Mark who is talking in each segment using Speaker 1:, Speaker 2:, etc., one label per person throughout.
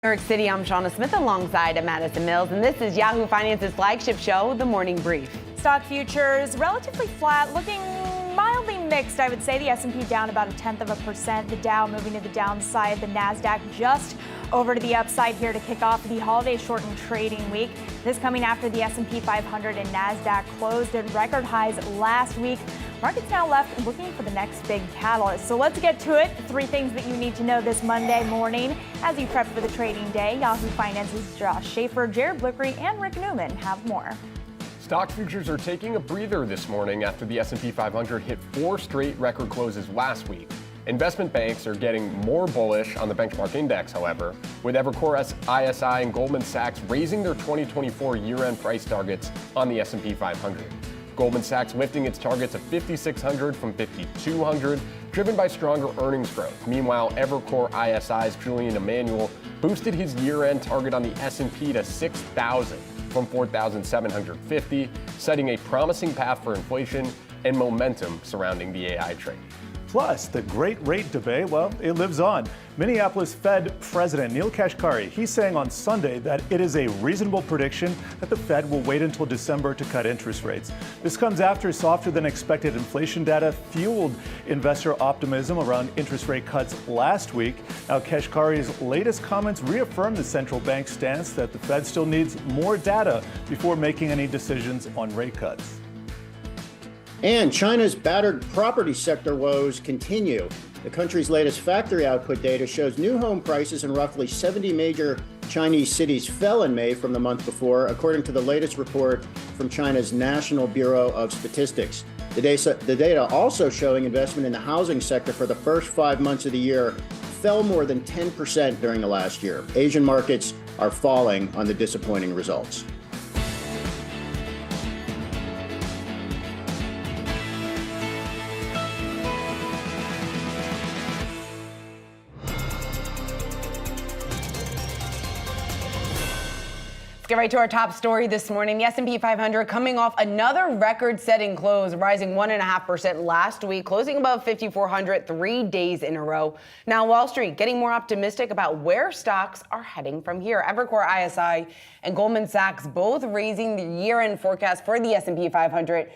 Speaker 1: New York City, I'm Shauna Smith alongside Madison Mills, and this is Yahoo Finance's flagship show, The Morning Brief.
Speaker 2: Stock futures relatively flat, looking mildly mixed, I would say. The S&P down about 0.1%. The Dow moving to the downside. The Nasdaq just over to the upside here to kick off the holiday-shortened trading week. This coming after the S&P 500 and Nasdaq closed at record highs last week. Markets now left looking for the next big catalyst. So let's get to it. 3 things that you need to know this Monday morning as you prep for the trading day. Yahoo Finance's Josh Schaefer, Jared Blickery, and Rick Newman have more.
Speaker 3: Stock futures are taking a breather this morning after the S&P 500 hit 4 straight record closes last week. Investment banks are getting more bullish on the benchmark index, however, with Evercore ISI and Goldman Sachs raising their 2024 year-end price targets on the S&P 500. Goldman Sachs lifting its targets of 5,600 from 5,200, driven by stronger earnings growth. Meanwhile, Evercore ISI's Julian Emanuel boosted his year-end target on the S&P to 6,000 from 4,750, citing a promising path for inflation and momentum surrounding the AI trade.
Speaker 4: Plus, the great rate debate, well, it lives on. Minneapolis Fed President Neel Kashkari, he's saying on Sunday that it is a reasonable prediction that the Fed will wait until December to cut interest rates. This comes after softer than expected inflation data fueled investor optimism around interest rate cuts last week. Now, Kashkari's latest comments reaffirm the central bank's stance that the Fed still needs more data before making any decisions on rate cuts.
Speaker 5: And China's battered property sector woes continue. The country's latest factory output data shows new home prices in roughly 70 major Chinese cities fell in May from the month before, according to the latest report from China's National Bureau of Statistics. The data also showing investment in the housing sector for the first 5 months of the year fell more than 10% during the last year. Asian markets are falling on the disappointing results.
Speaker 1: Let's get right to our top story this morning. The S&P 500 coming off another record-setting close, rising 1.5% last week, closing above 5,400 3 days in a row. Now, Wall Street getting more optimistic about where stocks are heading from here. Evercore ISI and Goldman Sachs both raising the year-end forecast for the S&P 500.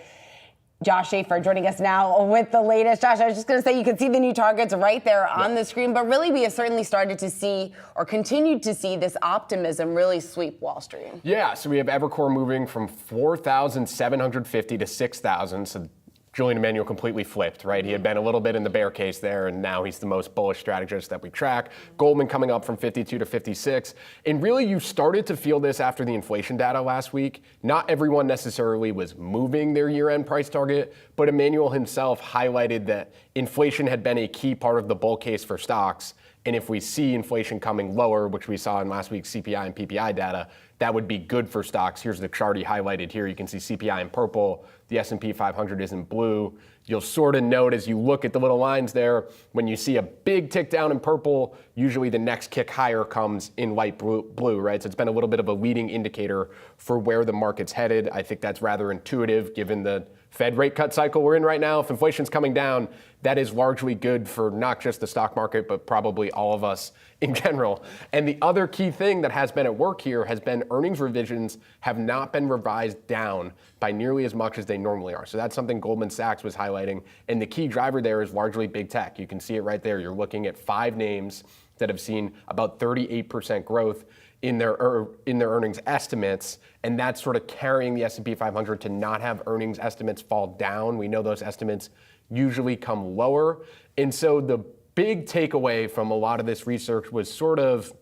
Speaker 1: Josh Schaefer joining us now with the latest. Josh, I was just going to say you can see the new targets right there on the screen, but really we have certainly started to see or continued to see this optimism really sweep Wall Street. Yeah,
Speaker 3: so we have Evercore moving from 4,750 to 6,000. So Julian Emanuel completely flipped, right? He had been a little bit in the bear case there, and now he's the most bullish strategist that we track. Goldman coming up from 52 to 56. And really, you started to feel this after the inflation data last week. Not everyone necessarily was moving their year-end price target, but Emanuel himself highlighted that inflation had been a key part of the bull case for stocks. And if we see inflation coming lower, which we saw in last week's CPI and PPI data, that would be good for stocks. Here's the chart he highlighted here. You can see CPI in purple. The S&P 500 is in blue. You'll sort of note as you look at the little lines there, when you see a big tick down in purple, usually the next kick higher comes in light blue, right? So it's been a little bit of a leading indicator for where the market's headed. I think that's rather intuitive given the Fed rate cut cycle we're in right now. If inflation's coming down, that is largely good for not just the stock market, but probably all of us in general. And the other key thing that has been at work here has been earnings revisions have not been revised down by nearly as much as they normally are. So that's something Goldman Sachs was highlighting. And the key driver there is largely big tech. You can see it right there. You're looking at 5 names that have seen about 38% growth in their earnings estimates, and that's sort of carrying the S&P 500 to not have earnings estimates fall down. We know those estimates usually come lower. And so the big takeaway from a lot of this research was sort of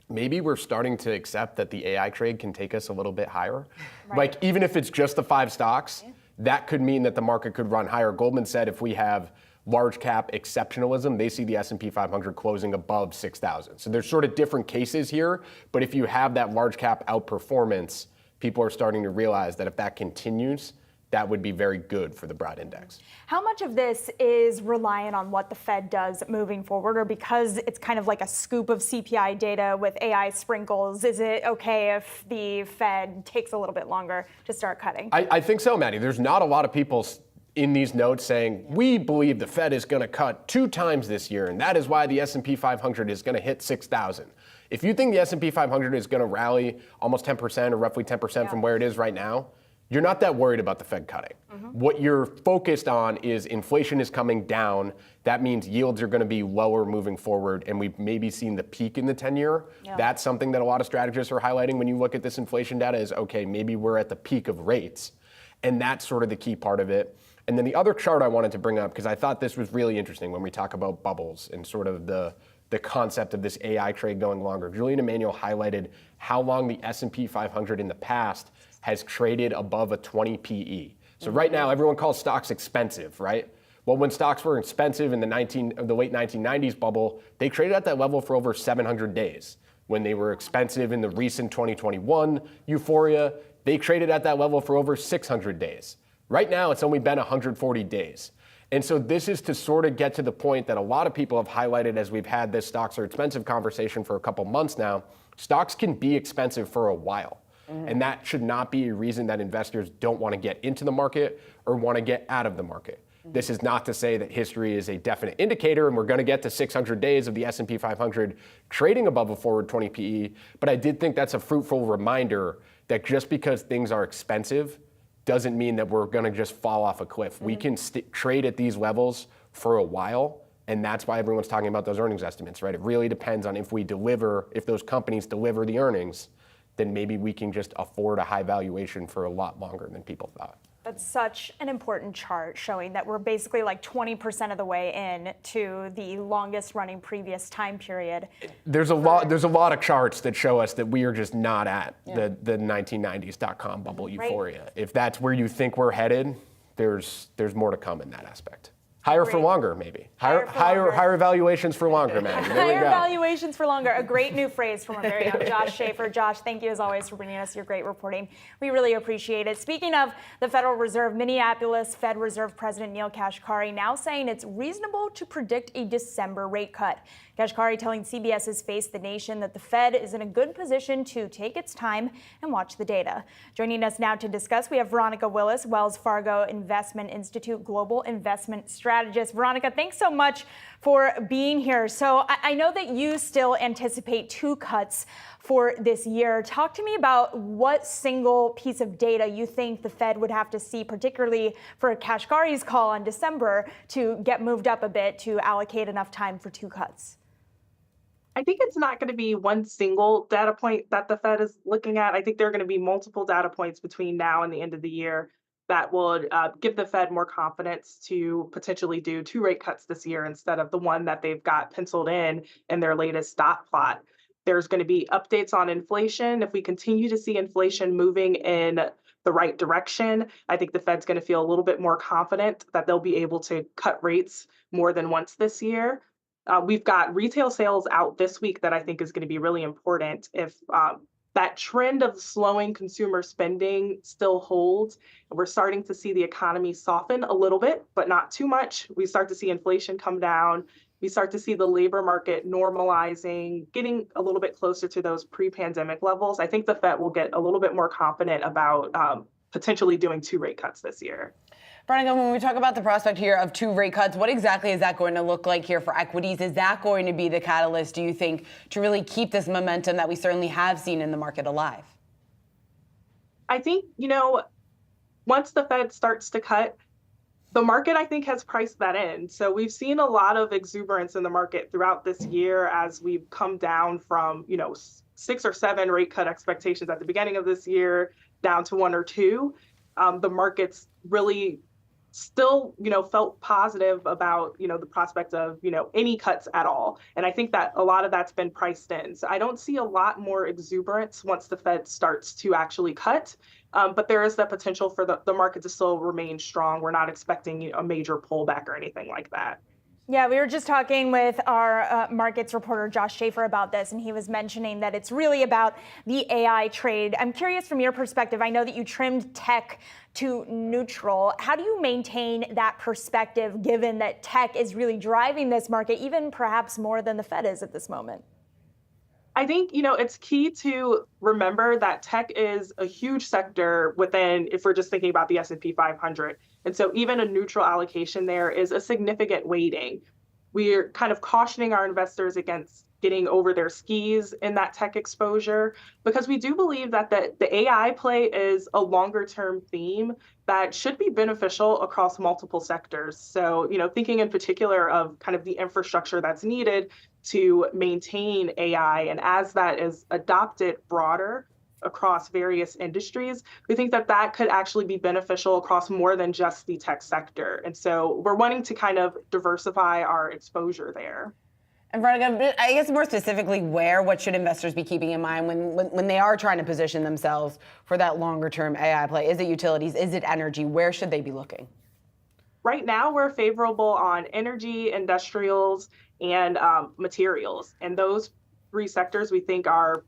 Speaker 3: maybe we're starting to accept that the AI trade can take us a little bit higher. Right. Like even if it's just the 5 stocks, that could mean that the market could run higher. Goldman said if we have large cap exceptionalism, they see the S&P 500 closing above 6,000. So there's sort of different cases here, but if you have that large cap outperformance, people are starting to realize that if that continues, that would be very good for the broad index.
Speaker 2: How much of this is reliant on what the Fed does moving forward, or because it's kind of like a scoop of CPI data with AI sprinkles, is it okay if the Fed takes a little bit longer to start cutting?
Speaker 3: I think so, Maddie. There's not a lot of people in these notes saying, we believe the Fed is going to cut 2 times this year, and that is why the S&P 500 is going to hit 6,000. If you think the S&P 500 is going to rally almost 10% or roughly 10% from where it is right now, you're not that worried about the Fed cutting. What you're focused on is inflation is coming down. That means yields are going to be lower moving forward, and we've maybe seen the peak in the 10-year. That's something that a lot of strategists are highlighting when you look at this inflation data is, okay, maybe we're at the peak of rates. And that's sort of the key part of it. And then the other chart I wanted to bring up, because I thought this was really interesting when we talk about bubbles and sort of the concept of this AI trade going longer. Julian Emanuel highlighted how long the S&P 500 in the past has traded above a 20 PE. So right now, everyone calls stocks expensive, right? Well, when stocks were expensive in the late 1990s bubble, they traded at that level for over 700 days. When they were expensive in the recent 2021 euphoria, they traded at that level for over 600 days. Right now, it's only been 140 days. And so this is to sort of get to the point that a lot of people have highlighted as we've had this stocks are expensive conversation for a couple months now. Stocks can be expensive for a while. And that should not be a reason that investors don't want to get into the market or want to get out of the market. This is not to say that history is a definite indicator and we're going to get to 600 days of the S&P 500 trading above a forward 20 PE, but I did think that's a fruitful reminder that just because things are expensive doesn't mean that we're going to just fall off a cliff. We can trade at these levels for a while, and that's why everyone's talking about those earnings estimates, right? It really depends on if those companies deliver the earnings, then maybe we can just afford a high valuation for a lot longer than people thought.
Speaker 2: That's such an important chart showing that we're basically like 20% of the way in to the longest running previous time period.
Speaker 3: There's a lot of charts that show us that we are just not at the 1990s dot-com bubble euphoria. If that's where you think we're headed, there's more to come in that aspect. Higher for longer, maybe. Higher valuations for longer, Maddie. There we go.
Speaker 2: Higher valuations for longer. A great new phrase from our very own Josh Schaefer. Josh, thank you as always for bringing us your great reporting. We really appreciate it. Speaking of the Federal Reserve, Minneapolis Fed Reserve President Neel Kashkari now saying it's reasonable to predict a December rate cut. Kashkari telling CBS's Face the Nation that the Fed is in a good position to take its time and watch the data. Joining us now to discuss, we have Veronica Willis, Wells Fargo Investment Institute Global Investment Strategist. Veronica, thanks so much for being here. So I know that you still anticipate 2 cuts for this year. Talk to me about what single piece of data you think the Fed would have to see, particularly for Kashkari's call in December, to get moved up a bit to allocate enough time for 2 cuts.
Speaker 6: I think it's not going to be one single data point that the Fed is looking at. I think there are going to be multiple data points between now and the end of the year that will give the Fed more confidence to potentially do 2 rate cuts this year instead of the one that they've got penciled in their latest dot plot. There's going to be updates on inflation. If we continue to see inflation moving in the right direction, I think the Fed's going to feel a little bit more confident that they'll be able to cut rates more than once this year. We've got retail sales out this week that I think is going to be really important. If that trend of slowing consumer spending still holds, we're starting to see the economy soften a little bit, but not too much. We start to see inflation come down. We start to see the labor market normalizing, getting a little bit closer to those pre-pandemic levels. I think the Fed will get a little bit more confident about potentially doing 2 rate cuts this year.
Speaker 1: Veronica, when we talk about the prospect here of 2 rate cuts, what exactly is that going to look like here for equities? Is that going to be the catalyst, do you think, to really keep this momentum that we certainly have seen in the market alive?
Speaker 6: I think, once the Fed starts to cut, the market, I think, has priced that in. So we've seen a lot of exuberance in the market throughout this year as we've come down from, 6 or 7 rate cut expectations at the beginning of this year down to 1 or 2. The market's really still, felt positive about, the prospect of, any cuts at all. And I think that a lot of that's been priced in. So I don't see a lot more exuberance once the Fed starts to actually cut. But there is the potential for the market to still remain strong. We're not expecting a major pullback or anything like that.
Speaker 2: Yeah, we were just talking with our markets reporter, Josh Schaefer, about this, and he was mentioning that it's really about the AI trade. I'm curious from your perspective, I know that you trimmed tech to neutral. How do you maintain that perspective given that tech is really driving this market, even perhaps more than the Fed is at this moment?
Speaker 6: I think, it's key to remember that tech is a huge sector within, if we're just thinking about the S&P 500. And so even a neutral allocation there is a significant weighting. We're kind of cautioning our investors against getting over their skis in that tech exposure, because we do believe that the AI play is a longer term theme that should be beneficial across multiple sectors. So, thinking in particular of kind of the infrastructure that's needed to maintain AI, and as that is adopted broader across various industries, we think that that could actually be beneficial across more than just the tech sector. And so we're wanting to kind of diversify our exposure there.
Speaker 1: And Veronica, I guess more specifically, what should investors be keeping in mind when they are trying to position themselves for that longer term AI play? Is it utilities? Is it energy? Where should they be looking?
Speaker 6: Right now, we're favorable on energy, industrials, and materials. And those three sectors we think are,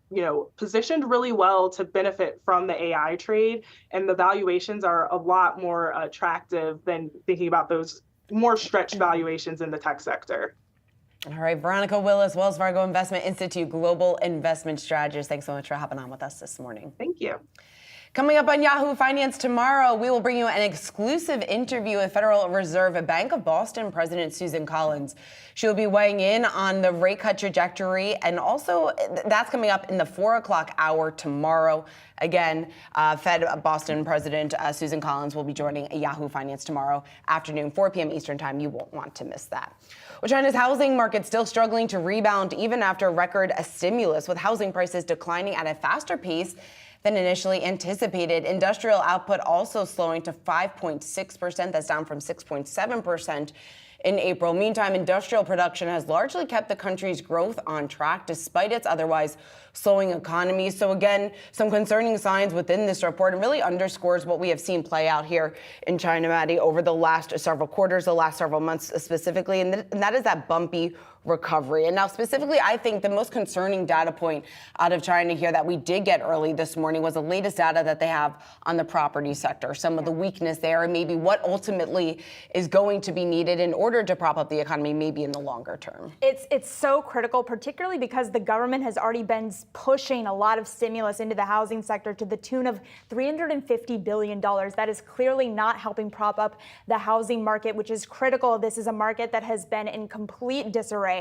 Speaker 6: positioned really well to benefit from the AI trade. And the valuations are a lot more attractive than thinking about those more stretched valuations in the tech sector.
Speaker 1: All right, Veronica Willis, Wells Fargo Investment Institute Global Investment Strategist. Thanks so much for hopping on with us this morning.
Speaker 6: Thank you.
Speaker 1: Coming up on Yahoo Finance tomorrow, we will bring you an exclusive interview with Federal Reserve Bank of Boston President Susan Collins. She'll be weighing in on the rate cut trajectory, and also that's coming up in the 4 o'clock hour tomorrow. Again, Fed Boston President Susan Collins will be joining Yahoo Finance tomorrow afternoon, 4 p.m. Eastern Time. You won't want to miss that. Well, China's housing market still struggling to rebound even after record stimulus, with housing prices declining at a faster pace than initially anticipated. Industrial output also slowing to 5.6%. That's down from 6.7% in April. Meantime, industrial production has largely kept the country's growth on track despite its otherwise slowing economy. So again, some concerning signs within this report, and really underscores what we have seen play out here in China, Maddie, over the last several quarters, the last several months specifically, and that is that bumpy recovery. And now specifically, I think the most concerning data point out of China here that we did get early this morning was the latest data that they have on the property sector, some of the weakness there, and maybe what ultimately is going to be needed in order to prop up the economy, maybe in the longer term.
Speaker 2: It's so critical, particularly because the government has already been pushing a lot of stimulus into the housing sector to the tune of $350 billion. That is clearly not helping prop up the housing market, which is critical. This is a market that has been in complete disarray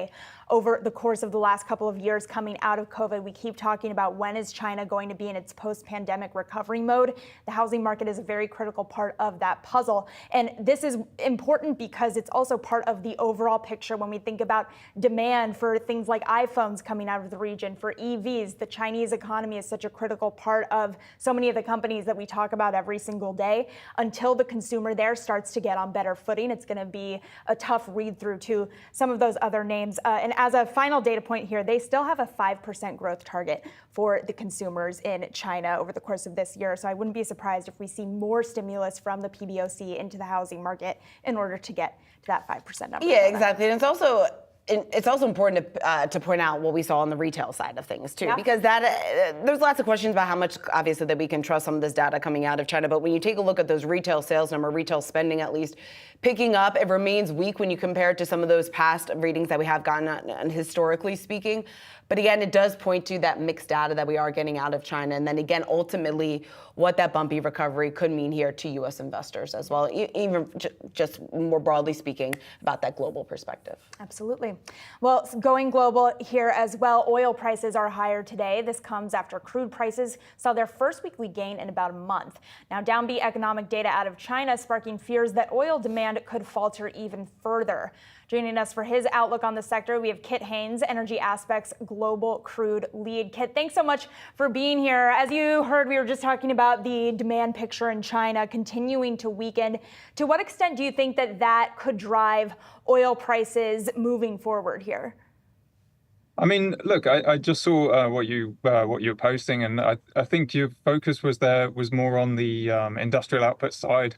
Speaker 2: over the course of the last couple of years coming out of COVID. We keep talking about when is China going to be in its post-pandemic recovery mode. The housing market is a very critical part of that puzzle. And this is important because it's also part of the overall picture when we think about demand for things like iPhones coming out of the region, for EVs. The Chinese economy is such a critical part of so many of the companies that we talk about every single day. Until the consumer there starts to get on better footing, it's going to be a tough read through to some of those other names. And as a final data point here, they still have a 5% growth target for the consumers in China over the course of this year. So I wouldn't be surprised if we see more stimulus from the PBOC into the housing market in order to get to that 5% number.
Speaker 1: Yeah, exactly. And it's also important to point out what we saw on the retail side of things too, because there's lots of questions about how much, obviously, that we can trust some of this data coming out of China. But when you take a look at those retail sales number, retail spending at least picking up, it remains weak when you compare it to some of those past readings that we have gotten on, historically speaking. But again, it does point to that mixed data that we are getting out of China. And then again, ultimately, what that bumpy recovery could mean here to U.S. investors as well, even just more broadly speaking about that global perspective.
Speaker 2: Absolutely. Well, going global here as well, oil prices are higher today. This comes after crude prices saw their first weekly gain in about a month. Now, downbeat economic data out of China sparking fears that oil demand could falter even further. Joining us for his outlook on the sector, we have Kit Haynes, Energy Aspects Global Crude Lead. Kit, thanks so much for being here. As you heard, we were just talking about the demand picture in China continuing to weaken. To what extent do you think that could drive oil prices moving forward here?
Speaker 7: I mean, look, I just saw what you were posting, and I think your focus was more on the industrial output side.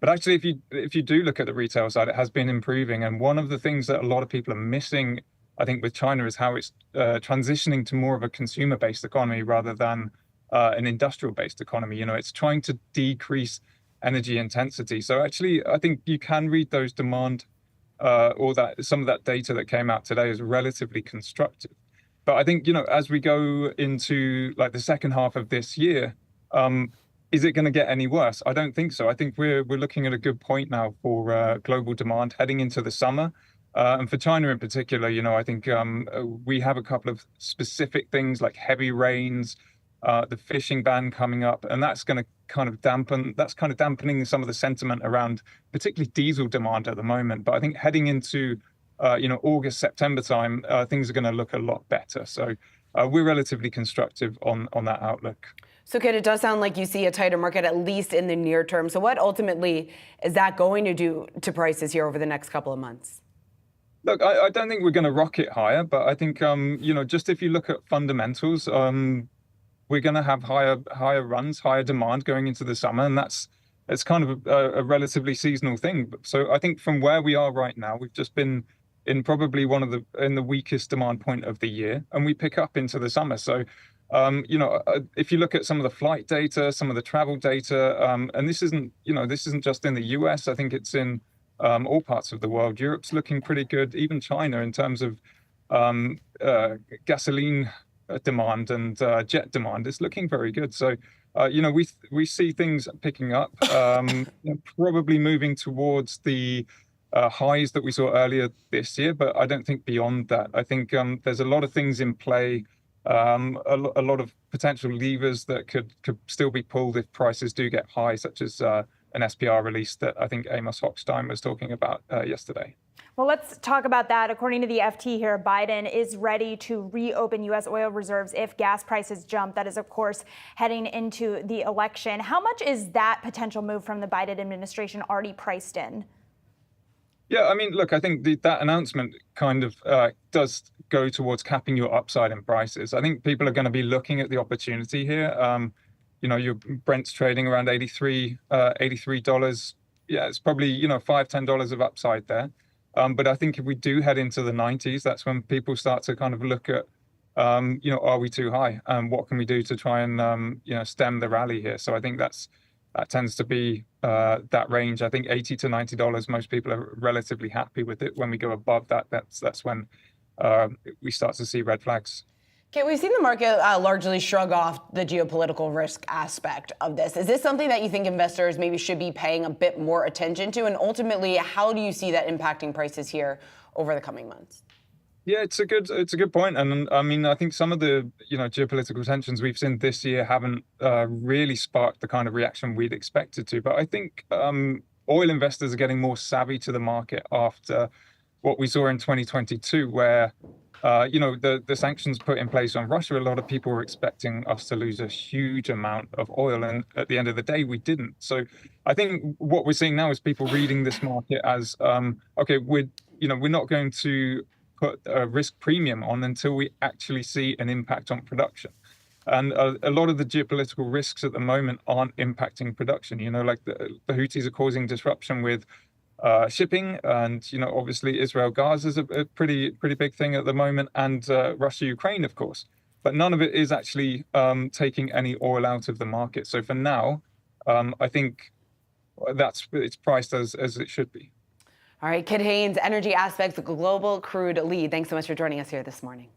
Speaker 7: But actually, if you do look at the retail side, it has been improving. And one of the things that a lot of people are missing, I think, with China is how it's transitioning to more of a consumer-based economy rather than an industrial-based economy. It's trying to decrease energy intensity. So actually, I think you can read those demand or that some of that data that came out today is relatively constructive. But I think, as we go into like the second half of this year, is it going to get any worse? I don't think so. I think we're looking at a good point now for global demand heading into the summer. And for China in particular, I think we have a couple of specific things like heavy rains, the fishing ban coming up, and that's going to kind of dampening some of the sentiment around particularly diesel demand at the moment. But I think heading into August, September time, things are going to look a lot better. So we're relatively constructive on that outlook.
Speaker 1: So, Kit, it does sound like you see a tighter market, at least in the near term. So what ultimately is that going to do to prices here over the next couple of months?
Speaker 7: Look, I don't think we're going to rocket higher, but I think, just if you look at fundamentals, we're going to have higher runs, higher demand going into the summer. And it's kind of a relatively seasonal thing. So I think from where we are right now, we've just been in probably in the weakest demand point of the year, and we pick up into the summer. So if you look at some of the flight data, some of the travel data, and this isn't just in the US, I think it's in all parts of the world. Europe's looking pretty good, even China in terms of gasoline demand and jet demand is looking very good. So, we see things picking up, probably moving towards the highs that we saw earlier this year, but I don't think beyond that. I think there's a lot of things in play. A lot of potential levers that could still be pulled if prices do get high, such as an SPR release that I think Amos Hochstein was talking about yesterday.
Speaker 2: Well, let's talk about that. According to the FT here, Biden is ready to reopen U.S. oil reserves if gas prices jump. That is, of course, heading into the election. How much is that potential move from the Biden administration already priced in?
Speaker 7: Yeah, I mean, look, I think that announcement kind of does go towards capping your upside in prices. I think people are going to be looking at the opportunity here. Your Brent's trading around $83. Yeah, it's probably, $5-10 of upside there. But I think if we do head into the 90s, that's when people start to kind of look at, are we too high? And what can we do to try and, stem the rally here? So I think that tends to be that range. I think $80 to $90, most people are relatively happy with it. When we go above that, that's when we start to see red flags.
Speaker 1: Okay, we've seen the market largely shrug off the geopolitical risk aspect of this. Is this something that you think investors maybe should be paying a bit more attention to? And ultimately, how do you see that impacting prices here over the coming months?
Speaker 7: Yeah, it's a good point. And I mean, I think some of the geopolitical tensions we've seen this year haven't really sparked the kind of reaction we'd expected to. But I think oil investors are getting more savvy to the market after what we saw in 2022, where the sanctions put in place on Russia. A lot of people were expecting us to lose a huge amount of oil, and at the end of the day, we didn't. So I think what we're seeing now is people reading this market as okay, we're not going to put a risk premium on until we actually see an impact on production. And a lot of the geopolitical risks at the moment aren't impacting production. Like the Houthis are causing disruption with shipping, and obviously Israel-Gaza is a pretty big thing at the moment, and Russia-Ukraine, of course. But none of it is actually taking any oil out of the market. So for now, I think it's priced as it should be.
Speaker 1: All right, Kit Haynes, Energy Aspects Global Crude Lead. Thanks so much for joining us here this morning.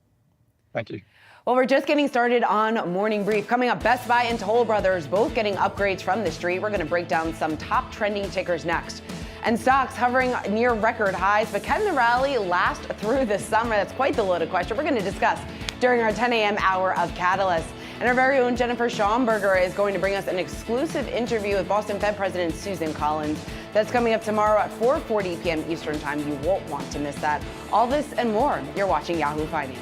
Speaker 7: Thank you.
Speaker 1: Well, we're just getting started on Morning Brief. Coming up, Best Buy and Toll Brothers both getting upgrades from the street. We're going to break down some top trending tickers next. And stocks hovering near record highs, but can the rally last through the summer? That's quite the loaded question. We're going to discuss during our 10 a.m. hour of Catalyst. And our very own Jennifer Schaumburger is going to bring us an exclusive interview with Boston Fed President Susan Collins. That's coming up tomorrow at 4:40 p.m. Eastern Time. You won't want to miss that. All this and more. You're watching Yahoo Finance.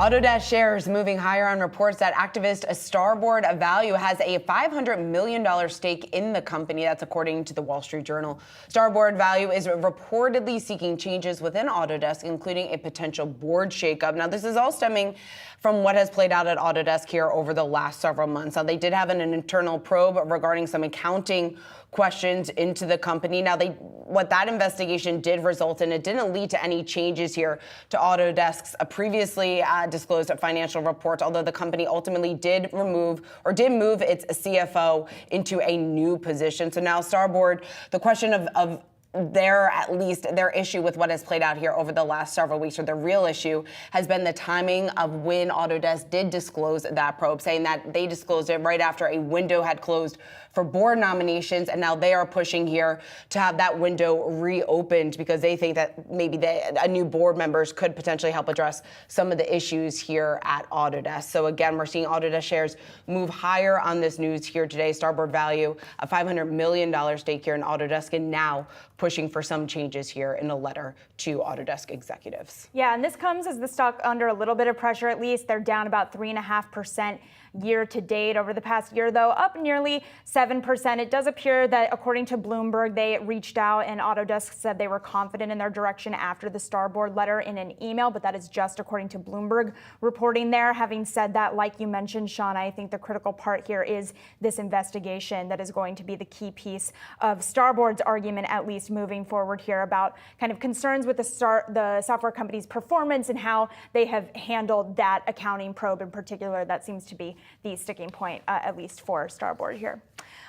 Speaker 1: Autodesk shares moving higher on reports that activist Starboard Value has a $500 million stake in the company. That's according to the Wall Street Journal. Starboard Value is reportedly seeking changes within Autodesk, including a potential board shakeup. Now, this is all stemming from what has played out at Autodesk here over the last several months. Now, they did have an internal probe regarding some accounting questions into the company. Now, what that investigation did result in, it didn't lead to any changes here to Autodesk's previously disclosed financial reports, although the company ultimately did move its CFO into a new position. So now Starboard, the question of their issue with what has played out here over the last several weeks, or the real issue, has been the timing of when Autodesk did disclose that probe, saying that they disclosed it right after a window had closed for board nominations, and now they are pushing here to have that window reopened because they think that maybe a new board members could potentially help address some of the issues here at Autodesk. So again, we're seeing Autodesk shares move higher on this news here today. Starboard Value, a $500 million stake here in Autodesk, and now pushing for some changes here in a letter to Autodesk executives.
Speaker 2: Yeah, and this comes as the stock under a little bit of pressure, at least. They're down about 3.5% year to date. Over the past year, though, up nearly 7%. It does appear that, according to Bloomberg, they reached out and Autodesk said they were confident in their direction after the Starboard letter in an email, but that is just according to Bloomberg reporting there. Having said that, like you mentioned, Shauna, I think the critical part here is this investigation that is going to be the key piece of Starboard's argument, at least moving forward here, about kind of concerns with the software company's performance and how they have handled that accounting probe in particular. That seems to be the sticking point, at least for Starboard here.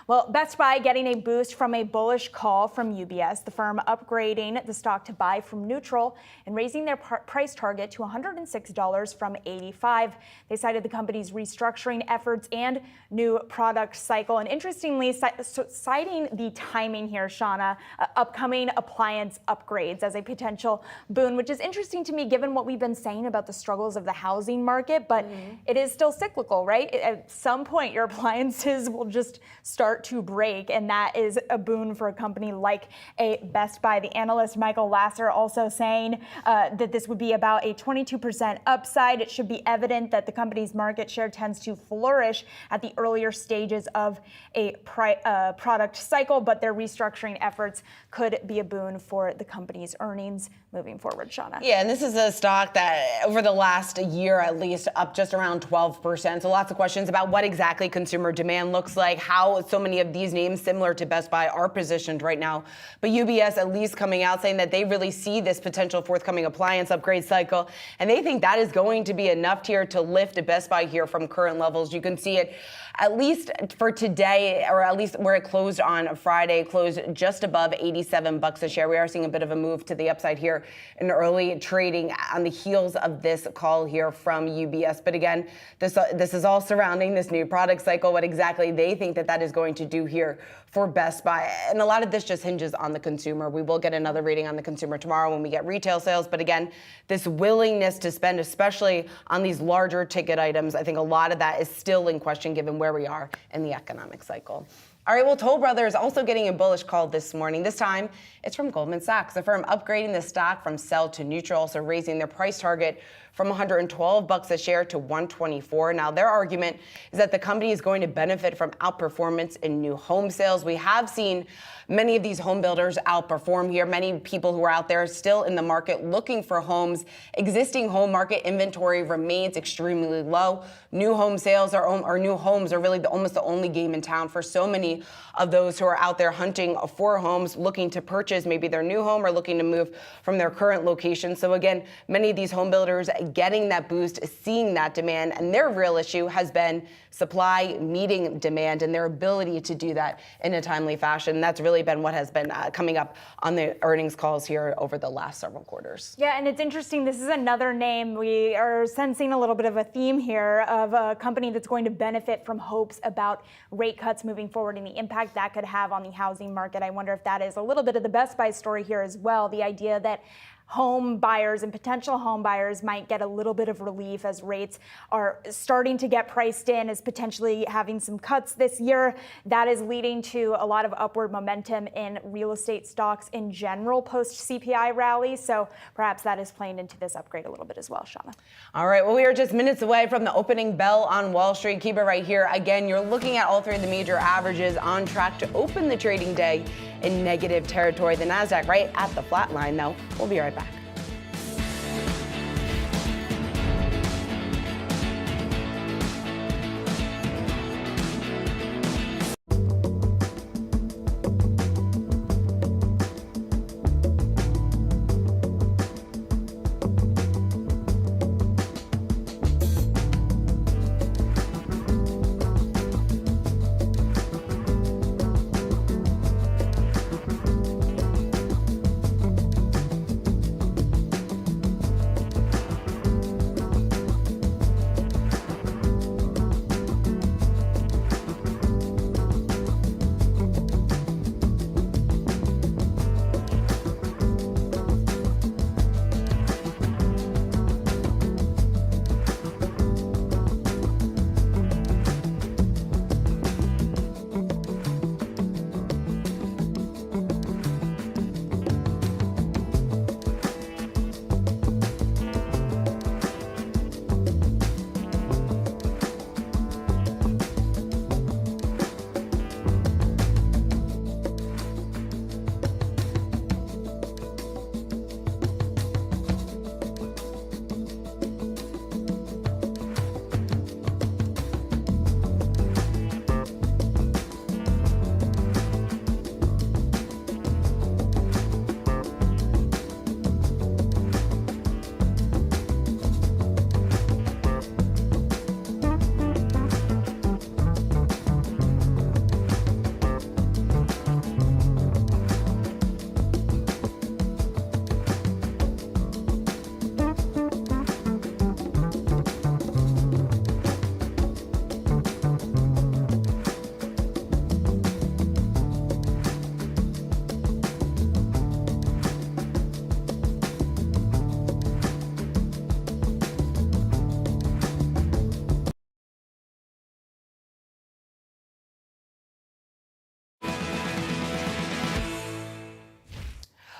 Speaker 2: Well, Best Buy getting a boost from a bullish call from UBS, the firm upgrading the stock to buy from neutral and raising their price target to $106 from $85. They cited the company's restructuring efforts and new product cycle. And interestingly, citing the timing here, Shauna, upcoming appliance upgrades as a potential boon, which is interesting to me given what we've been saying about the struggles of the housing market. But it is still cyclical, right? At some point, your appliances will just start to break, and that is a boon for a company like a Best Buy. The analyst Michael Lasser also saying that this would be about a 22% upside. It should be evident that the company's market share tends to flourish at the earlier stages of a product cycle, but their restructuring efforts could be a boon for the company's earnings moving forward, Shauna.
Speaker 1: Yeah, and this is a stock that over the last year at least up just around 12%. So lots of questions about what exactly consumer demand looks like, how so many of these names similar to Best Buy are positioned right now. But UBS at least coming out saying that they really see this potential forthcoming appliance upgrade cycle, and they think that is going to be enough here to lift Best Buy here from current levels. You can see it at least for today, or at least where it closed on Friday, closed just above $87 a share. We are seeing a bit of a move to the upside here in early trading on the heels of this call here from UBS. But again, this is all surrounding this new product cycle, what exactly they think that is going to do here for Best Buy. And a lot of this just hinges on the consumer. We will get another reading on the consumer tomorrow when we get retail sales. But again, this willingness to spend, especially on these larger ticket items, I think a lot of that is still in question given where we are in the economic cycle. All right, well, Toll Brothers also getting a bullish call this morning. This time, it's from Goldman Sachs, the firm upgrading the stock from sell to neutral, also raising their price target from $112 a share to $124. Now, their argument is that the company is going to benefit from outperformance in new home sales. We have seen many of these home builders outperform here. Many people who are out there still in the market looking for homes. Existing home market inventory remains extremely low. New home sales or new homes are really almost the only game in town for so many of those who are out there hunting for homes, looking to purchase maybe their new home or looking to move from their current location. So again, many of these home builders getting that boost, seeing that demand, and their real issue has been supply meeting demand and their ability to do that in a timely fashion. That's really been what has been coming up on the earnings calls here over the last several quarters.
Speaker 2: Yeah, and it's interesting. This is another name. We are sensing a little bit of a theme here of a company that's going to benefit from hopes about rate cuts moving forward and the impact that could have on the housing market. I wonder if that is a little bit of the Best Buy story here as well. The idea that home buyers and potential home buyers might get a little bit of relief as rates are starting to get priced in as potentially having some cuts this year. That is leading to a lot of upward momentum in real estate stocks in general post CPI rally. So perhaps that is playing into this upgrade a little bit as well, Shauna.
Speaker 1: All right, well, we are just minutes away from the opening bell on Wall Street. Keep it right here. Again, you're looking at all three of the major averages on track to open the trading day in negative territory. The Nasdaq right at the flat line, though. We'll be right back.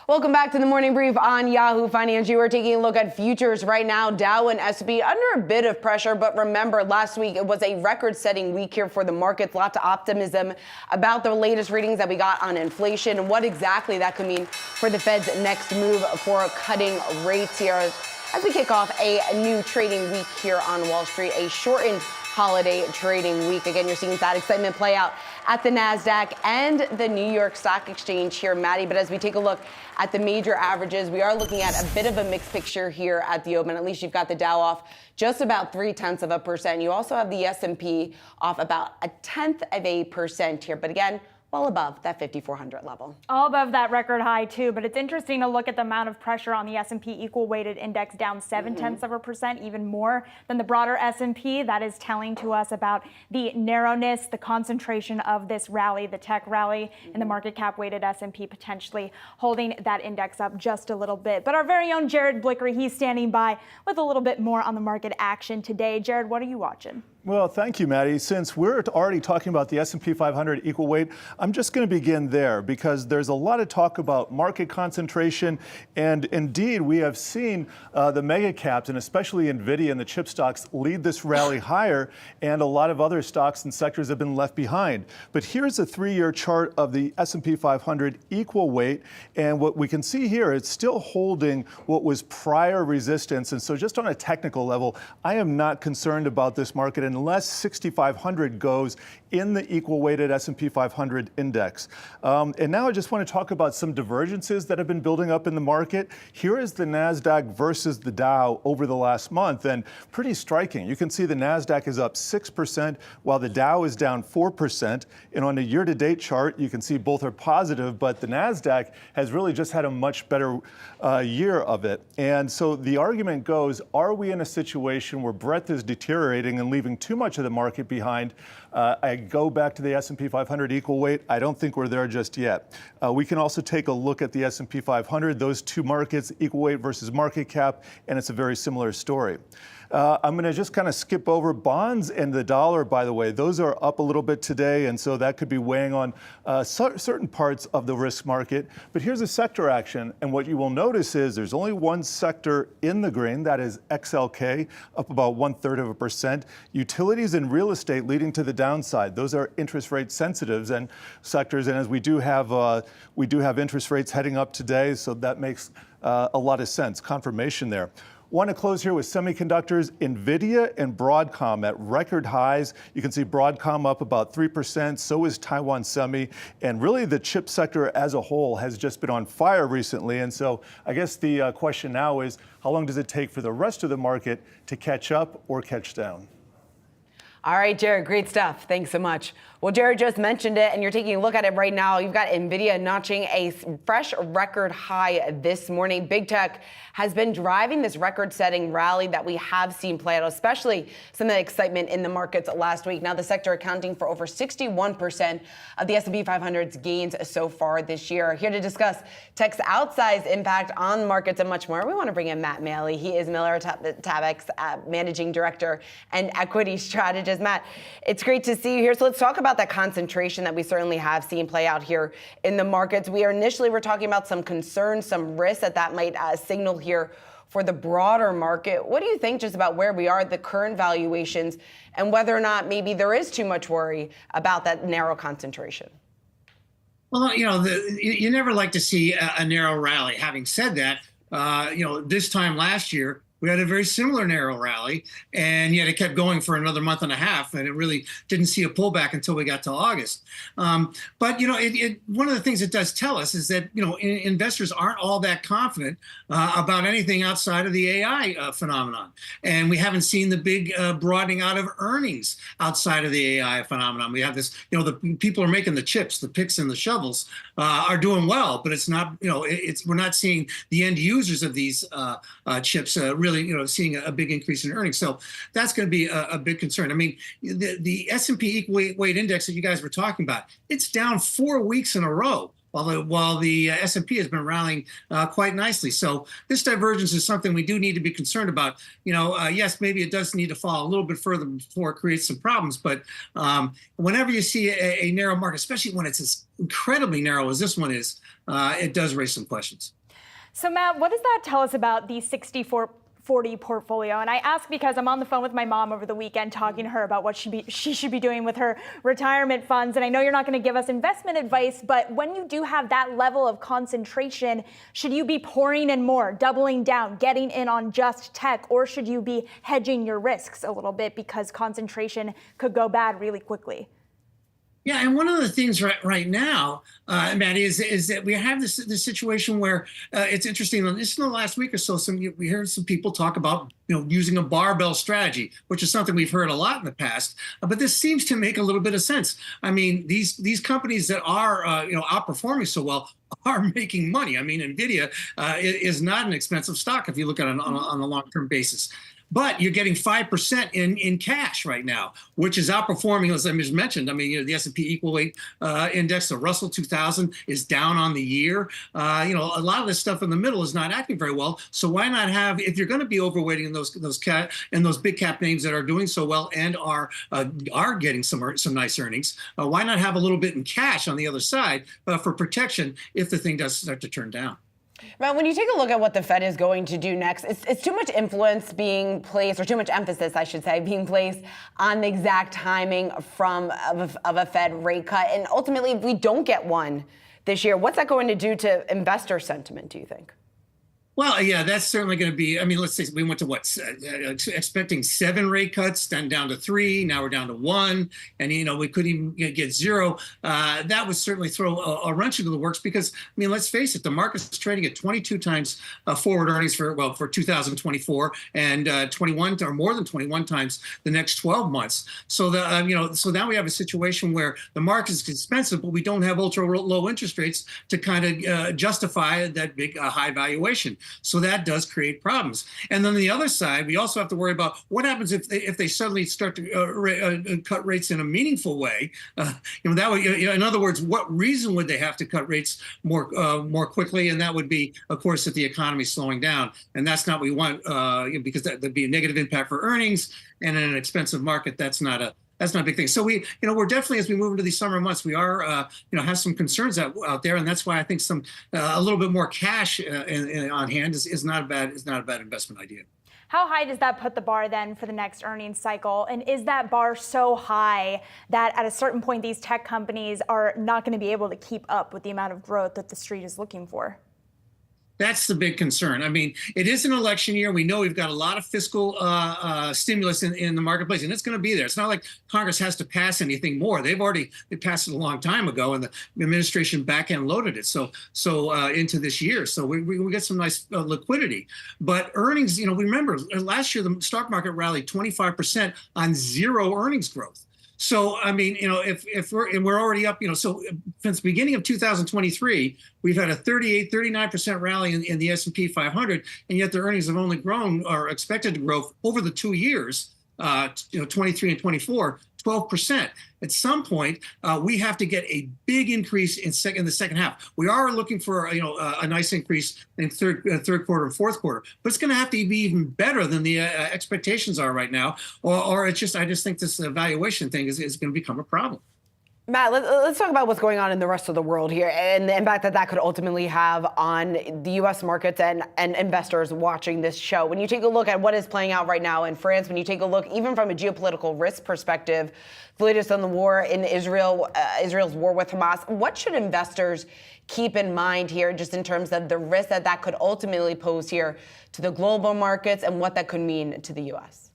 Speaker 1: Welcome back to the Morning Brief on Yahoo Finance. You are taking a look at futures right now. Dow and S&P under a bit of pressure, but remember last week it was a record-setting week here for the markets. Lots of optimism about the latest readings that we got on inflation and what exactly that could mean for the Fed's next move for cutting rates here as we kick off a new trading week here on Wall Street, a shortened holiday trading week. Again, you're seeing that excitement play out at the Nasdaq and the New York Stock Exchange here, Maddie. But as we take a look at the major averages, we are looking at a bit of a mixed picture here at the open. At least you've got the Dow off just about 0.3%. You also have the S&P off about 0.1% here. But again, well above that 5,400 level.
Speaker 2: All above that record high too, but it's interesting to look at the amount of pressure on the S&P equal weighted index, down 0.7%, even more than the broader S&P. That is telling to us about the narrowness, the concentration of this rally, the tech rally, and the market cap weighted S&P potentially holding that index up just a little bit. But our very own Jared Blicker, he's standing by with a little bit more on the market action today. Jared, what are you watching?
Speaker 4: Well, thank you, Maddie. Since we're already talking about the S&P 500 equal weight, I'm just going to begin there because there's a lot of talk about market concentration. And indeed, we have seen the mega caps and especially NVIDIA and the chip stocks lead this rally higher. And a lot of other stocks and sectors have been left behind. But here's a 3-year chart of the S&P 500 equal weight. And what we can see here, it's still holding what was prior resistance. And so just on a technical level, I am not concerned about this market unless 6,500 goes in the equal weighted S&P 500 index. And now I just want to talk about some divergences that have been building up in the market. Here is the Nasdaq versus the Dow over the last month, and pretty striking. You can see the Nasdaq is up 6% while the Dow is down 4%. And on the year-to-date chart, you can see both are positive, but the Nasdaq has really just had a much better year of it. And so the argument goes, are we in a situation where breadth is deteriorating and leaving too much of the market behind I go back to the S&P 500 equal weight. I don't think we're there just yet. We can also take a look at the S&P 500, those two markets, equal weight versus market cap, and it's a very similar story. I'm going to just kind of skip over bonds and the dollar, by the way. Those are up a little bit today, and so that could be weighing on certain parts of the risk market. But here's a sector action, and what you will notice is there's only one sector in the green, that is XLK, up about 1/3%. Utilities and real estate leading to the downside. Those are interest rate sensitives and sectors, and as we do have interest rates heading up today, so that makes a lot of sense. Confirmation there. Want to close here with semiconductors, NVIDIA and Broadcom at record highs. You can see Broadcom up about 3%, so is Taiwan Semi, and really the chip sector as a whole has just been on fire recently. And so I guess the question now is, how long does it take for the rest of the market to catch up or catch down?
Speaker 1: All right, Jared, great stuff. Thanks so much. Well, Jared just mentioned it, and you're taking a look at it right now. You've got NVIDIA notching a fresh record high this morning. Big tech has been driving this record-setting rally that we have seen play out, especially some of the excitement in the markets last week. Now, the sector accounting for over 61% of the S&P 500's gains so far this year. Here to discuss tech's outsized impact on markets and much more, we want to bring in Matt Maley. He is Miller Tabak's Managing Director and Equity Strategist. Matt, it's great to see you here. So let's talk about that concentration that we certainly have seen play out here in the markets. We're talking about some concerns, some risks that might signal here for the broader market. What do you think just about where we are at the current valuations and whether or not maybe there is too much worry about that narrow concentration?
Speaker 8: Well, you never like to see a narrow rally. Having said that, this time last year, we had a very similar narrow rally, and yet it kept going for another month and a half, and it really didn't see a pullback until we got to August. But one of the things it does tell us is that investors aren't all that confident about anything outside of the AI phenomenon, and we haven't seen the big broadening out of earnings outside of the AI phenomenon. We have this, the people are making the chips, the picks and the shovels are doing well, but it's not, we're not seeing the end users of these chips really seeing a big increase in earnings. So that's going to be a big concern. I mean, the S&P equal weight index that you guys were talking about, it's down 4 weeks in a row, while the S&P has been rallying quite nicely. So this divergence is something we do need to be concerned about. Yes, maybe it does need to fall a little bit further before it creates some problems. But whenever you see a narrow market, especially when it's as incredibly narrow as this one is, it does raise some questions.
Speaker 2: So Matt, what does that tell us about the 64-40 portfolio? And I ask because I'm on the phone with my mom over the weekend talking to her about what she should be doing with her retirement funds. And I know you're not going to give us investment advice, but when you do have that level of concentration, should you be pouring in more, doubling down, getting in on just tech, or should you be hedging your risks a little bit because concentration could go bad really quickly?
Speaker 8: Yeah, and one of the things right now, Matt, is that we have this situation where it's interesting. Just in the last week or so, we heard some people talk about using a barbell strategy, which is something we've heard a lot in the past. But this seems to make a little bit of sense. I mean, these companies that are outperforming so well are making money. I mean, NVIDIA is not an expensive stock if you look at it on a long-term basis. But you're getting 5% in cash right now, which is outperforming, as I just mentioned. I mean, the S&P equal weight index, the Russell 2000 is down on the year. A lot of this stuff in the middle is not acting very well. So why not have, if you're going to be overweighting in those big cap names that are doing so well and are getting some nice earnings, why not have a little bit in cash on the other side for protection if the thing does start to turn down?
Speaker 1: Matt, when you take a look at what the Fed is going to do next, it's too much influence being placed, or too much emphasis, I should say, being placed on the exact timing of a Fed rate cut. And ultimately, if we don't get one this year, what's that going to do to investor sentiment, do you think?
Speaker 8: Well, yeah, that's certainly going to be, I mean, let's say we went to expecting 7 rate cuts, then down to 3, now we're down to 1, and, we couldn't even get 0. That would certainly throw a wrench into the works because, I mean, let's face it, the market's trading at 22 times forward earnings for 2024 and 21 or more than 21 times the next 12 months. So, so now we have a situation where the market is expensive, but we don't have ultra low interest rates to kind of justify that big high valuation. So that does create problems. And then on the other side, we also have to worry about what happens if they suddenly start to cut rates in a meaningful way. That would, in other words, what reason would they have to cut rates more quickly? And that would be, of course, if the economy is slowing down, and that's not what we want, because that'd be a negative impact for earnings, and in an expensive market, that's not a big thing. So we're definitely, as we move into these summer months, we are, have some concerns out there, and that's why I think a little bit more cash on hand is not a bad investment idea.
Speaker 2: How high does that put the bar then for the next earnings cycle? And is that bar so high that at a certain point these tech companies are not going to be able to keep up with the amount of growth that the street is looking for?
Speaker 8: That's the big concern. I mean, it is an election year. We know we've got a lot of fiscal stimulus in the marketplace, and it's going to be there. It's not like Congress has to pass anything more. They passed it a long time ago, and the administration back-end loaded it so into this year. So we get some nice liquidity. But earnings, remember, last year the stock market rallied 25% on zero earnings growth. So, I mean, if we're already up, so since the beginning of 2023, we've had a 39% rally in the S&P 500, and yet their earnings have only grown, or expected to grow over the 2 years, 23 and 24, 12%. At some point, we have to get a big increase in the second half. We are looking for a nice increase in third quarter and fourth quarter, but it's going to have to be even better than the expectations are right now, or I just think this valuation thing is going to become a problem.
Speaker 1: Matt, let's talk about what's going on in the rest of the world here and the impact that could ultimately have on the U.S. markets and investors watching this show. When you take a look at what is playing out right now in France, when you take a look even from a geopolitical risk perspective, the latest on the war in Israel, Israel's war with Hamas, what should investors keep in mind here just in terms of the risk that could ultimately pose here to the global markets and what that could mean to the U.S.?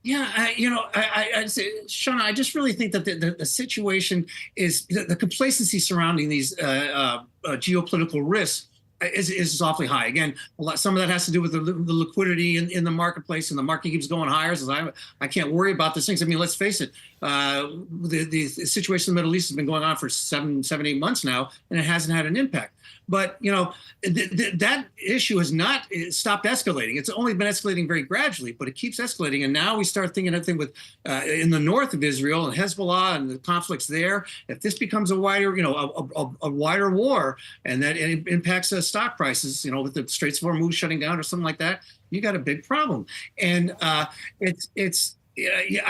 Speaker 8: Yeah, Shauna, I just really think that the situation is the complacency surrounding these geopolitical risks is awfully high. Again, some of that has to do with the liquidity in the marketplace, and the market keeps going higher. So I can't worry about these things. I mean, let's face it, the situation in the Middle East has been going on for 7, 8 months now, and it hasn't had an impact. But, that issue has not stopped escalating. It's only been escalating very gradually, but it keeps escalating. And now we start thinking of things with in the north of Israel and Hezbollah and the conflicts there. If this becomes a wider, a wider war, and that it impacts stock prices, with the Straits of Hormuz shutting down or something like that, you got a big problem. And I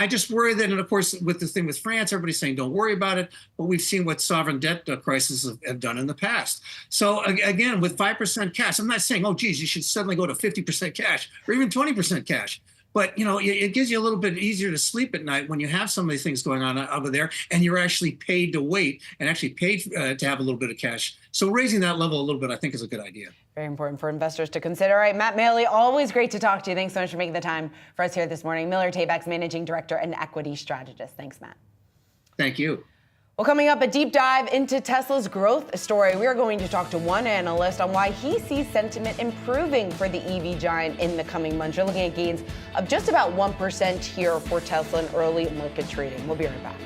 Speaker 8: just worry that, and of course, with the thing with France, everybody's saying don't worry about it, but we've seen what sovereign debt crises have done in the past. So again, with 5% cash, I'm not saying, oh, geez, you should suddenly go to 50% cash or even 20% cash. But, it gives you a little bit easier to sleep at night when you have some of these things going on over there, and you're actually paid to wait and actually paid to have a little bit of cash. So raising that level a little bit, I think, is a good idea.
Speaker 1: Very important for investors to consider. All right, Matt Maley, always great to talk to you. Thanks so much for making the time for us here this morning. Miller Tabak's Managing Director and Equity Strategist. Thanks, Matt.
Speaker 8: Thank you.
Speaker 1: Well, coming up, a deep dive into Tesla's growth story. We are going to talk to one analyst on why he sees sentiment improving for the EV giant in the coming months. You're looking at gains of just about 1% here for Tesla in early market trading. We'll be right back.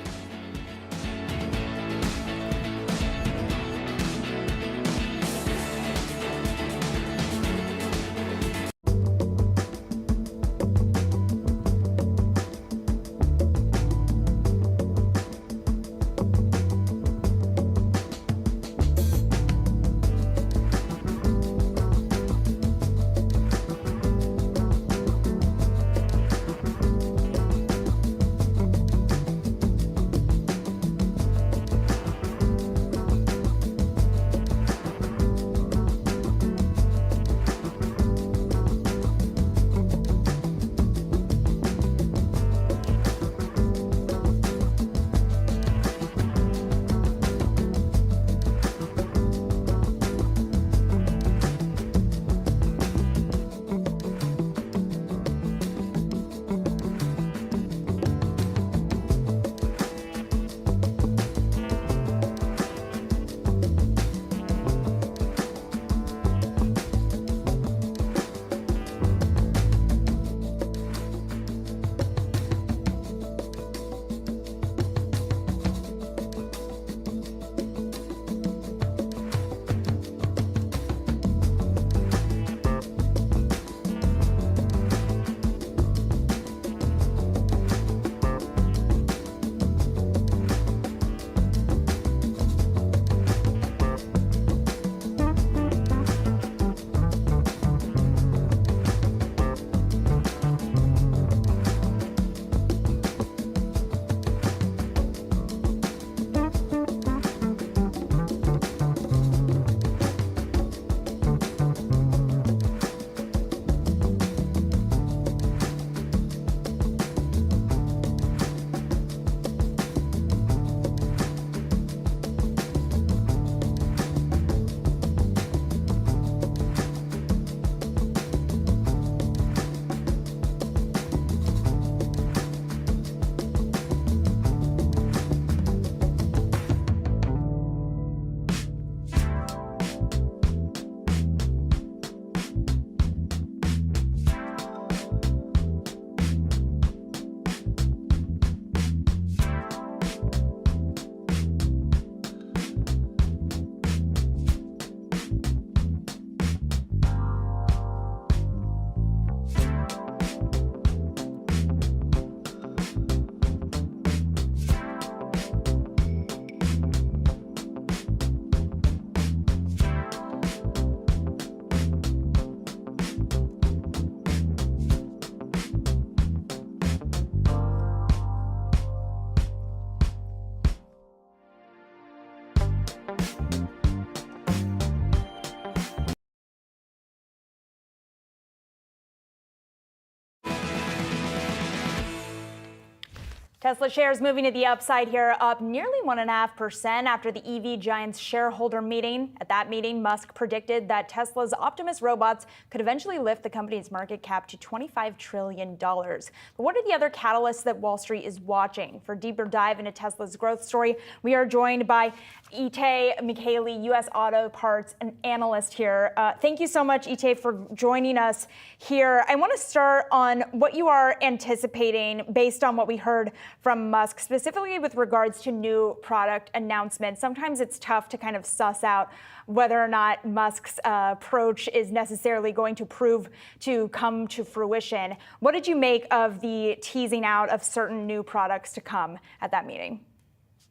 Speaker 2: Tesla shares moving to the upside here, up nearly 1.5% after the EV giant's shareholder meeting. At that meeting, Musk predicted that Tesla's Optimus robots could eventually lift the company's market cap to $25 trillion. But what are the other catalysts that Wall Street is watching? For a deeper dive into Tesla's growth story, we are joined by Itay Michaeli, U.S. Auto Parts and analyst here. Thank you so much, Itay, for joining us here. I want to start on what you are anticipating based on what we heard from Musk, specifically with regards to new product announcements. Sometimes it's tough to kind of suss out whether or not Musk's approach is necessarily going to prove to come to fruition. What did you make of the teasing out of certain new products to come at that meeting?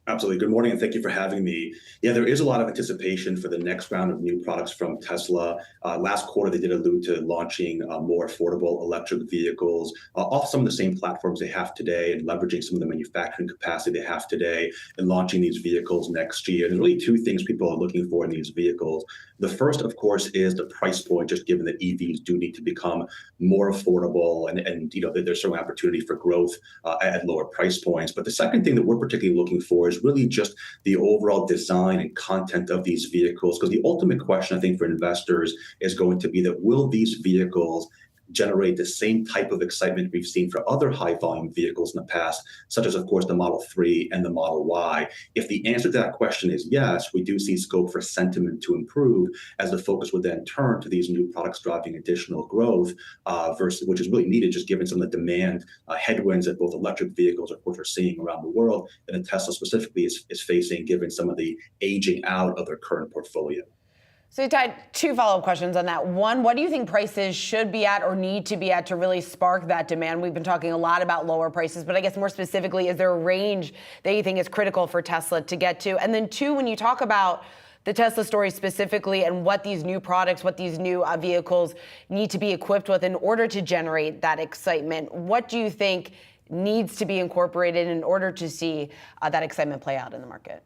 Speaker 9: Absolutely. Good morning, and thank you for having me. Yeah, there is a lot of anticipation for the next round of new products from Tesla. Last quarter, they did allude to launching more affordable electric vehicles off some of the same platforms they have today and leveraging some of the manufacturing capacity they have today and launching these vehicles next year. There's really two things people are looking for in these vehicles. The first, of course, is the price point, just given that EVs do need to become more affordable and you know, there's some opportunity for growth at lower price points. But the second thing that we're particularly looking for is really just the overall design and content of these vehicles, because the ultimate question, I think, for investors is going to be that will these vehicles generate the same type of excitement we've seen for other high volume vehicles in the past, such as, of course, the Model 3 and the Model Y? If the answer to that question is yes, we do see scope for sentiment to improve as the focus would then turn to these new products driving additional growth, versus which is really needed just given some of the demand headwinds that both electric vehicles, of course, are seeing around the world, and that Tesla specifically is facing given some of the aging out of their current portfolio.
Speaker 1: So, Ty, two follow-up questions on that. One, what do you think prices should be at or need to be at to really spark that demand? We've been talking a lot about lower prices, but I guess more specifically, is there a range that you think is critical for Tesla to get to? And then two, when you talk about the Tesla story specifically and what these new products, what these new vehicles need to be equipped with in order to generate that excitement, what do you think needs to be incorporated in order to see that excitement play out in the market?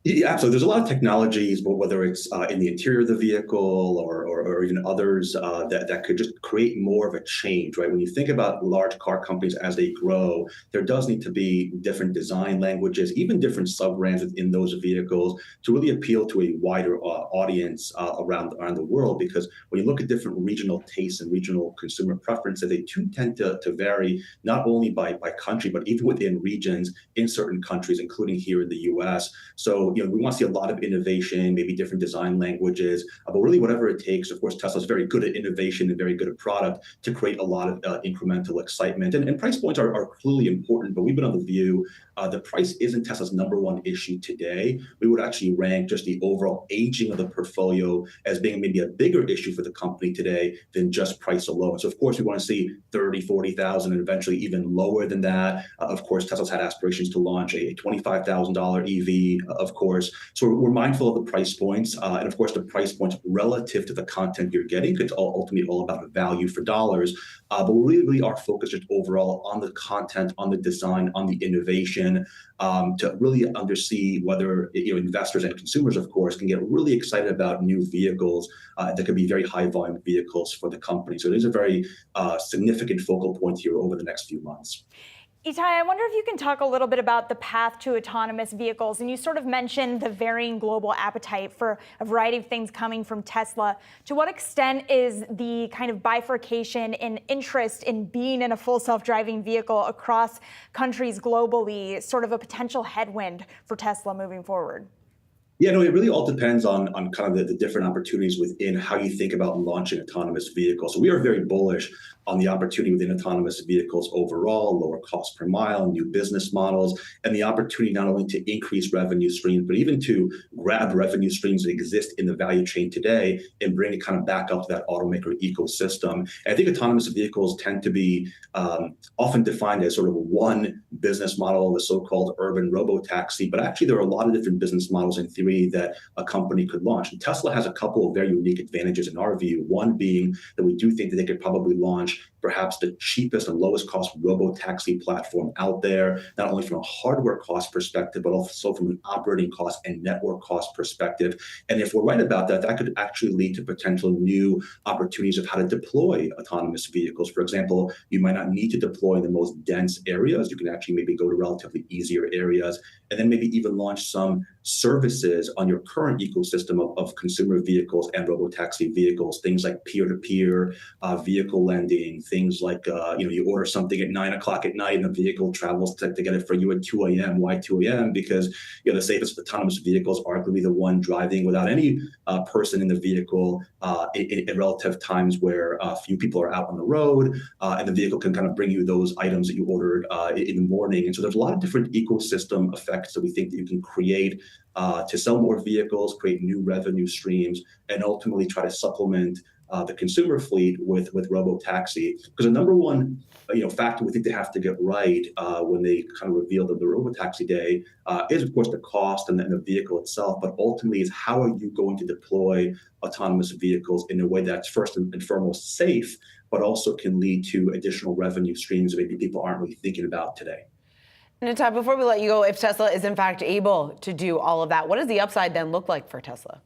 Speaker 9: Yeah, so there's a lot of technologies, but whether it's in the interior of the vehicle or even others that could just create more of a change, right? When you think about large car companies as they grow, there does need to be different design languages, even different sub-brands within those vehicles to really appeal to a wider audience around the world. Because when you look at different regional tastes and regional consumer preferences, they too tend to vary not only by country, but even within regions in certain countries, including here in the US. So you know, we want to see a lot of innovation, maybe different design languages, but really whatever it takes. Of course, Tesla's very good at innovation and very good at product to create a lot of incremental excitement. And price points are clearly important, but we've been on the view the price isn't Tesla's number one issue today. We would actually rank just the overall aging of the portfolio as being maybe a bigger issue for the company today than just price alone. So of course, we want to see 30, 40,000 and eventually even lower than that. Of course, Tesla's had aspirations to launch a $25,000 EV, of course. So we're mindful of the price points. And of course, the price points relative to the content you're getting. It's ultimately all about value for dollars. But we really are focused just overall on the content, on the design, on the innovation, to really undersee whether investors and consumers, of course, can get really excited about new vehicles that could be very high volume vehicles for the company. So it is a very significant focal point here over the next few months.
Speaker 2: Itay, I wonder if you can talk a little bit about the path to autonomous vehicles. And you sort of mentioned the varying global appetite for a variety of things coming from Tesla. To what extent is the kind of bifurcation in interest in being in a full self-driving vehicle across countries globally sort of a potential headwind for Tesla moving forward?
Speaker 9: Yeah, no, it really all depends on kind of the different opportunities within how you think about launching autonomous vehicles. So we are very bullish on the opportunity within autonomous vehicles overall, lower cost per mile, new business models, and the opportunity not only to increase revenue streams, but even to grab revenue streams that exist in the value chain today and bring it kind of back up to that automaker ecosystem. And I think autonomous vehicles tend to be often defined as sort of one business model, the so-called urban robo-taxi, but actually there are a lot of different business models in theory that a company could launch. And Tesla has a couple of very unique advantages in our view, one being that we do think that they could probably launch perhaps the cheapest and lowest cost robo-taxi platform out there, not only from a hardware cost perspective, but also from an operating cost and network cost perspective. And if we're right about that, that could actually lead to potential new opportunities of how to deploy autonomous vehicles. For example, you might not need to deploy in the most dense areas. You can actually maybe go to relatively easier areas, and then maybe even launch some services on your current ecosystem of consumer vehicles and robo-taxi vehicles, things like peer-to-peer vehicle lending, things like, you order something at 9 o'clock at night and the vehicle travels to get it for you at 2 a.m. Why 2 a.m.? Because the safest autonomous vehicles are going to be the one driving without any person in the vehicle in relative times where few people are out on the road, and the vehicle can kind of bring you those items that you ordered in the morning. And so there's a lot of different ecosystem effects that we think that you can create to sell more vehicles, create new revenue streams, and ultimately try to supplement the consumer fleet with robo-taxi. Because the number one factor we think they have to get right when they kind of reveal the robo-taxi day is, of course, the cost and the vehicle itself, but ultimately is how are you going to deploy autonomous vehicles in a way that's first and foremost safe, but also can lead to additional revenue streams that maybe people aren't really thinking about today.
Speaker 1: Natai, before we let you go, if Tesla is in fact able to do all of that, what does the upside then look like for Tesla?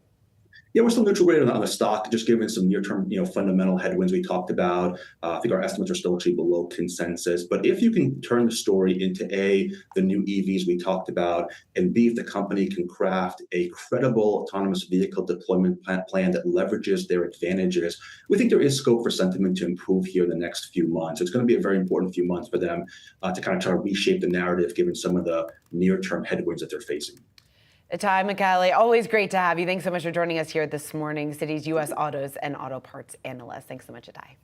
Speaker 9: Yeah, we're still neutral rated on the stock, just given some near-term, fundamental headwinds we talked about. I think our estimates are still actually below consensus. But if you can turn the story into A, the new EVs we talked about, and B, if the company can craft a credible autonomous vehicle deployment plan that leverages their advantages, we think there is scope for sentiment to improve here in the next few months. It's going to be a very important few months for them to kind of try to reshape the narrative, given some of the near-term headwinds that they're facing.
Speaker 1: Natai McCallie, always great to have you. Thanks so much for joining us here this morning, Citi's U.S. Autos and Auto Parts Analyst. Thanks so much, Natai.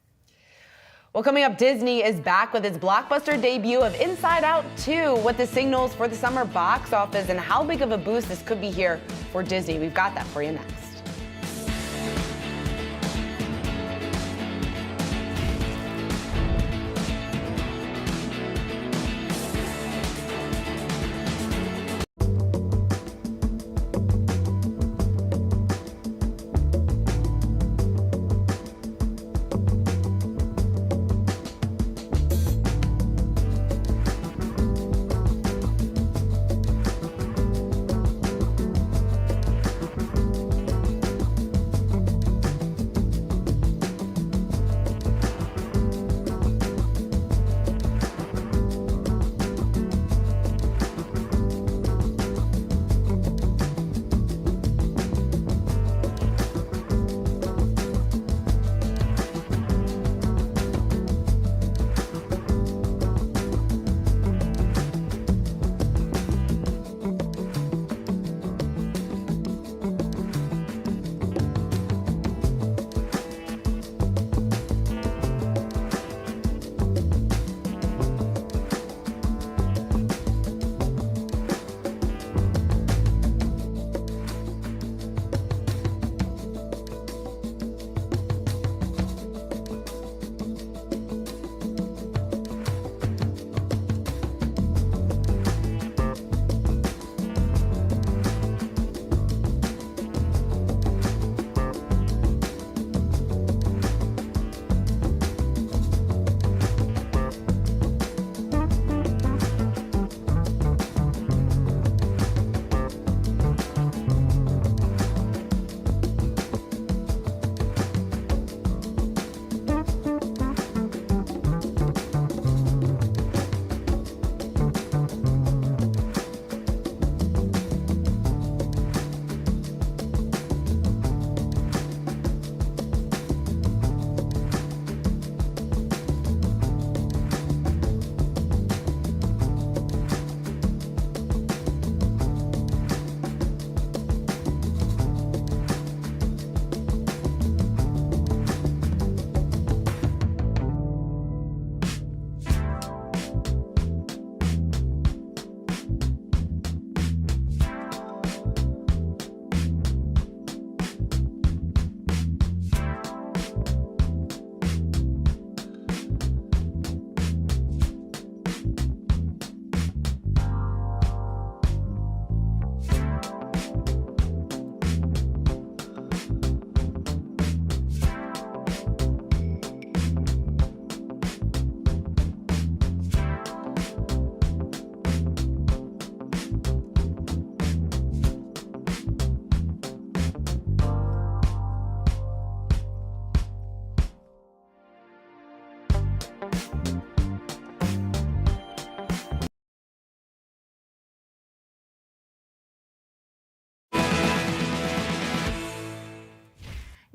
Speaker 1: Well, coming up, Disney is back with its blockbuster debut of Inside Out 2. What this signals for the summer box office and how big of a boost this could be here for Disney. We've got that for you next.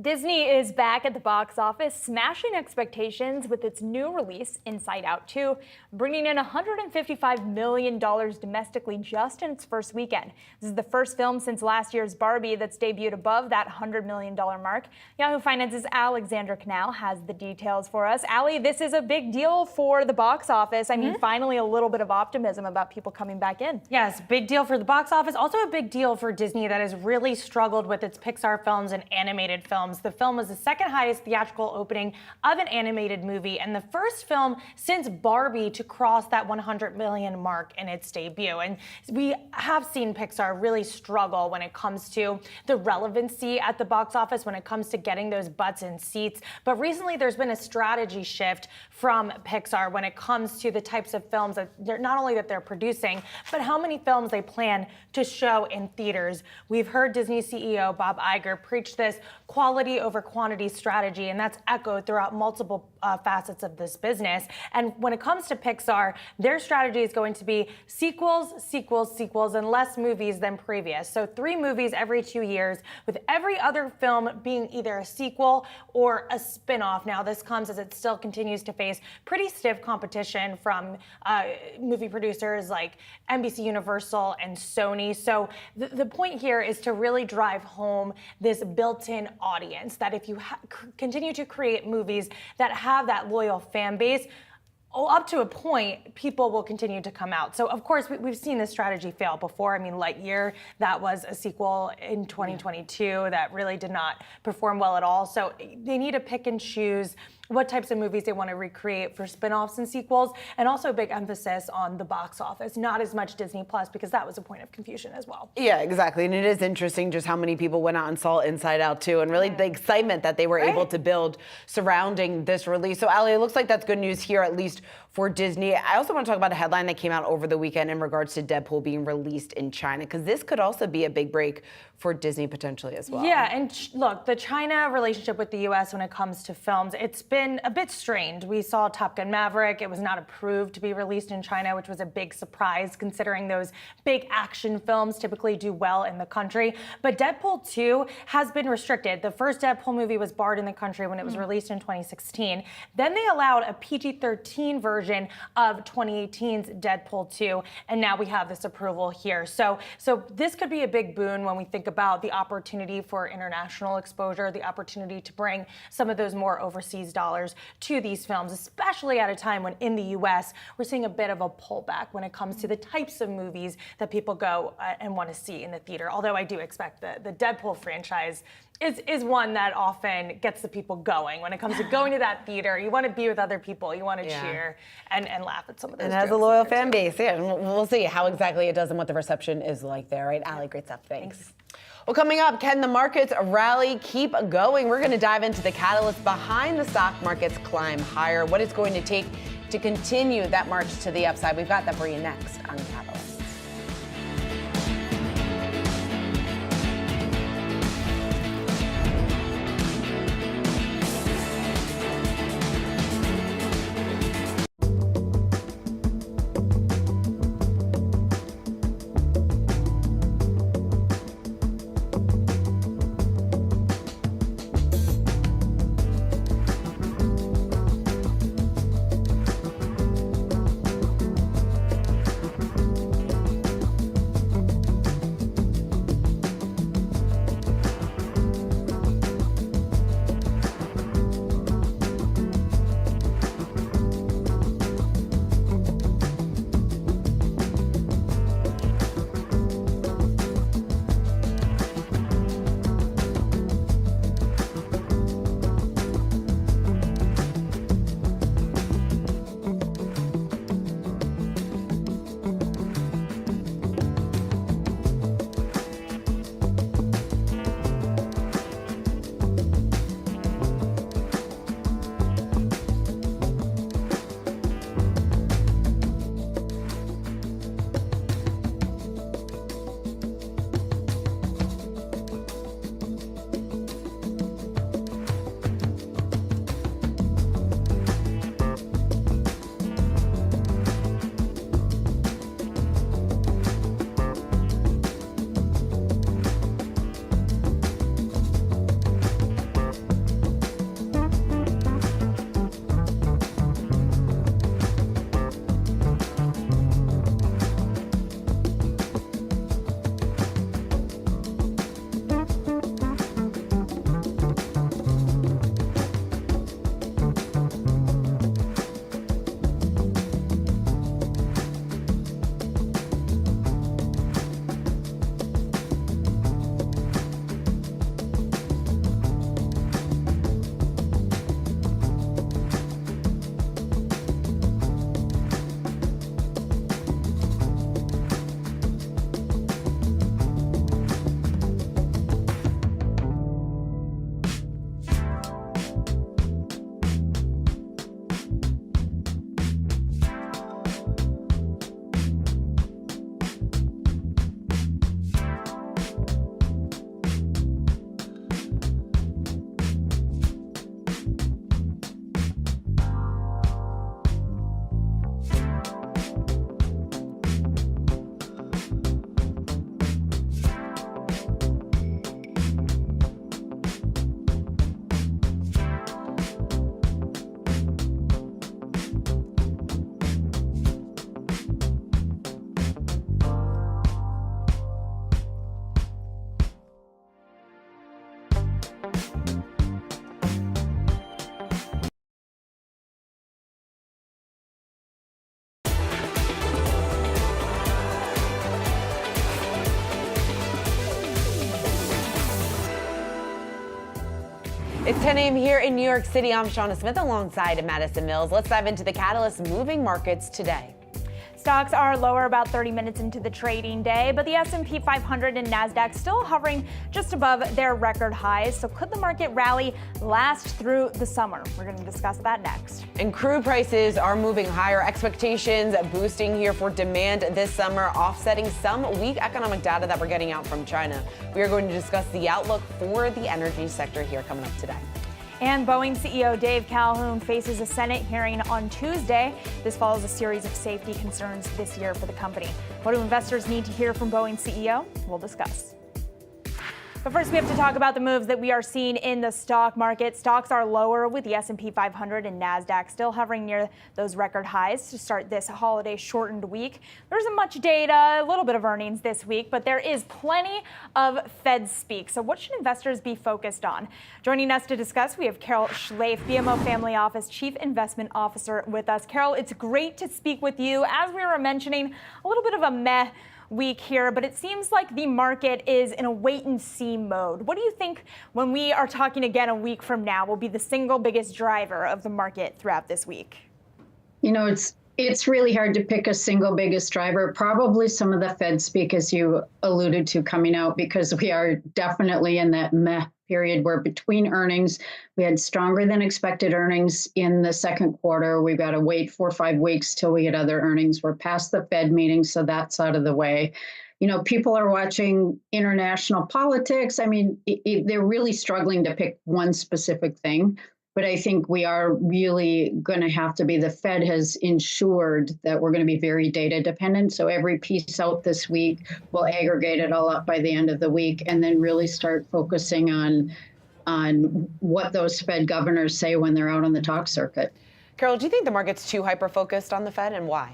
Speaker 2: Disney is back at the box office, smashing expectations with its new release, Inside Out 2, bringing in $155 million domestically just in its first weekend. This is the first film since last year's Barbie that's debuted above that $100 million mark. Yahoo Finance's Alexandra Canal has the details for us. Allie, this is a big deal for the box office. I mean, finally a little bit of optimism about people coming back in.
Speaker 10: Yes, big deal for the box office. Also a big deal for Disney that has really struggled with its Pixar films and animated films. The film was the second highest theatrical opening of an animated movie and the first film since Barbie to cross that 100 million mark in its debut. And we have seen Pixar really struggle when it comes to the relevancy at the box office, when it comes to getting those butts in seats. But recently there's been a strategy shift from Pixar when it comes to the types of films that not only that they're producing, but how many films they plan to show in theaters. We've heard Disney CEO Bob Iger preach this quality over quantity strategy, and that's echoed throughout multiple facets of this business. And when it comes to Pixar, their strategy is going to be sequels, sequels, sequels, and less movies than previous. So 3 movies every 2 years, with every other film being either a sequel or a spin-off. Now, this comes as it still continues to face pretty stiff competition from movie producers like NBC Universal and Sony. So the point here is to really drive home this built-in audience, that if you continue to create movies that have that loyal fan base, up to a point, people will continue to come out. So, of course, we've seen this strategy fail before. I mean, Lightyear, that was a sequel in 2022 that really did not perform well at all. So they need to pick and choose what types of movies they want to recreate for spin-offs and sequels, and also a big emphasis on the box office, not as much Disney Plus, because that was a point of confusion as well.
Speaker 1: Yeah, exactly. And it is interesting just how many people went out and saw Inside Out 2, and really the excitement that they were able to build surrounding this release. So, Allie, it looks like that's good news here, at least for Disney. I also want to talk about a headline that came out over the weekend in regards to Deadpool being released in China, because this could also be a big break for Disney potentially as well.
Speaker 10: Yeah, and look, the China relationship with the U.S. when it comes to films, it's been a bit strained. We saw Top Gun Maverick. It was not approved to be released in China, which was a big surprise considering those big action films typically do well in the country. But Deadpool 2 has been restricted. The first Deadpool movie was barred in the country when it was released in 2016. Then they allowed a PG-13 version of 2018's Deadpool 2, and now we have this approval here. So this could be a big boon when we think about the opportunity for international exposure, the opportunity to bring some of those more overseas dollars to these films, especially at a time when in the US, we're seeing a bit of a pullback when it comes to the types of movies that people go and want to see in the theater. Although I do expect the Deadpool franchise is one that often gets the people going. When it comes to going to that theater, you want to be with other people, you want to cheer and laugh at some of those jokes.
Speaker 1: And has a loyal fan base, and we'll see how exactly it does and what the reception is like there, right? Allie, great stuff, thanks. Well, coming up, can the markets rally keep going? We're going to dive into the catalyst behind the stock market's climb higher, what it's going to take to continue that march to the upside. We've got that for you next on Catalyst. It's 10 a.m. here in New York City. I'm Shauna Smith alongside Madison Mills. Let's dive into the catalyst moving markets today.
Speaker 2: Stocks are lower about 30 minutes into the trading day, but the S&P 500 and Nasdaq still hovering just above their record highs. So could the market rally last through the summer? We're going to discuss that next.
Speaker 1: And crude prices are moving higher. Expectations boosting here for demand this summer, offsetting some weak economic data that we're getting out from China. We are going to discuss the outlook for the energy sector here coming up today.
Speaker 2: And Boeing CEO Dave Calhoun faces a Senate hearing on Tuesday. This follows a series of safety concerns this year for the company. What do investors need to hear from Boeing CEO? We'll discuss. But first, we have to talk about the moves that we are seeing in the stock market. Stocks are lower with the S&P 500 and Nasdaq still hovering near those record highs to start this holiday shortened week. There isn't much data, a little bit of earnings this week, but there is plenty of Fed speak. So what should investors be focused on? Joining us to discuss, we have Carol Schleif, BMO Family Office Chief Investment Officer with us. Carol, it's great to speak with you. As we were mentioning, a little bit of a meh week here, but it seems like the market is in a wait and see mode. What do you think when we are talking again a week from now will be the single biggest driver of the market throughout this week?
Speaker 11: You know, it's really hard to pick a single biggest driver. Probably some of the Fed speak, as you alluded to, coming out, because we are definitely in that meh period where between earnings, we had stronger than expected earnings in the second quarter. We've got to wait 4 or 5 weeks till we get other earnings. We're past the Fed meeting, so that's out of the way. You know, people are watching international politics. I mean, they're really struggling to pick one specific thing. But I think we are really going to have to be, the Fed has ensured that we're going to be very data dependent. So every piece out this week, we'll aggregate it all up by the end of the week and then really start focusing on what those Fed governors say when they're out on the talk circuit.
Speaker 1: Carol, do you think the market's too hyper-focused on the Fed, and why?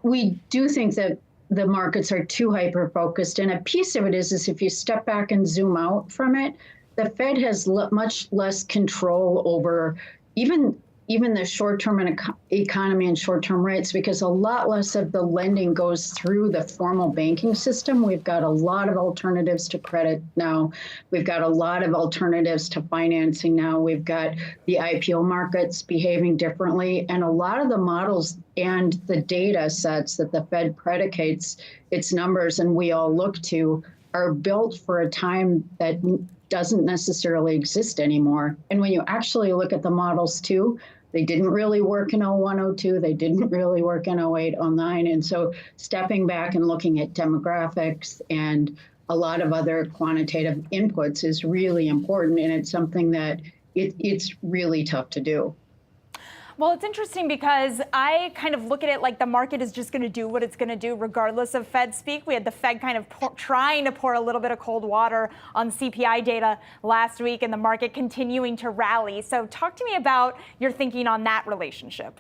Speaker 11: We do think that the markets are too hyper-focused. And a piece of it is if you step back and zoom out from it, the Fed has much less control over even the short-term economy and short-term rates, because a lot less of the lending goes through the formal banking system. We've got a lot of alternatives to credit now. We've got a lot of alternatives to financing now. We've got the IPO markets behaving differently. And a lot of the models and the data sets that the Fed predicates its numbers and we all look to are built for a time that doesn't necessarily exist anymore. And when you actually look at the models too, they didn't really work in 01, 02. They didn't really work in 08, 09. And so stepping back and looking at demographics and a lot of other quantitative inputs is really important. And it's something that it's really tough to do.
Speaker 2: Well, it's interesting because I kind of look at it like the market is just going to do what it's going to do regardless of Fed speak. We had the Fed kind of trying to pour a little bit of cold water on CPI data last week and the market continuing to rally. So talk to me about your thinking on that relationship.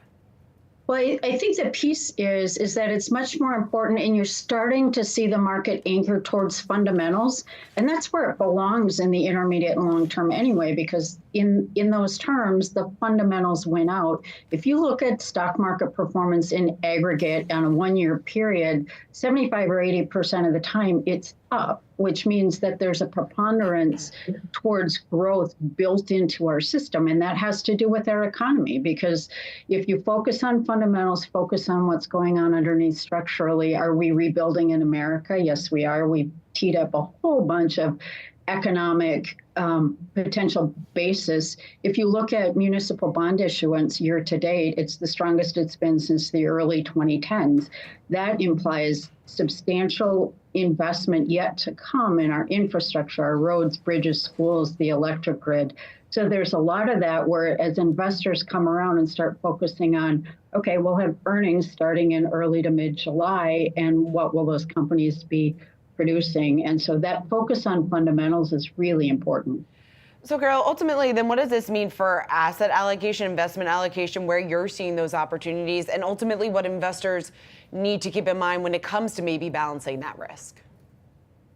Speaker 11: Well, I think the piece is that it's much more important, and you're starting to see the market anchor towards fundamentals, and that's where it belongs in the intermediate and long term anyway, because in those terms, the fundamentals win out. If you look at stock market performance in aggregate on a 1-year period, 75 or 80% of the time it's up, which means that there's a preponderance towards growth built into our system. And that has to do with our economy, because if you focus on fundamentals, focus on what's going on underneath structurally. Are we rebuilding in America? Yes, we are. We've teed up a whole bunch of economic potential basis. If you look at municipal bond issuance year to date, it's the strongest it's been since the early 2010s. That implies substantial investment yet to come in our infrastructure, our roads, bridges, schools, the electric grid. So there's a lot of that where as investors come around and start focusing on, okay, we'll have earnings starting in early to mid-July, and what will those companies be producing? And so that focus on fundamentals is really important.
Speaker 1: So Carol, ultimately, then what does this mean for asset allocation, investment allocation, where you're seeing those opportunities, and ultimately what investors need to keep in mind when it comes to maybe balancing that risk?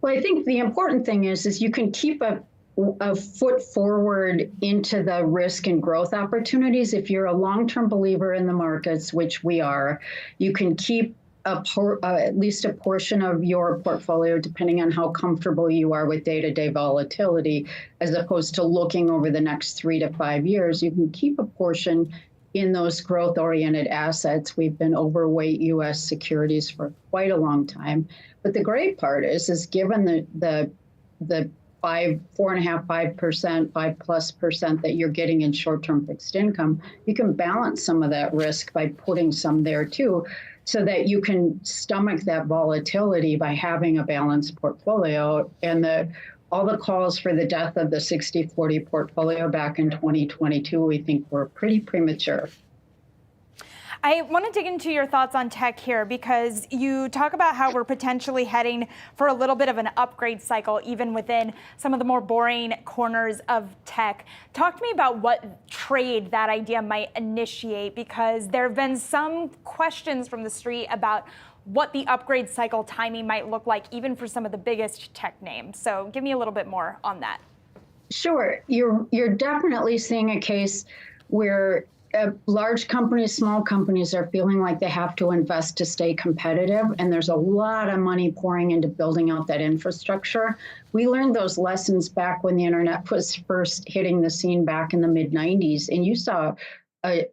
Speaker 11: Well, I think the important thing is you can keep a foot forward into the risk and growth opportunities. If you're a long-term believer in the markets, which we are, you can keep at least a portion of your portfolio, depending on how comfortable you are with day-to-day volatility, as opposed to looking over the next 3 to 5 years. You can keep a portion in those growth-oriented assets. We've been overweight U.S. securities for quite a long time. But the great part is given the 4.5%, 5%, 5+% that you're getting in short-term fixed income, you can balance some of that risk by putting some there too, so that you can stomach that volatility by having a balanced portfolio. And all the calls for the death of the 60-40 portfolio back in 2022, we think were pretty premature.
Speaker 2: I want to dig into your thoughts on tech here, because you talk about how we're potentially heading for a little bit of an upgrade cycle, even within some of the more boring corners of tech. Talk to me about what trade that idea might initiate, because there have been some questions from the street about what the upgrade cycle timing might look like, even for some of the biggest tech names. So give me a little bit more on that.
Speaker 11: Sure. You're definitely seeing a case where large companies, small companies are feeling like they have to invest to stay competitive, and there's a lot of money pouring into building out that infrastructure. We learned those lessons back when the internet was first hitting the scene back in the mid-90s, and you saw a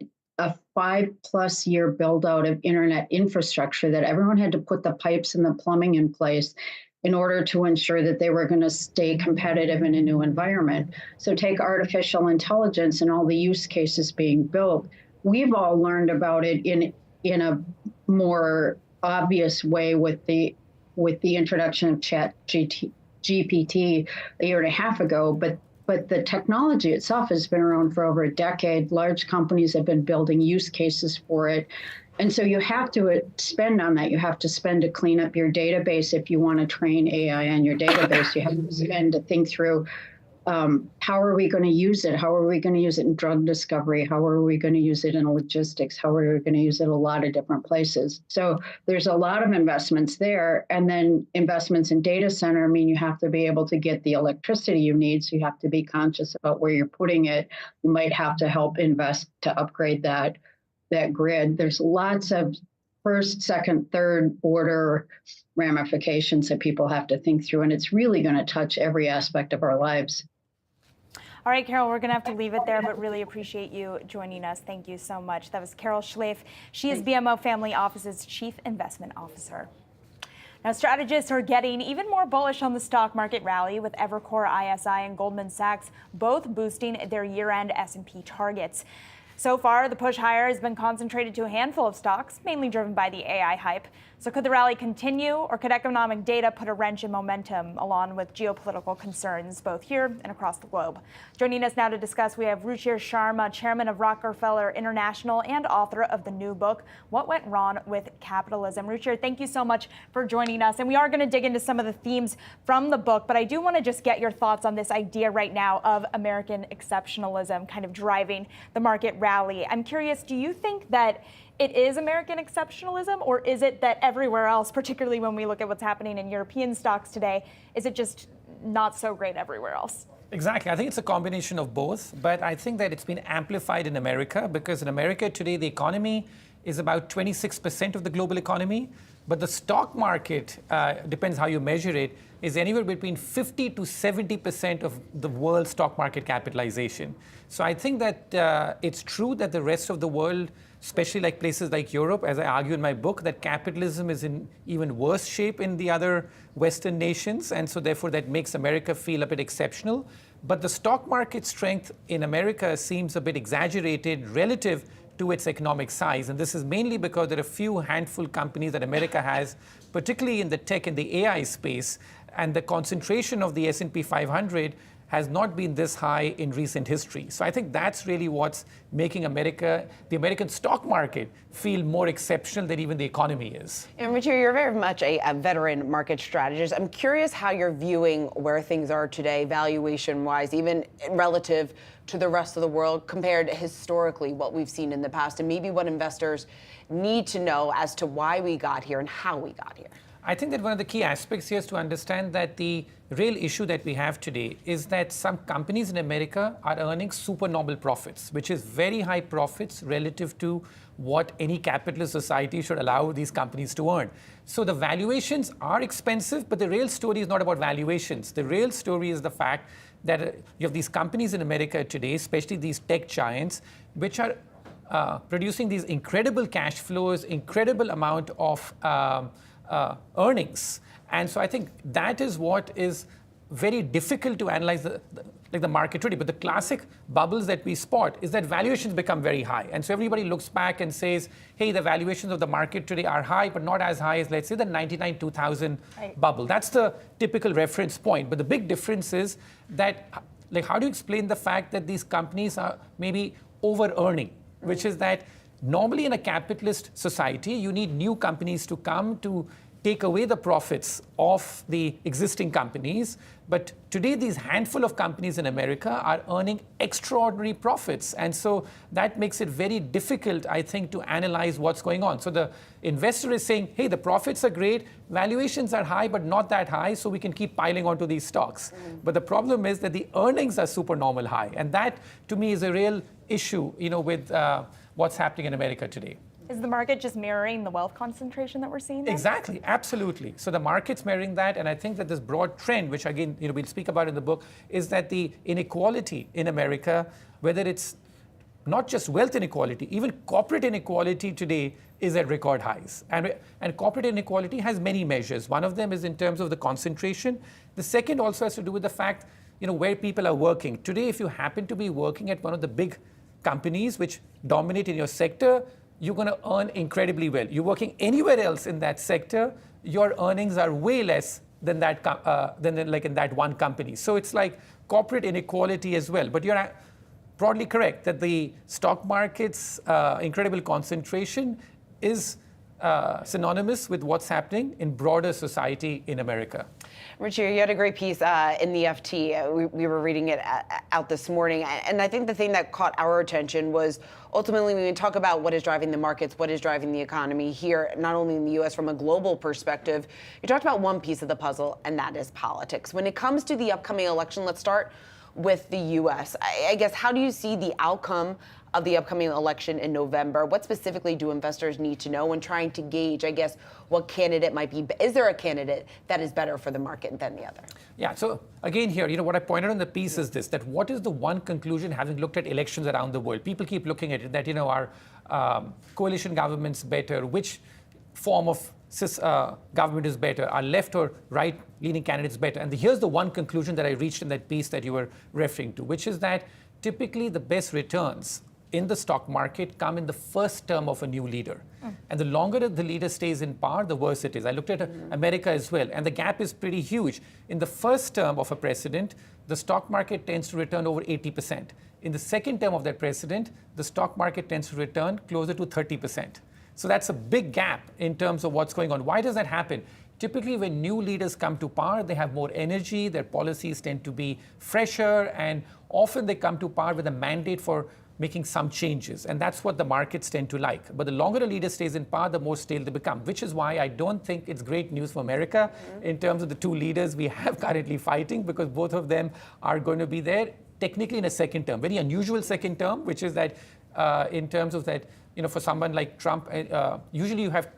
Speaker 11: 5+ year build out of internet infrastructure that everyone had to put the pipes and the plumbing in place in order to ensure that they were going to stay competitive in a new environment. So take artificial intelligence and all the use cases being built. We've all learned about it in a more obvious way with the introduction of GPT a year and a half ago, but the technology itself has been around for over a decade. Large companies have been building use cases for it. And so you have to spend on that. You have to spend to clean up your database. If you want to train AI on your database, you have to spend to think through how are we going to use it? How are we going to use it in drug discovery? How are we going to use it in logistics? How are we going to use it in a lot of different places? So there's a lot of investments there. And then investments in data center mean you have to be able to get the electricity you need. So you have to be conscious about where you're putting it. You might have to help invest to upgrade that grid. There's lots of first, second, third order ramifications that people have to think through. And it's really going to touch every aspect of our lives.
Speaker 2: All right, Carol, we're going to have to leave it there, but really appreciate you joining us. Thank you so much. That was Carol Schleif. She is BMO Family Office's Chief Investment Officer. Now, strategists are getting even more bullish on the stock market rally, with Evercore ISI and Goldman Sachs both boosting their year-end S&P targets. So far, the push higher has been concentrated to a handful of stocks, mainly driven by the AI hype. So could the rally continue, or could economic data put a wrench in momentum, along with geopolitical concerns, both here and across the globe? Joining us now to discuss, we have Ruchir Sharma, chairman of Rockefeller International and author of the new book, What Went Wrong with Capitalism. Ruchir, thank you so much for joining us. And we are going to dig into some of the themes from the book, but I do want to just get your thoughts on this idea right now of American exceptionalism kind of driving the market rally. I'm curious, do you think that it is American exceptionalism, or is it that everywhere else, particularly when we look at what's happening in European stocks today, is it just not so great everywhere else?
Speaker 12: Exactly. I think it's a combination of both, but I think that it's been amplified in America, because in America today, the economy is about 26% of the global economy, but the stock market, depends how you measure it, is anywhere between 50 to 70% of the world's stock market capitalization. So I think that it's true that the rest of the world, especially like places like Europe, as I argue in my book, that capitalism is in even worse shape in the other Western nations. And so therefore that makes America feel a bit exceptional. But the stock market strength in America seems a bit exaggerated relative to its economic size. And this is mainly because there are a few handful companies that America has, particularly in the tech and the AI space. And the concentration of the S&P 500 has not been this high in recent history. So I think that's really what's making America, the American stock market, feel more exceptional than even the economy is.
Speaker 1: And Richard, you're very much a veteran market strategist. I'm curious how you're viewing where things are today, valuation-wise, even relative to the rest of the world, compared to historically what we've seen in the past, and maybe what investors need to know as to why we got here and how we got here.
Speaker 12: I think that one of the key aspects here is to understand that the real issue that we have today is that some companies in America are earning supernormal profits, which is very high profits relative to what any capitalist society should allow these companies to earn. So the valuations are expensive, but the real story is not about valuations. The real story is the fact that you have these companies in America today, especially these tech giants, which are producing these incredible cash flows, incredible amount of earnings. And so I think that is what is very difficult to analyze the market today. But the classic bubbles that we spot is that valuations become very high. And so everybody looks back and says, hey, the valuations of the market today are high, but not as high as, let's say, the 99-2000 bubble. That's the typical reference point. But the big difference is that, like, how do you explain the fact that these companies are maybe over-earning, which is that normally in a capitalist society, you need new companies to come to take away the profits of the existing companies. But today, these handful of companies in America are earning extraordinary profits. And so that makes it very difficult, I think, to analyze what's going on. So the investor is saying, hey, the profits are great, valuations are high, but not that high, so we can keep piling onto these stocks. But the problem is that the earnings are supernormal high. And that, to me, is a real issue, with what's happening in America today.
Speaker 2: Is the market just mirroring the wealth concentration that we're seeing then?
Speaker 12: Exactly, absolutely. So the market's mirroring that, and I think that this broad trend, which again, we'll speak about in the book, is that the inequality in America, whether it's not just wealth inequality, even corporate inequality today is at record highs. And corporate inequality has many measures. One of them is in terms of the concentration. The second also has to do with the fact, where people are working. Today, if you happen to be working at one of the big companies which dominate in your sector, you're going to earn incredibly well. You're working anywhere else in that sector, your earnings are way less than that, like in that one company. So it's like corporate inequality as well. But you're broadly correct that the stock market's incredible concentration is synonymous with what's happening in broader society in America.
Speaker 1: Richard, you had a great piece in the FT. We were reading it out this morning. And I think the thing that caught our attention was ultimately when we talk about what is driving the markets, what is driving the economy here, not only in the U.S. from a global perspective, you talked about one piece of the puzzle, and that is politics. When it comes to the upcoming election, let's start with the U.S. I guess, how do you see the outcome of the upcoming election in November? What specifically do investors need to know when trying to gauge, I guess, what candidate might be? Is there a candidate that is better for the market than the other?
Speaker 12: Yeah, so again here, what I pointed out in the piece is this, that what is the one conclusion having looked at elections around the world? People keep looking at it, that, our coalition government's better, which form of government is better, are left or right-leaning candidates better? And here's the one conclusion that I reached in that piece that you were referring to, which is that typically the best returns in the stock market come in the first term of a new leader. And the longer the leader stays in power, the worse it is. I looked at America as well, and the gap is pretty huge. In the first term of a president, the stock market tends to return over 80%. In the second term of that president, the stock market tends to return closer to 30%. So that's a big gap in terms of what's going on. Why does that happen? Typically, when new leaders come to power, they have more energy, their policies tend to be fresher, and often they come to power with a mandate for making some changes. And that's what the markets tend to like. But the longer a leader stays in power, the more stale they become, which is why I don't think it's great news for America in terms of the two leaders we have currently fighting, because both of them are going to be there technically in a second term, very unusual second term, which is that in terms of that, for someone like Trump, usually you have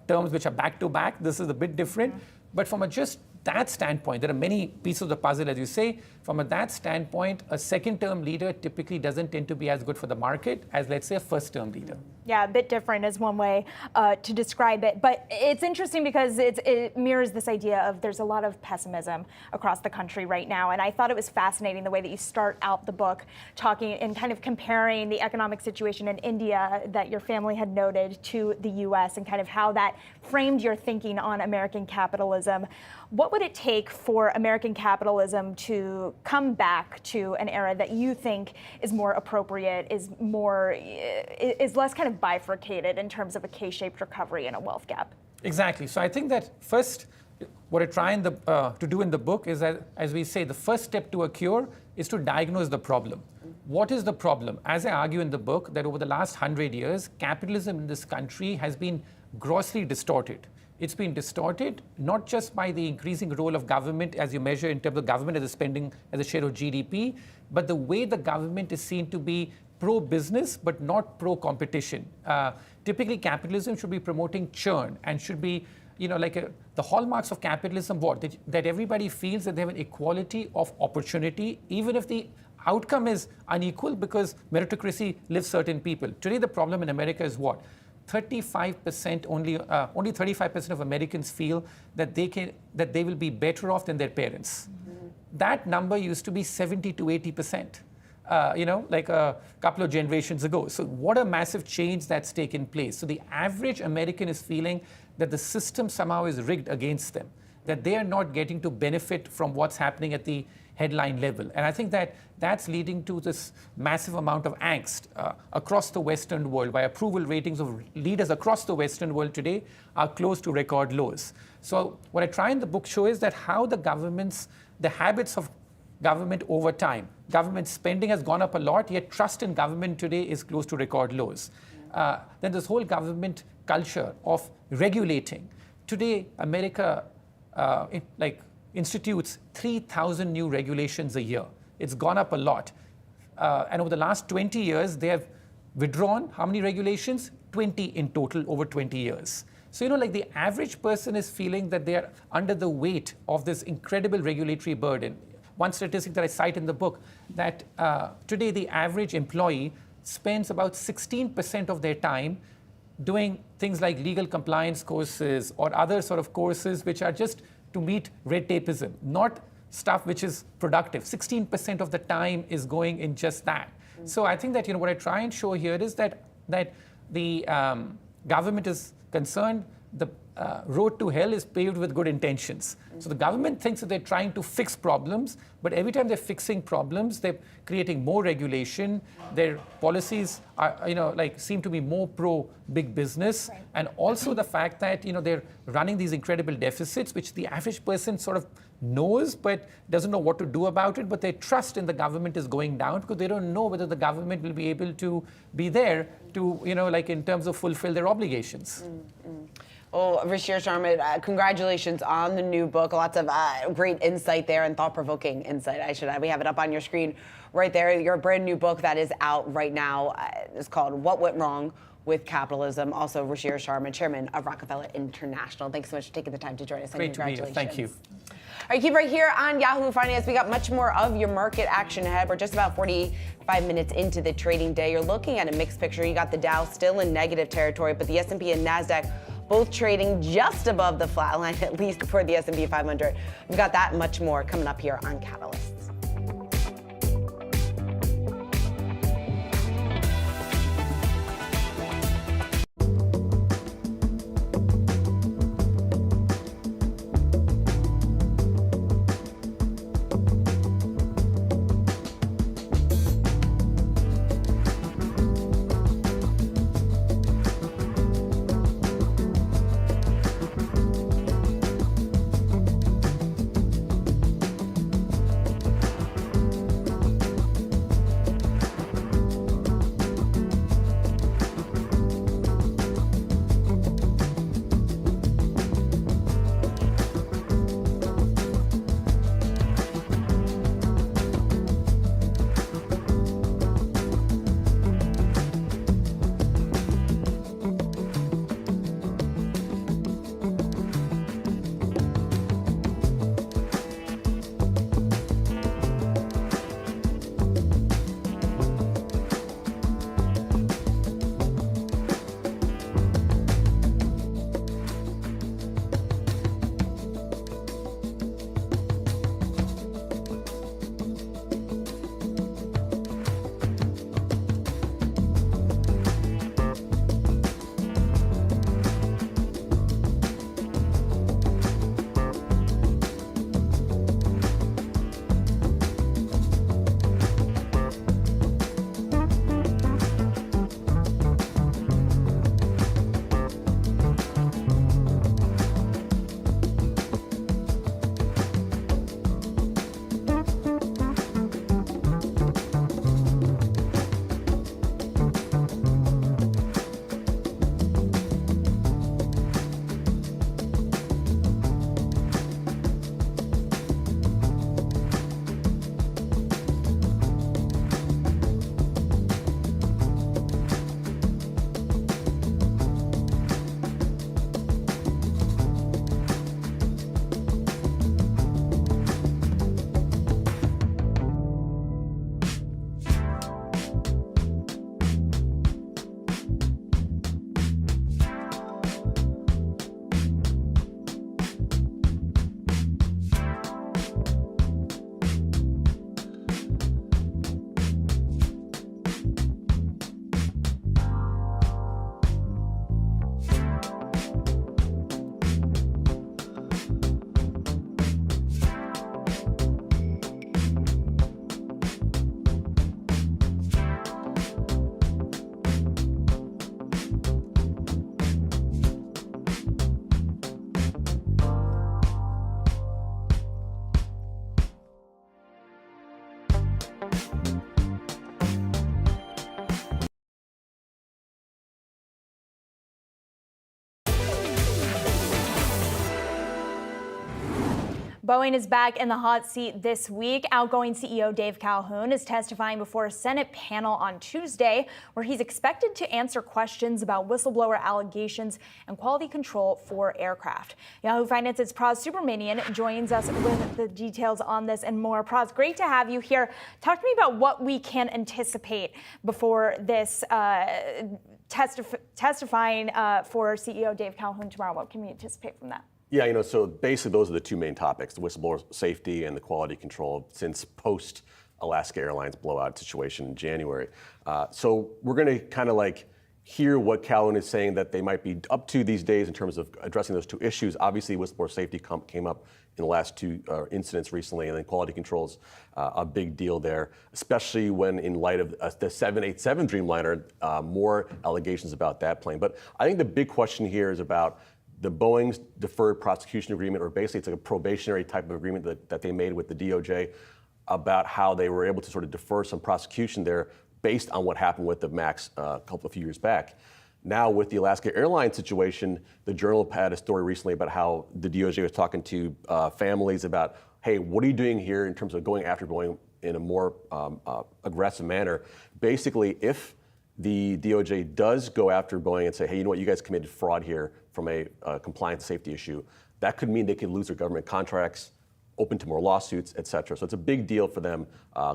Speaker 12: terms which are back to back. This is a bit different. But from just that standpoint, there are many pieces of the puzzle, as you say. From that standpoint, a second-term leader typically doesn't tend to be as good for the market as, let's say, a first-term leader.
Speaker 2: Yeah, a bit different is one way to describe it. But it's interesting because it mirrors this idea of there's a lot of pessimism across the country right now. And I thought it was fascinating the way that you start out the book talking and kind of comparing the economic situation in India that your family had noted to the U.S. and kind of how that framed your thinking on American capitalism. What would it take for American capitalism to come back to an era that you think is more appropriate, is less kind of bifurcated in terms of a K-shaped recovery and a wealth gap?
Speaker 12: Exactly. So I think that first, what I try to do in the book is, as we say, the first step to a cure is to diagnose the problem. What is the problem? As I argue in the book, that over the last 100 years, capitalism in this country has been grossly distorted. It's been distorted not just by the increasing role of government as you measure in terms of government as a spending as a share of GDP, but the way the government is seen to be pro-business but not pro-competition. Typically, capitalism should be promoting churn and should be, the hallmarks of capitalism, that everybody feels that they have an equality of opportunity, even if the outcome is unequal, because meritocracy lives certain people. Today, the problem in America is what? 35% only 35% of Americans feel that they will be better off than their parents. That number used to be 70 to 80%. Like a couple of generations ago. So what a massive change that's taken place. So the average American is feeling that the system somehow is rigged against them, that they are not getting to benefit from what's happening at the headline level. And I think that that's leading to this massive amount of angst across the Western world, why approval ratings of leaders across the Western world today are close to record lows. So what I try in the book show is that how the habits of government over time. Government spending has gone up a lot, yet trust in government today is close to record lows. Then this whole government culture of regulating. Today, America institutes 3,000 new regulations a year. It's gone up a lot. And over the last 20 years, they have withdrawn how many regulations? 20 in total over 20 years. So, the average person is feeling that they are under the weight of this incredible regulatory burden. One statistic that I cite in the book, that today the average employee spends about 16% of their time doing things like legal compliance courses or other sort of courses which are just to meet red tapeism, not stuff which is productive. 16% of the time is going in just that. So I think that what I try and show here is that the government is concerned, the road to hell is paved with good intentions. So the government thinks that they're trying to fix problems, but every time they're fixing problems, they're creating more regulation. Their policies are, seem to be more pro big business, right. And also the fact that they're running these incredible deficits, which the average person sort of knows but doesn't know what to do about it. But their trust in the government is going down because they don't know whether the government will be able to be there to, in terms of fulfill their obligations.
Speaker 1: Well, Rashir Sharma, congratulations on the new book. Lots of great insight there and thought-provoking insight, I should add. We have it up on your screen right there. Your brand new book that is out right now is called What Went Wrong with Capitalism. Also, Rashir Sharma, chairman of Rockefeller International. Thanks so much for taking the time to join us.
Speaker 12: Great to be here. Thank you.
Speaker 1: All right, keep right here on Yahoo Finance. We got much more of your market action ahead. We're just about 45 minutes into the trading day. You're looking at a mixed picture. You got the Dow still in negative territory, but the S&P and Nasdaq both trading just above the flat line, at least for the S&P 500. We've got that and much more coming up here on Catalyst.
Speaker 2: Boeing is back in the hot seat this week. Outgoing CEO Dave Calhoun is testifying before a Senate panel on Tuesday, where he's expected to answer questions about whistleblower allegations and quality control for aircraft. Yahoo Finance's Praz Subramanian joins us with the details on this and more. Praz, great to have you here. Talk to me about what we can anticipate before this testifying for CEO Dave Calhoun tomorrow. What can we anticipate from that?
Speaker 13: Yeah, so basically those are the two main topics, the whistleblower safety and the quality control since post-Alaska Airlines blowout situation in January. So we're going to kind of hear what Calhoun is saying that they might be up to these days in terms of addressing those two issues. Obviously, whistleblower safety came up in the last two incidents recently, and then quality control's a big deal there, especially when in light of the 787 Dreamliner, more allegations about that plane. But I think the big question here is about the Boeing's deferred prosecution agreement, or basically it's like a probationary type of agreement that they made with the DOJ about how they were able to sort of defer some prosecution there based on what happened with the MAX a few years back. Now with the Alaska Airlines situation, the Journal had a story recently about how the DOJ was talking to families about, hey, what are you doing here in terms of going after Boeing in a more aggressive manner? Basically, if the DOJ does go after Boeing and say, hey, you know what, you guys committed fraud here from a compliance safety issue, that could mean they could lose their government contracts, open to more lawsuits, et cetera. So it's a big deal for them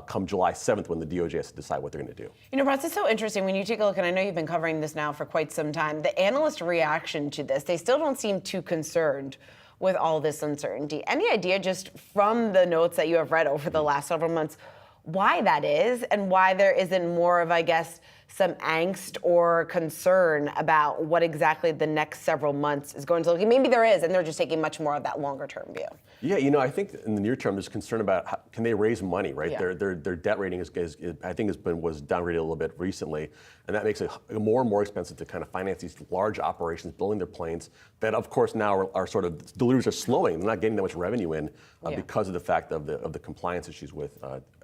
Speaker 13: come July 7th when the DOJ has to decide what they're going to do.
Speaker 1: Ross, it's so interesting when you take a look, and I know you've been covering this now for quite some time, the analyst reaction to this, they still don't seem too concerned with all this uncertainty. Any idea, just from the notes that you have read over the last several months, why that is and why there isn't more of, I guess, some angst or concern about what exactly the next several months is going to look like? Maybe there is, and they're just taking much more of that longer-term view.
Speaker 13: Yeah, I think in the near term, there's concern about can they raise money, right?
Speaker 1: Yeah.
Speaker 13: Their debt rating was downgraded a little bit recently, and that makes it more and more expensive to kind of finance these large operations, building their planes that, of course, now are sort of deliveries are slowing. They're not getting that much revenue in because of the fact of the compliance issues with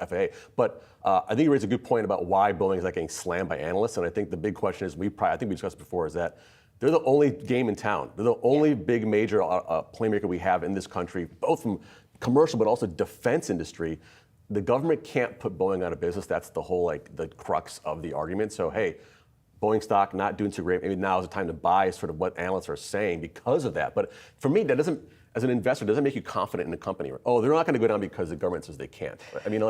Speaker 13: FAA. But I think you raised a good point about why Boeing is not getting slammed by analysts, and I think the big question is I think we discussed before is that they're the only game in town. They're the only big major plane maker we have in this country, both from commercial but also defense industry. The government can't put Boeing out of business. That's the whole the crux of the argument. So hey, Boeing stock not doing so great. Maybe now is the time to buy, sort of what analysts are saying because of that. But for me, that doesn't, as an investor, doesn't make you confident in the company. Oh, they're not going to go down because the government says they can't. I mean,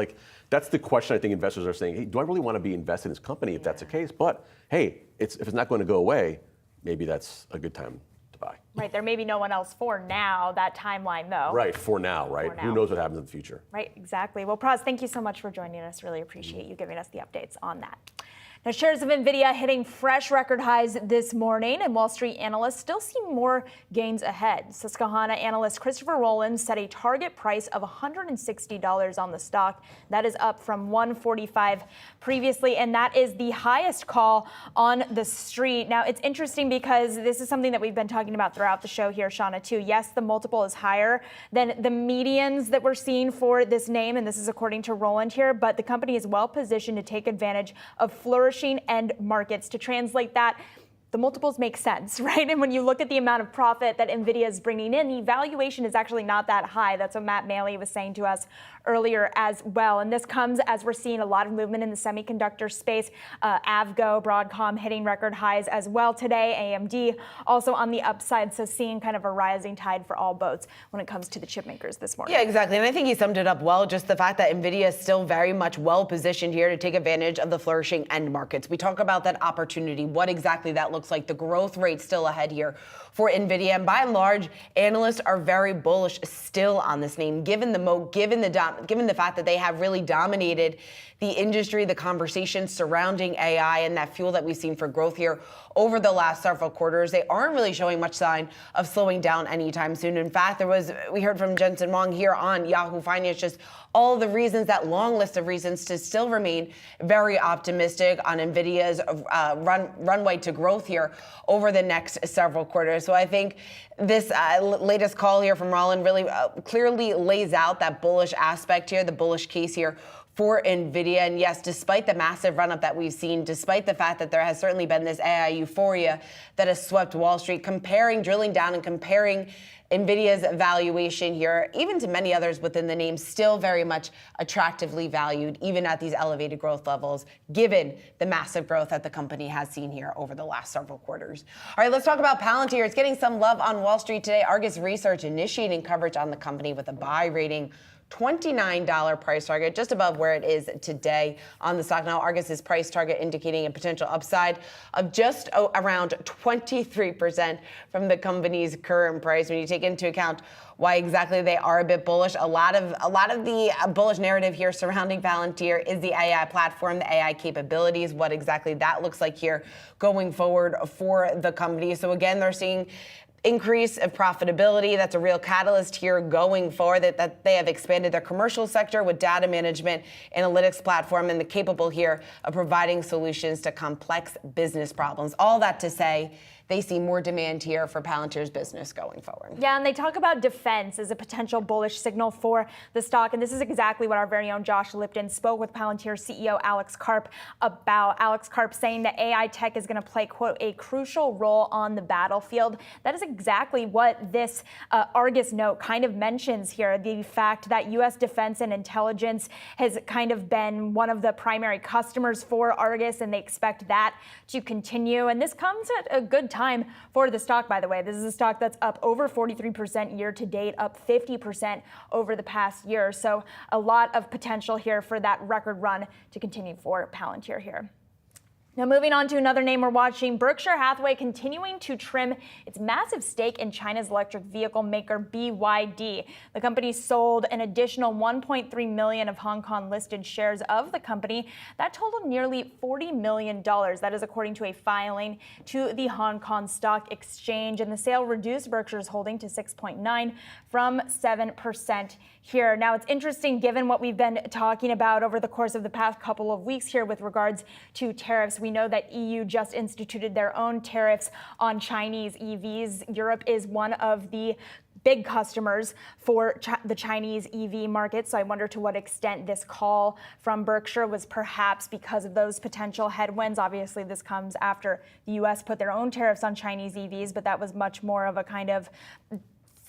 Speaker 13: that's the question I think investors are saying. Hey, do I really want to be invested in this company if that's the case? But hey, if it's not going to go away, maybe that's a good time to buy.
Speaker 2: Right, there may be no one else for now, that timeline though.
Speaker 13: Right, for now, right? Who knows what happens in the future?
Speaker 2: Right, exactly. Well, Praz, thank you so much for joining us. Really appreciate you giving us the updates on that. Now, shares of NVIDIA hitting fresh record highs this morning, and Wall Street analysts still see more gains ahead. Susquehanna analyst Christopher Rowland set a target price of $160 on the stock. That is up from $145 previously, and that is the highest call on the street. Now, it's interesting because this is something that we've been talking about throughout the show here, Shauna, too. Yes, the multiple is higher than the medians that we're seeing for this name, and this is according to Rowland here, but the company is well positioned to take advantage of flourishing end markets. To translate that, the multiples make sense, right? And when you look at the amount of profit that NVIDIA is bringing in, the valuation is actually not that high. That's what Matt Maley was saying to us earlier as well. And this comes as we're seeing a lot of movement in the semiconductor space. AVGO, Broadcom hitting record highs as well today. AMD also on the upside. So seeing kind of a rising tide for all boats when it comes to the chip makers this morning.
Speaker 1: Yeah, exactly. And I think he summed it up well. Just the fact that NVIDIA is still very much well positioned here to take advantage of the flourishing end markets. We talk about that opportunity, what exactly that looks like, the growth rate still ahead here for NVIDIA. And by and large, analysts are very bullish still on this name, given the moat, given the fact that they have really dominated the industry, the conversation surrounding AI and that fuel that we've seen for growth here over the last several quarters. They aren't really showing much sign of slowing down anytime soon. In fact, we heard from Jensen Wong here on Yahoo Finance, just all the reasons, that long list of reasons to still remain very optimistic on NVIDIA's runway to growth here over the next several quarters. So I think this latest call here from Rollin really clearly lays out that bullish aspect here, the bullish case here for NVIDIA. And yes, despite the massive run-up that we've seen, despite the fact that there has certainly been this AI euphoria that has swept Wall Street, drilling down and comparing NVIDIA's valuation here, even to many others within the name, still very much attractively valued, even at these elevated growth levels, given the massive growth that the company has seen here over the last several quarters. All right, let's talk about Palantir. It's getting some love on Wall Street today. Argus Research initiating coverage on the company with a buy rating. $29 price target, just above where it is today on the stock. Now, Argus's price target indicating a potential upside of just around 23% from the company's current price. When you take into account why exactly they are a bit bullish, a lot of the bullish narrative here surrounding Palantir is the AI platform, the AI capabilities, what exactly that looks like here going forward for the company. So again, they're seeing increase of profitability. That's a real catalyst here going forward, that they have expanded their commercial sector with data management, analytics platform, and the capable here of providing solutions to complex business problems. All that to say, they see more demand here for Palantir's business going forward.
Speaker 2: Yeah, and they talk about defense as a potential bullish signal for the stock. And this is exactly what our very own Josh Lipton spoke with Palantir CEO Alex Karp about. Alex Karp saying that AI tech is going to play, quote, a crucial role on the battlefield. That is exactly what this Argus note kind of mentions here. The fact that U.S. defense and intelligence has kind of been one of the primary customers for Argus, and they expect that to continue. And this comes at a good time for the stock, by the way. This is a stock that's up over 43% year to date, up 50% over the past year. So a lot of potential here for that record run to continue for Palantir here. Now, moving on to another name we're watching, Berkshire Hathaway continuing to trim its massive stake in China's electric vehicle maker BYD. The company sold an additional 1.3 million of Hong Kong listed shares of the company. That totaled nearly $40 million. That is according to a filing to the Hong Kong Stock Exchange. And the sale reduced Berkshire's holding to 6.9% from 7% here. Now, it's interesting given what we've been talking about over the course of the past couple of weeks here with regards to tariffs. We know that EU just instituted their own tariffs on Chinese EVs. Europe is one of the big customers for the Chinese EV market. So I wonder to what extent this call from Berkshire was perhaps because of those potential headwinds. Obviously, this comes after the U.S. put their own tariffs on Chinese EVs, but that was much more of a kind of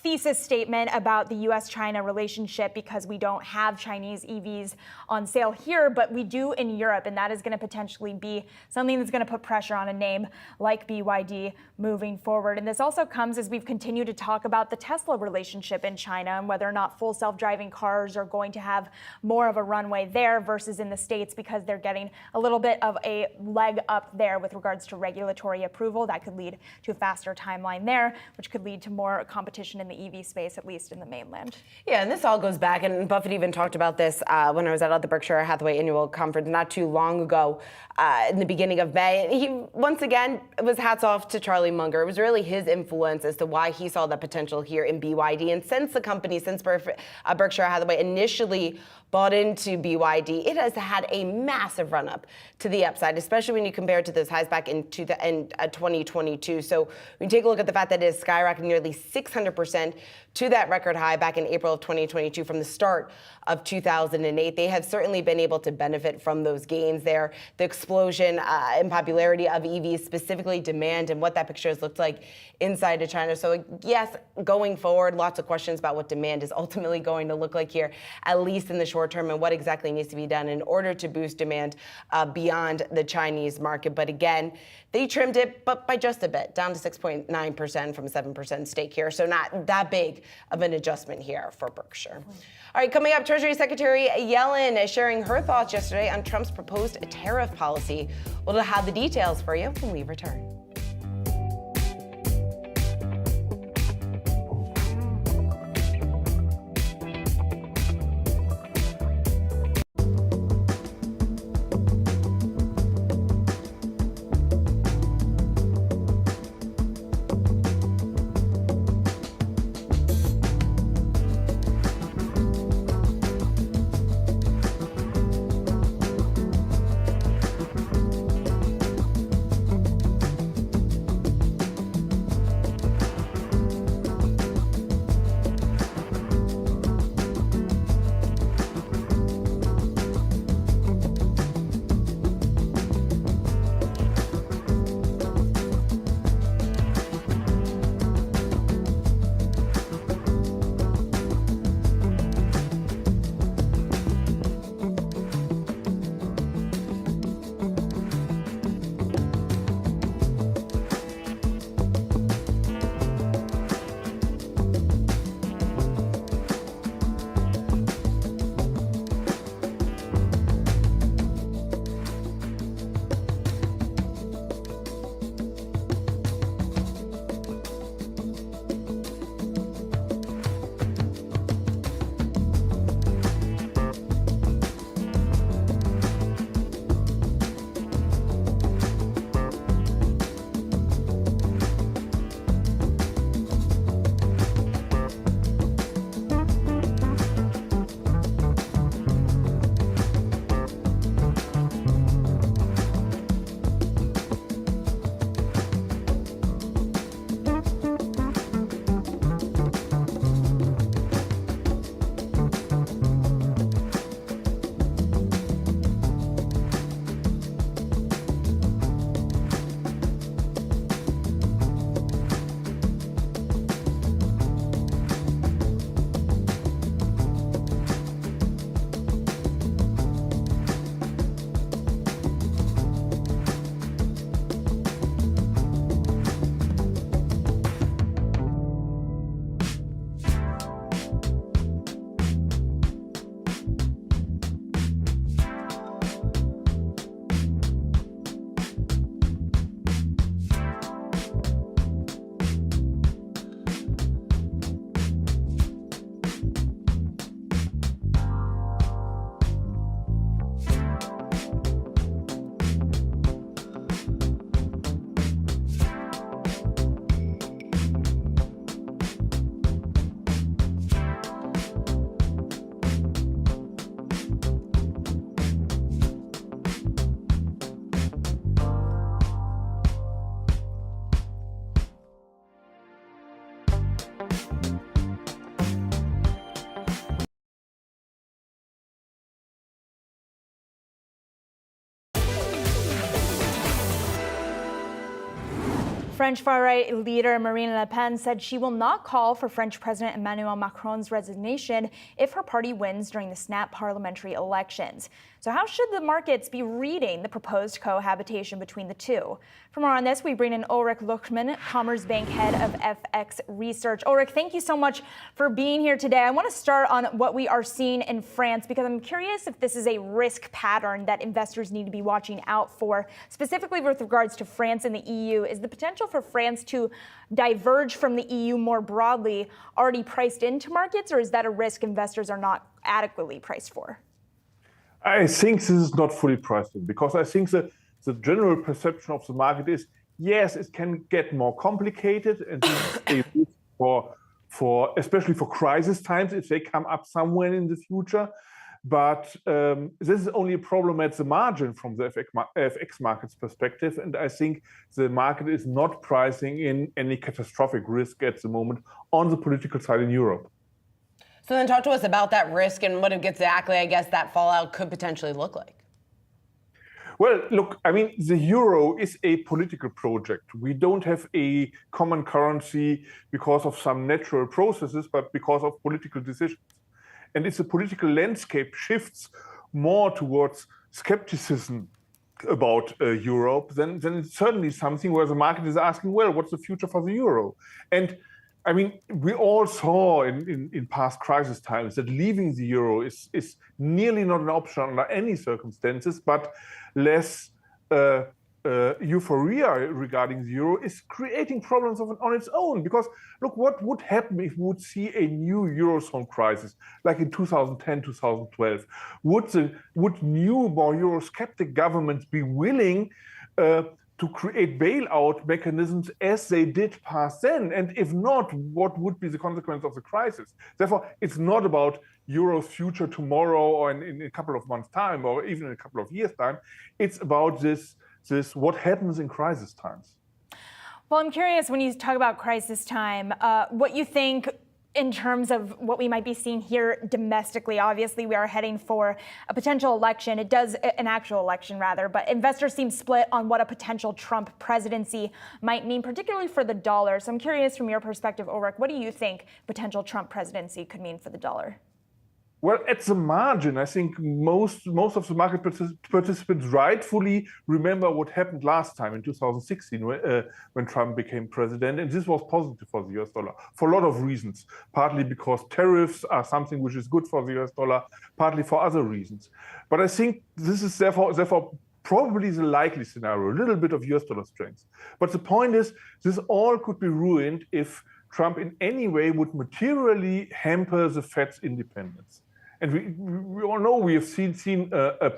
Speaker 2: thesis statement about the U.S.-China relationship because we don't have Chinese EVs on sale here, but we do in Europe, and that is going to potentially be something that's going to put pressure on a name like BYD moving forward. And this also comes as we've continued to talk about the Tesla relationship in China and whether or not full self-driving cars are going to have more of a runway there versus in the States because they're getting a little bit of a leg up there with regards to regulatory approval. That could lead to a faster timeline there, which could lead to more competition in the EV space, at least in the mainland.
Speaker 1: Yeah, and this all goes back, and Buffett even talked about this when I was at the Berkshire Hathaway annual conference not too long ago in the beginning of May. And he, once again, it was hats off to Charlie Munger. It was really his influence as to why he saw the potential here in BYD. And since the company, Berkshire Hathaway initially bought into BYD, it has had a massive run up to the upside, especially when you compare it to those highs back in 2022. So when you take a look at the fact that it has skyrocketed nearly 600% to that record high back in April of 2022 from the start of 2008, they have certainly been able to benefit from those gains there. The explosion in popularity of EVs, specifically demand and what that picture has looked like inside of China. So yes, going forward, lots of questions about what demand is ultimately going to look like here, at least in the short term, and what exactly needs to be done in order to boost demand beyond the Chinese market. But again, they trimmed it, but by just a bit, down to 6.9% from 7% stake here. So not that big of an adjustment here for Berkshire. All right, coming up, Treasury Secretary Yellen is sharing her thoughts yesterday on Trump's proposed tariff policy. We'll have the details for you when we return.
Speaker 2: French far-right leader Marine Le Pen said she will not call for French President Emmanuel Macron's resignation if her party wins during the snap parliamentary elections. So how should the markets be reading the proposed cohabitation between the two? For more on this, we bring in Ulrich Luchmann, Commerzbank head of FX research. Ulrich, thank you so much for being here today. I want to start on what we are seeing in France because I'm curious if this is a risk pattern that investors need to be watching out for, specifically with regards to France and the EU. Is the potential for France to diverge from the EU more broadly already priced into markets, or is that a risk investors are not adequately priced for?
Speaker 14: I think this is not fully priced in because I think the general perception of the market is, yes, it can get more complicated and this is a risk for especially for crisis times if they come up somewhere in the future. But this is only a problem at the margin from the FX market's perspective. And I think the market is not pricing in any catastrophic risk at the moment on the political side in Europe.
Speaker 1: So then talk to us about that risk and what exactly, I guess, that fallout could potentially look like.
Speaker 14: Well, look, I mean, the euro is a political project. We don't have a common currency because of some natural processes, but because of political decisions. And if the political landscape shifts more towards skepticism about Europe, then it's certainly something where the market is asking, well, what's the future for the euro? And I mean, we all saw in past crisis times that leaving the euro is nearly not an option under any circumstances, but less euphoria regarding the euro is creating problems on its own. Because look, what would happen if we would see a new Eurozone crisis, like in 2010, 2012? Would new, more Eurosceptic governments be willing to create bailout mechanisms as they did past then? And if not, what would be the consequence of the crisis? Therefore, it's not about Euro's future tomorrow or in a couple of months' time or even in a couple of years' time. It's about this what happens in crisis times.
Speaker 2: Well, I'm curious when you talk about crisis time, what you think in terms of what we might be seeing here domestically. Obviously, we are heading for a potential election. An actual election rather, but investors seem split on what a potential Trump presidency might mean, particularly for the dollar. So I'm curious from your perspective, Ulrich, what do you think potential Trump presidency could mean for the dollar?
Speaker 14: Well, at the margin, I think most of the market participants rightfully remember what happened last time in 2016 when Trump became president. And this was positive for the US dollar for a lot of reasons, partly because tariffs are something which is good for the US dollar, partly for other reasons. But I think this is therefore probably the likely scenario, a little bit of US dollar strength. But the point is, this all could be ruined if Trump in any way would materially hamper the Fed's independence. And we all know we have seen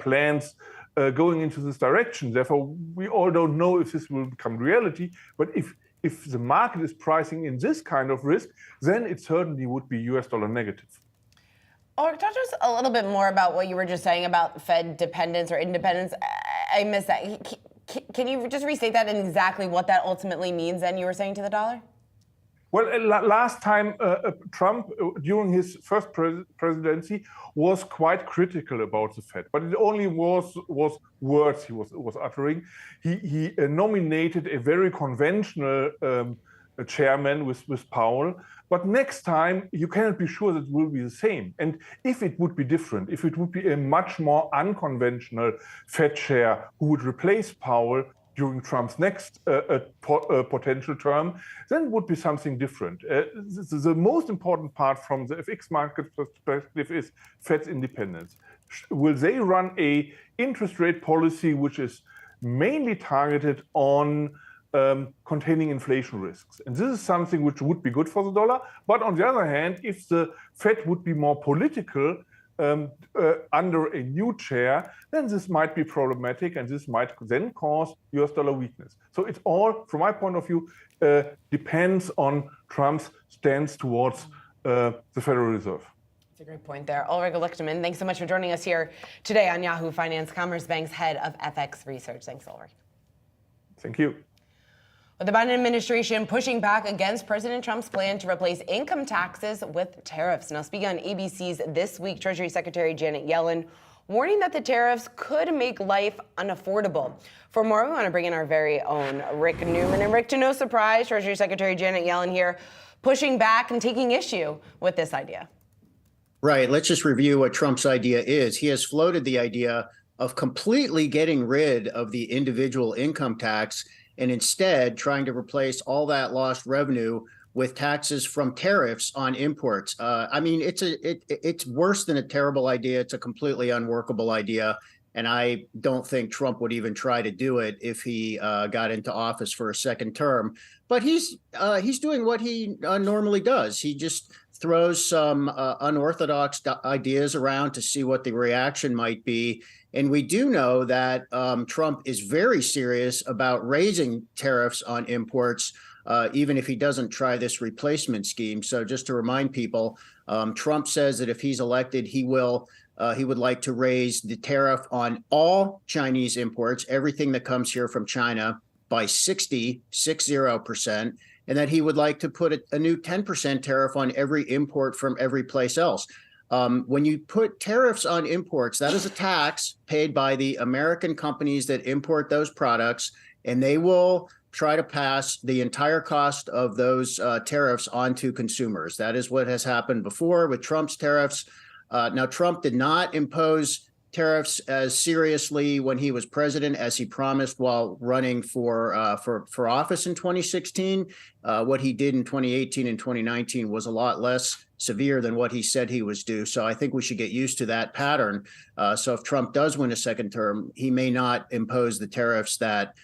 Speaker 14: plans going into this direction. Therefore, we all don't know if this will become reality. But if the market is pricing in this kind of risk, then it certainly would be US dollar negative.
Speaker 1: Talk to us a little bit more about what you were just saying about Fed dependence or independence. I missed that. Can you just restate that and exactly what that ultimately means then you were saying to the dollar?
Speaker 14: Well, last time Trump, during his first presidency, was quite critical about the Fed, but it only was words he was uttering. He nominated a very conventional chairman with Powell, but next time you cannot be sure that it will be the same. And if it would be different, if it would be a much more unconventional Fed chair who would replace Powell during Trump's next potential term, then it would be something different. The most important part from the FX market perspective is Fed's independence. Will they run a interest rate policy which is mainly targeted on containing inflation risks? And this is something which would be good for the dollar. But on the other hand, if the Fed would be more political under a new chair, then this might be problematic and this might then cause US dollar weakness. So it all, from my point of view, depends on Trump's stance towards the Federal Reserve.
Speaker 1: That's a great point there. Ulrich Luchmann, thanks so much for joining us here today on Yahoo Finance, Commerzbank's head of FX research. Thanks, Ulrich.
Speaker 14: Thank you.
Speaker 1: With the Biden administration pushing back against President Trump's plan to replace income taxes with tariffs. Now, speaking on ABC's This Week, Treasury Secretary Janet Yellen warning that the tariffs could make life unaffordable. For more, we want to bring in our very own Rick Newman. And Rick, to no surprise, Treasury Secretary Janet Yellen here pushing back and taking issue with this idea.
Speaker 5: Right. Let's just review what Trump's idea is. He has floated the idea of completely getting rid of the individual income tax and instead trying to replace all that lost revenue with taxes from tariffs on imports. I mean, it's worse than a terrible idea. It's a completely unworkable idea. And I don't think Trump would even try to do it if he got into office for a second term. But he's doing what he normally does. He just throws some unorthodox ideas around to see what the reaction might be. And we do know that Trump is very serious about raising tariffs on imports, even if he doesn't try this replacement scheme. So just to remind people, Trump says that if he's elected, he would like to raise the tariff on all Chinese imports, everything that comes here from China, by 60%, and that he would like to put a new 10% tariff on every import from every place else. When you put tariffs on imports, that is a tax paid by the American companies that import those products, and they will try to pass the entire cost of those tariffs onto consumers. That is what has happened before with Trump's tariffs. Now, Trump did not impose tariffs as seriously when he was president as he promised while running for office in 2016. What he did in 2018 and 2019 was a lot less severe than what he said he was due. So I think we should get used to that pattern. So if Trump does win a second term, he may not impose the tariffs that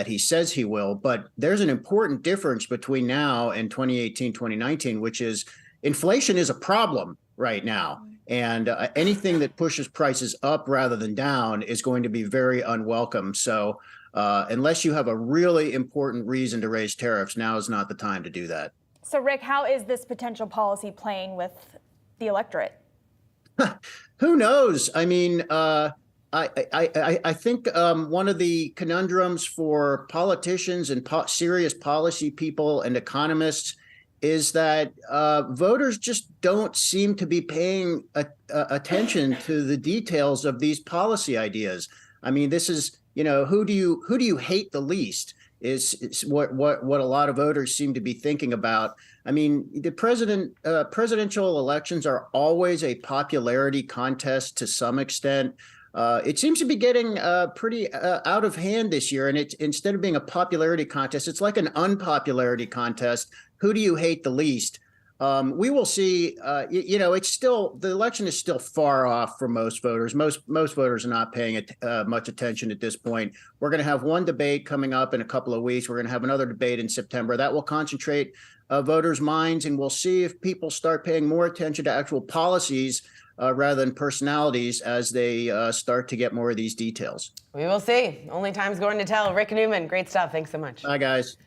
Speaker 5: he says he will. But there's an important difference between now and 2018, 2019, which is inflation is a problem right now. And anything that pushes prices up rather than down is going to be very unwelcome. So unless you have a really important reason to raise tariffs, now is not the time to do that.
Speaker 2: So, Rick, how is this potential policy playing with the electorate?
Speaker 5: Who knows? I mean, I think one of the conundrums for politicians and serious policy people and economists is that voters just don't seem to be paying attention to the details of these policy ideas. I mean, this is, who do you hate the least is what a lot of voters seem to be thinking about. I mean, the presidential elections are always a popularity contest to some extent. It seems to be getting pretty out of hand this year. And instead of being a popularity contest, it's like an unpopularity contest. Who do you hate the least? We will see. It's still, the election is still far off for most voters. Most voters are not paying much attention at this point. We're going to have one debate coming up in a couple of weeks. We're going to have another debate in September that will concentrate voters' minds, and we'll see if people start paying more attention to actual policies rather than personalities as they start to get more of these details.
Speaker 1: We will see. Only time's going to tell. Rick Newman, great stuff. Thanks so much.
Speaker 5: Bye, guys.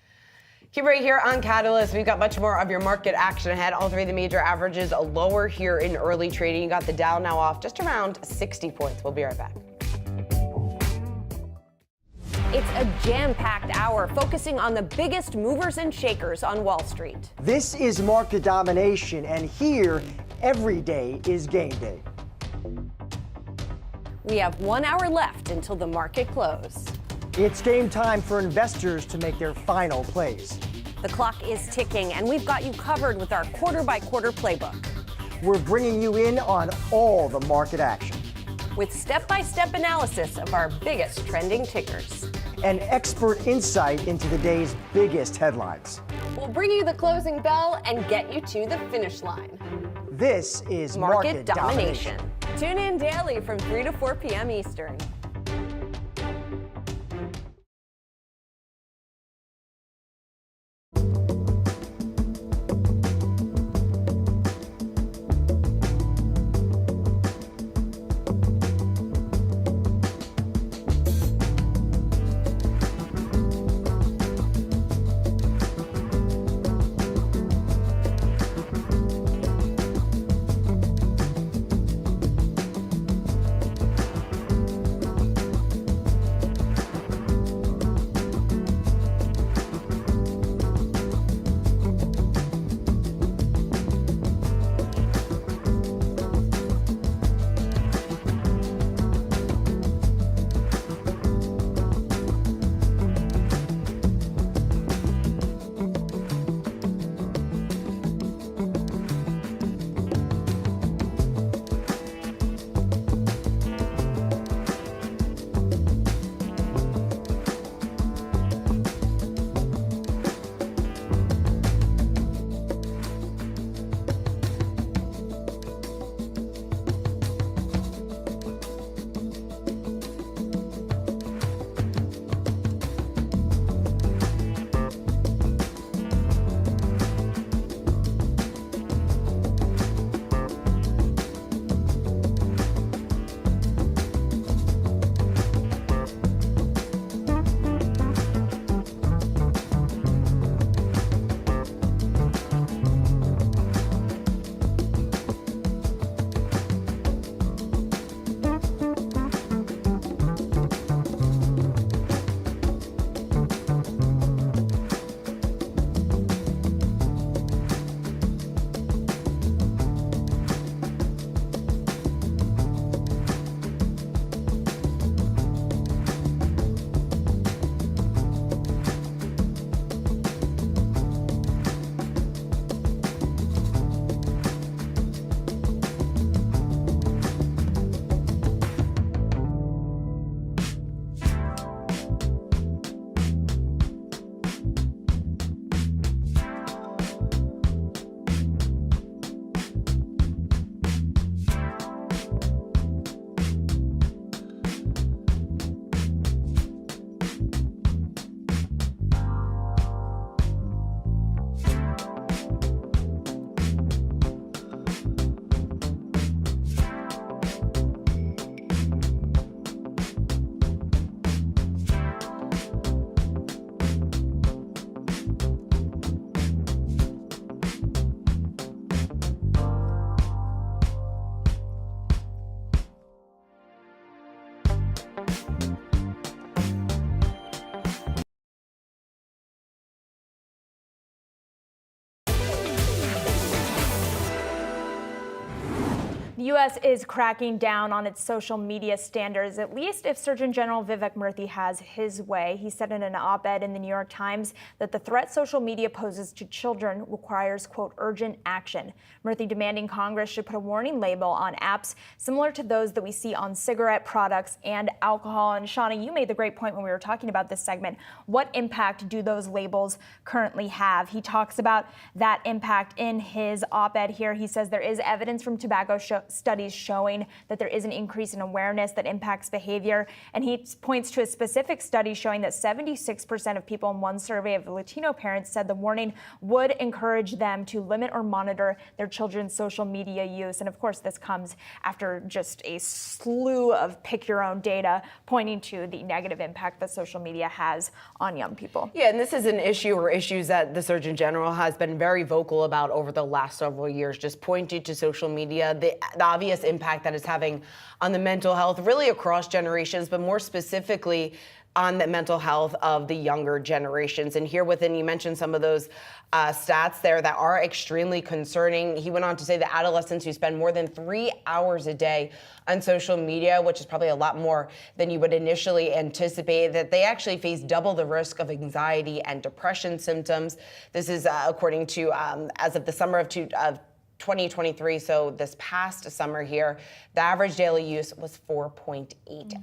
Speaker 1: Keep right here on Catalyst. We've got much more of your market action ahead. All three of the major averages lower here in early trading. You got the Dow now off just around 60 points. We'll be right back.
Speaker 15: It's a jam-packed hour focusing on the biggest movers and shakers on Wall Street.
Speaker 16: This is market domination, and here, every day is game day.
Speaker 15: We have 1 hour left until the market close.
Speaker 16: It's game time for investors to make their final plays.
Speaker 15: The clock is ticking, and we've got you covered with our quarter-by-quarter playbook.
Speaker 16: We're bringing you in on all the market action,
Speaker 15: with step-by-step analysis of our biggest trending tickers.
Speaker 16: And expert insight into the day's biggest headlines.
Speaker 15: We'll bring you the closing bell and get you to the finish line.
Speaker 16: This is Market Domination.
Speaker 15: Tune in daily from 3 to 4 p.m. Eastern.
Speaker 2: The U.S. is cracking down on its social media standards, at least if Surgeon General Vivek Murthy has his way. He said in an op-ed in the New York Times that the threat social media poses to children requires, quote, urgent action. Murthy demanding Congress should put a warning label on apps similar to those that we see on cigarette products and alcohol. And Shauna, you made the great point when we were talking about this segment. What impact do those labels currently have? He talks about that impact in his op-ed here. He says there is evidence from tobacco studies showing that there is an increase in awareness that impacts behavior. And he points to a specific study showing that 76% of people in one survey of Latino parents said the warning would encourage them to limit or monitor their children's social media use. And of course, this comes after just a slew of pick your own data pointing to the negative impact that social media has on young people.
Speaker 1: Yeah, and this is an issue or issues that the Surgeon General has been very vocal about over the last several years, just pointing to social media, the obvious impact that it's having on the mental health, really across generations, but more specifically on the mental health of the younger generations. And here within, you mentioned some of those stats there that are extremely concerning. He went on to say that adolescents who spend more than 3 hours a day on social media, which is probably a lot more than you would initially anticipate, that they actually face double the risk of anxiety and depression symptoms. This is according to, as of the summer of 2023, so this past summer here, the average daily use was 4.8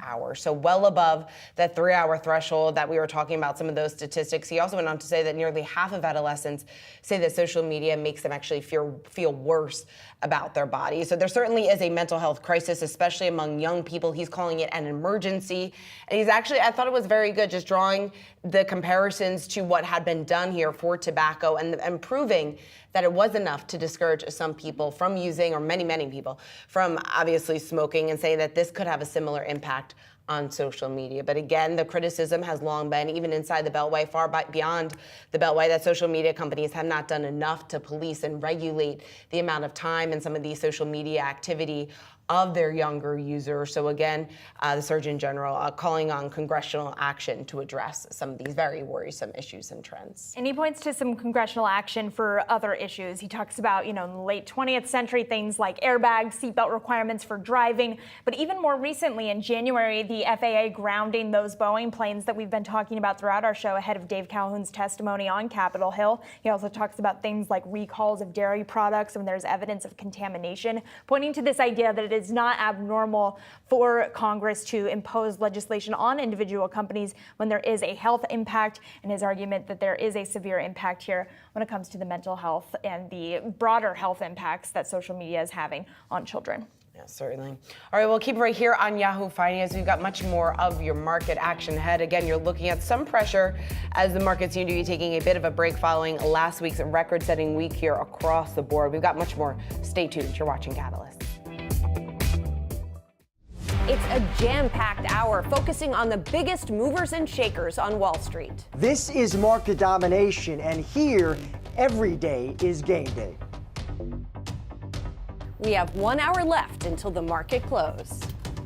Speaker 1: hours. So well above that 3-hour threshold that we were talking about, some of those statistics. He also went on to say that nearly half of adolescents say that social media makes them actually feel worse about their body. So there certainly is a mental health crisis, especially among young people. He's calling it an emergency. And he's actually, I thought it was very good, just drawing the comparisons to what had been done here for tobacco and proving that it was enough to discourage some people from using, or many people, from obviously smoking, and saying that this could have a similar impact on social media. But again, the criticism has long been, even inside the Beltway, far beyond the Beltway, that social media companies have not done enough to police and regulate the amount of time and some of the social media activity of their younger users. So again, the Surgeon General calling on congressional action to address some of these very worrisome issues and trends.
Speaker 2: And he points to some congressional action for other issues. He talks about, in the late 20th century, things like airbags, seatbelt requirements for driving. But even more recently, in January, the FAA grounding those Boeing planes that we've been talking about throughout our show ahead of Dave Calhoun's testimony on Capitol Hill. He also talks about things like recalls of dairy products when there's evidence of contamination, pointing to this idea that it is not abnormal for Congress to impose legislation on individual companies when there is a health impact, and his argument that there is a severe impact here when it comes to the mental health and the broader health impacts that social media is having on children.
Speaker 1: Yeah, certainly. All right, we'll keep right here on Yahoo Finance. We've got much more of your market action ahead. Again, you're looking at some pressure as the markets seem to be taking a bit of a break following last week's record-setting week here across the board. We've got much more. Stay tuned. You're watching Catalyst.
Speaker 15: It's a jam-packed hour focusing on the biggest movers and shakers on Wall Street.
Speaker 16: This is market domination, and here, every day is game day.
Speaker 15: We have 1 hour left until the market close.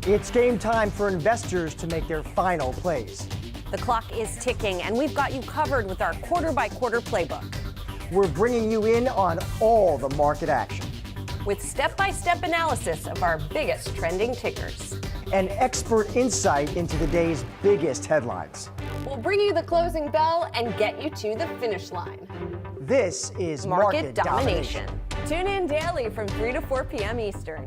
Speaker 16: It's game time for investors to make their final plays.
Speaker 15: The clock is ticking, and we've got you covered with our quarter-by-quarter playbook.
Speaker 16: We're bringing you in on all the market action,
Speaker 15: with step-by-step analysis of our biggest trending tickers.
Speaker 16: And expert insight into the day's biggest headlines.
Speaker 15: We'll bring you the closing bell and get you to the finish line.
Speaker 16: This is Market Domination.
Speaker 15: Tune in daily from 3 to 4 p.m. Eastern.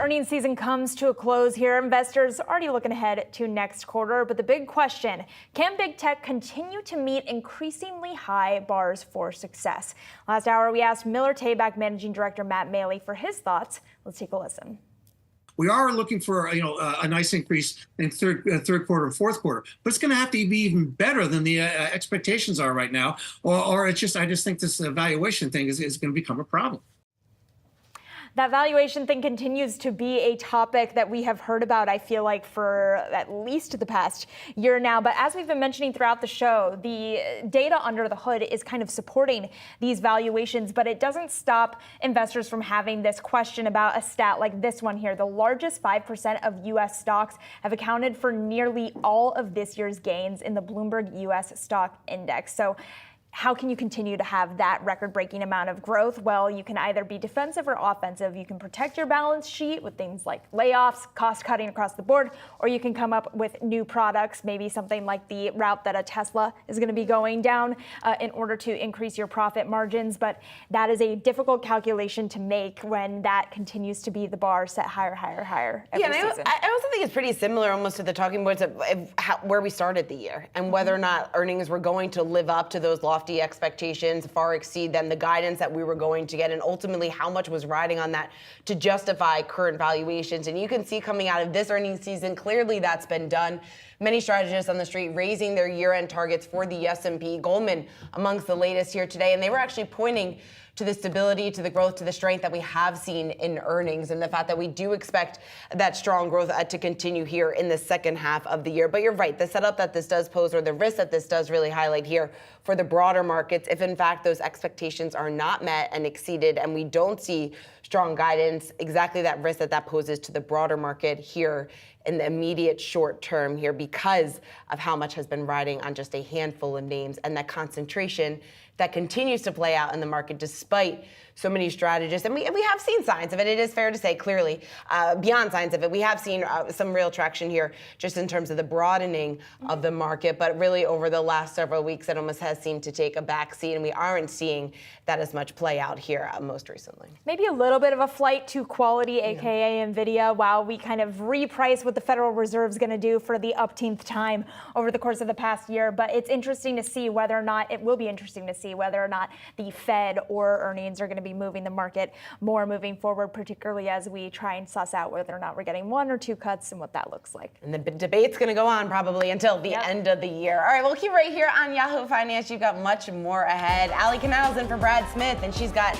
Speaker 2: earnings season comes to a close here, investors are already looking ahead to next quarter. But the big question, can big tech continue to meet increasingly high bars for success? Last hour, we asked Miller Tabak Managing Director Matt Maley for his thoughts. Let's take a listen.
Speaker 8: We are looking for a nice increase in third quarter and fourth quarter, but it's going to have to be even better than the expectations are right now, or I just think this valuation thing is going to become a problem.
Speaker 2: That valuation thing continues to be a topic that we have heard about, I feel like, for at least the past year now. But as we've been mentioning throughout the show, the data under the hood is kind of supporting these valuations, but it doesn't stop investors from having this question about a stat like this one here. The largest 5% of U.S. stocks have accounted for nearly all of this year's gains in the Bloomberg U.S. Stock Index. So how can you continue to have that record-breaking amount of growth? Well, you can either be defensive or offensive. You can protect your balance sheet with things like layoffs, cost-cutting across the board, or you can come up with new products, maybe something like the route that a Tesla is going to be going down in order to increase your profit margins. But that is a difficult calculation to make when that continues to be the bar set higher, higher, higher every season.
Speaker 1: I also think it's pretty similar almost to the talking points of where we started the year and whether or not earnings were going to live up to those lofty expectations, far exceed then the guidance that we were going to get, and ultimately how much was riding on that to justify current valuations. And you can see coming out of this earnings season, clearly that's been done. Many strategists on the street raising their year-end targets for the S&P. Goldman amongst the latest here today, and they were actually pointing to the stability, to the growth, to the strength that we have seen in earnings, and the fact that we do expect that strong growth to continue here in the second half of the year. But you're right, the setup that this does pose, or the risk that this does really highlight here for the broader markets, if in fact those expectations are not met and exceeded, and we don't see strong guidance, exactly that risk that poses to the broader market here in the immediate short term here, because of how much has been riding on just a handful of names and that concentration that continues to play out in the market despite so many strategists. And we have seen signs of it. It is fair to say, clearly, beyond signs of it, we have seen some real traction here just in terms of the broadening of the market. But really over the last several weeks, it almost has seemed to take a backseat, and we aren't seeing that as much play out here most recently.
Speaker 2: Maybe a little bit of a flight to quality, aka NVIDIA, while we kind of reprice what the Federal Reserve is going to do for the upteenth time over the course of the past year. But it's interesting to see whether or not, it will be interesting to see whether or not the Fed or earnings are going to be moving the market more moving forward, particularly as we try and suss out whether or not we're getting one or two cuts and what that looks like.
Speaker 1: And the debate's going to go on probably until the end of the year. All right, we'll keep right here on Yahoo Finance. You've got much more ahead. Allie Canal's in for Brad Smith, and she's got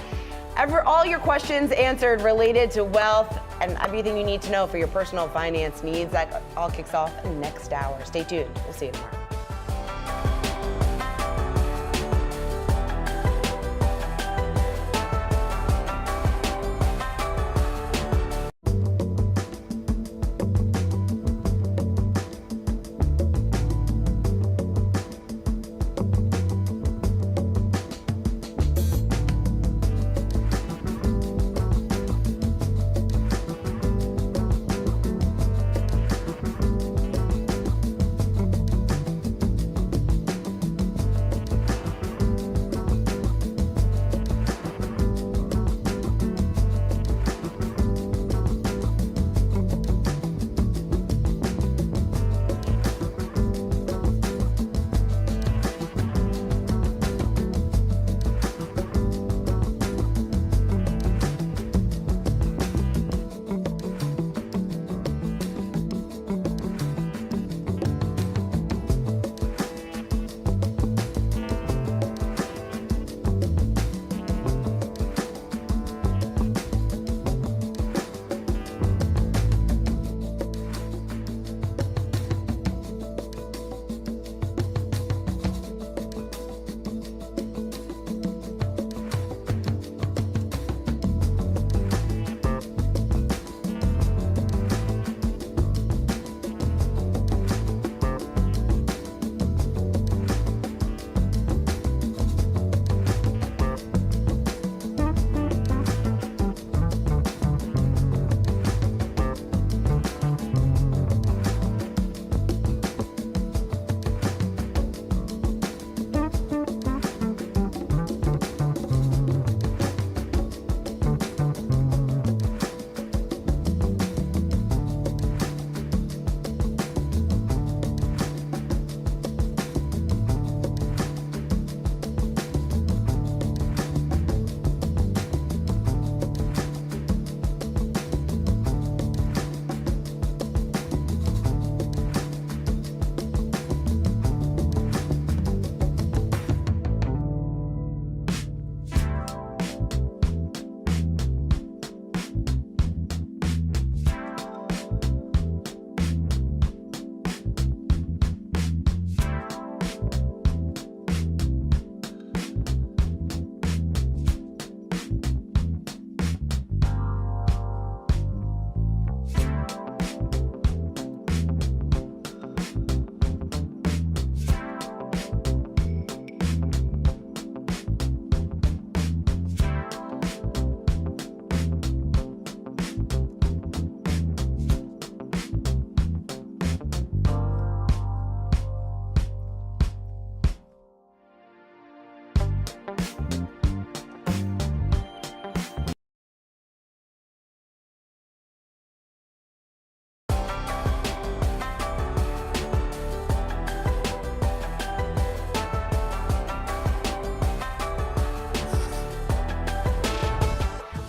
Speaker 1: all your questions answered related to wealth and everything you need to know for your personal finance needs. That all kicks off next hour. Stay tuned. We'll see you tomorrow.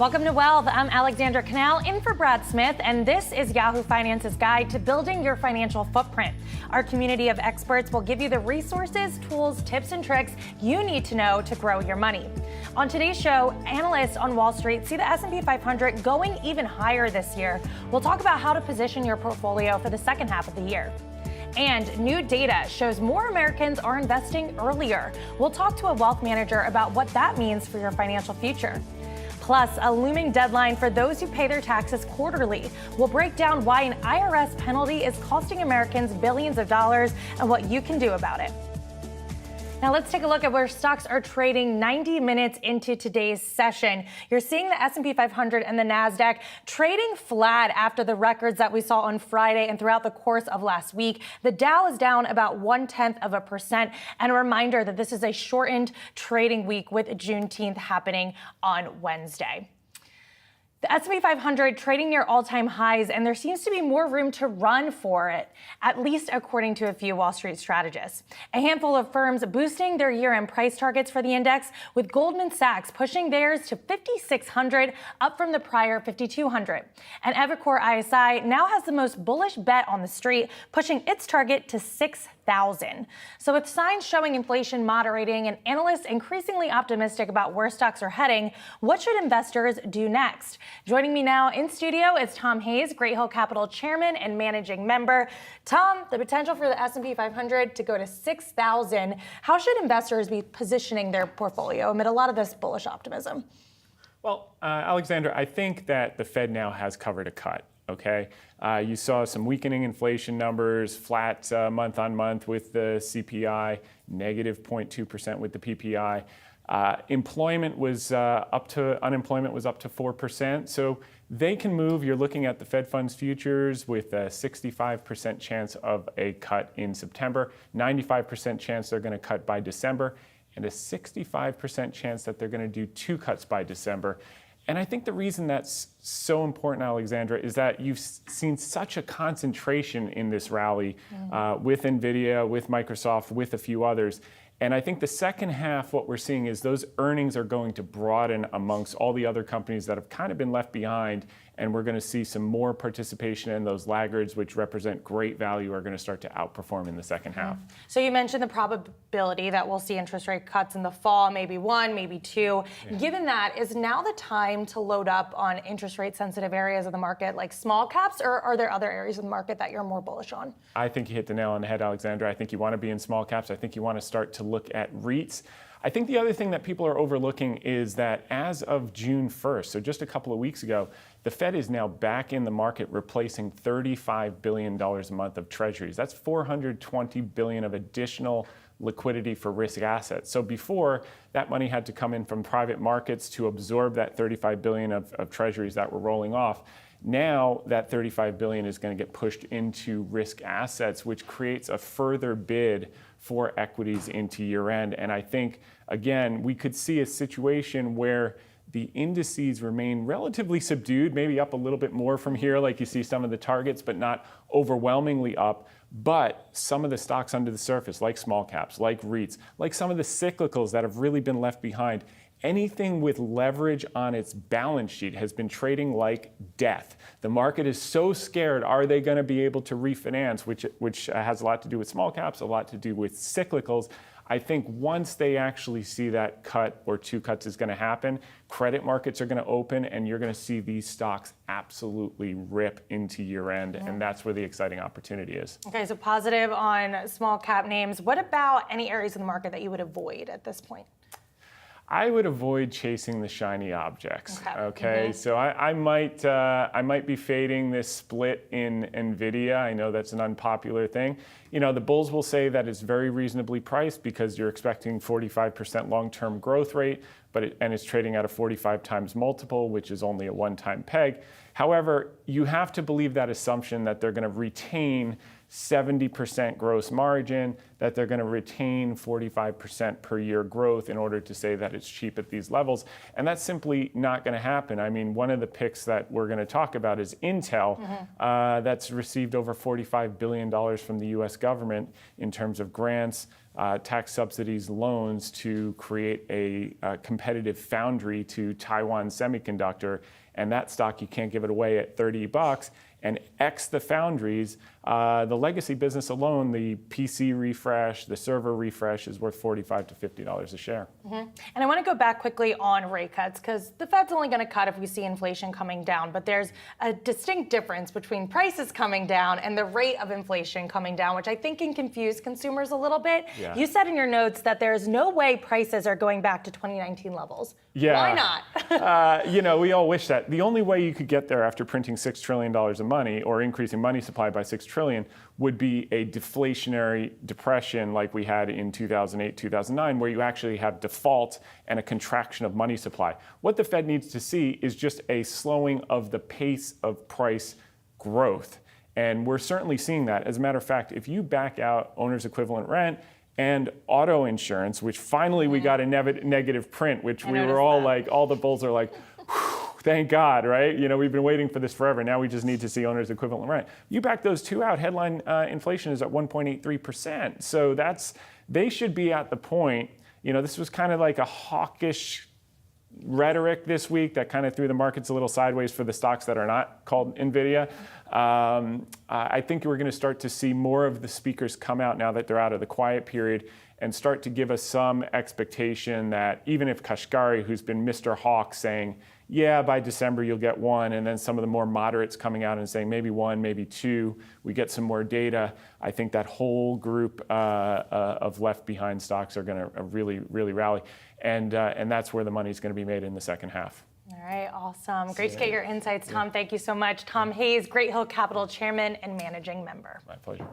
Speaker 10: Welcome to Wealth. I'm Alexandra Canal in for Brad Smith, and this is Yahoo Finance's guide to building your financial footprint. Our community of experts will give you the resources, tools, tips, and tricks you need to know to grow your money. On today's show, analysts on Wall Street see the S&P 500 going even higher this year. We'll talk about how to position your portfolio for the second half of the year. And new data shows more Americans are investing earlier. We'll talk to a wealth manager about what that means for your financial future. Plus, a looming deadline for those who pay their taxes quarterly. We'll break down why an IRS penalty is costing Americans billions of dollars and what you can do about it. Now let's take a look at where stocks are trading 90 minutes into today's session. You're seeing the S&P 500 and the Nasdaq trading flat after the records that we saw on Friday and throughout the course of last week. The Dow is down about 0.1%. And a reminder that this is a shortened trading week with Juneteenth happening on Wednesday. The S&P 500 trading near all-time highs, and there seems to be more room to run for it, at least according to a few Wall Street strategists. A handful of firms boosting their year-end price targets for the index, with Goldman Sachs pushing theirs to 5,600, up from the prior 5,200. And Evercore ISI now has the most bullish bet on the street, pushing its target to 6,000. So with signs showing inflation moderating and analysts increasingly optimistic about where stocks are heading, what should investors do next? Joining me now in studio is Tom Hayes, Great Hill Capital Chairman and Managing Member. Tom, the potential for the S&P 500 to go to 6,000, how should investors be positioning their portfolio amid a lot of this bullish optimism?
Speaker 17: Well, Alexandra, I think that the Fed now has covered a cut. Okay, you saw some weakening inflation numbers, flat month on month with the CPI, negative 0.2% with the PPI. Unemployment was up to 4%. So they can move. You're looking at the Fed funds futures with a 65% chance of a cut in September, 95% chance they're going to cut by December, and a 65% chance that they're going to do 2 cuts by December. And I think the reason that's so important, Alexandra, is that you've seen such a concentration in this rally with NVIDIA, with Microsoft, with a few others. And I think the second half, what we're seeing is those earnings are going to broaden amongst all the other companies that have kind of been left behind. And we're going to see some more participation in those laggards, which represent great value, are going to start to outperform in the second half.
Speaker 10: So you mentioned the probability that we'll see interest rate cuts in the fall, maybe 1, maybe 2. Yeah. Given that, is now the time to load up on interest rate sensitive areas of the market like small caps, or are there other areas of the market that you're more bullish on?
Speaker 17: I think you hit the nail on the head, Alexandra. I think you want to be in small caps. I think you want to start to look at REITs. I think the other thing that people are overlooking is that as of June 1st, so just a couple of weeks ago, the Fed is now back in the market replacing $35 billion a month of treasuries. That's $420 billion of additional liquidity for risk assets. So before, that money had to come in from private markets to absorb that $35 billion of treasuries that were rolling off. Now that $35 billion is going to get pushed into risk assets, which creates a further bid for equities into year end. And I think, again, we could see a situation where the indices remain relatively subdued, maybe up a little bit more from here, like you see some of the targets, but not overwhelmingly up. But some of the stocks under the surface, like small caps, like REITs, like some of the cyclicals that have really been left behind, anything with leverage on its balance sheet has been trading like death. The market is so scared, are they going to be able to refinance, which has a lot to do with small caps, a lot to do with cyclicals. I think once they actually see that cut or 2 cuts is going to happen, credit markets are going to open and you're going to see these stocks absolutely rip into year end. And that's where the exciting opportunity is.
Speaker 10: Okay, so positive on small cap names. What about any areas of the market that you would avoid at this point?
Speaker 17: I would avoid chasing the shiny objects. Okay? So I might be fading this split in NVIDIA. I know that's an unpopular thing. You know, the bulls will say that it's very reasonably priced because you're expecting 45% long-term growth rate, and it's trading at a 45 times multiple, which is only a one-time peg. However, you have to believe that assumption that they're going to retain 70% gross margin, that they're going to retain 45% per year growth in order to say that it's cheap at these levels. And that's simply not going to happen. I mean, one of the picks that we're going to talk about is Intel. That's received over $45 billion from the US government in terms of grants, tax subsidies, loans to create a competitive foundry to Taiwan Semiconductor. And that stock, you can't give it away at $30. And X the foundries, the legacy business alone, the PC refresh, the server refresh is worth $45 to $50 a share.
Speaker 10: And I want to go back quickly on rate cuts because the Fed's only going to cut if we see inflation coming down. But there's a distinct difference between prices coming down and the rate of inflation coming down, which I think can confuse consumers a little bit.
Speaker 17: Yeah.
Speaker 10: You said in your notes that there's no way prices are going back to 2019 levels.
Speaker 17: Yeah.
Speaker 10: Why not?
Speaker 17: You know, we all wish that. The only way you could get there after printing $6 trillion of money or increasing money supply by $6 trillion would be a deflationary depression like we had in 2008, 2009, where you actually have default and a contraction of money supply. What the Fed needs to see is just a slowing of the pace of price growth. And we're certainly seeing that. As a matter of fact, if you back out owner's equivalent rent and auto insurance, which finally we got a negative print, which we were all like, all the bulls are like, thank God, right? You know, we've been waiting for this forever. Now we just need to see owner's equivalent rent. You back those two out, headline inflation is at 1.83%. So they should be at the point, you know, this was kind of like a hawkish rhetoric this week that kind of threw the markets a little sideways for the stocks that are not called NVIDIA. I think we're going to start to see more of the speakers come out now that they're out of the quiet period and start to give us some expectation that even if Kashkari, who's been Mr. Hawk, saying, yeah, by December you'll get one, and then some of the more moderates coming out and saying maybe one, maybe two, we get some more data, I think that whole group of left behind stocks are going to really, really rally. And that's where the money's going to be made in the second half.
Speaker 10: All right, awesome. Great to get your insights, Tom. Thank you so much. Tom Hayes, Great Hill Capital Chairman and Managing Member.
Speaker 17: My pleasure.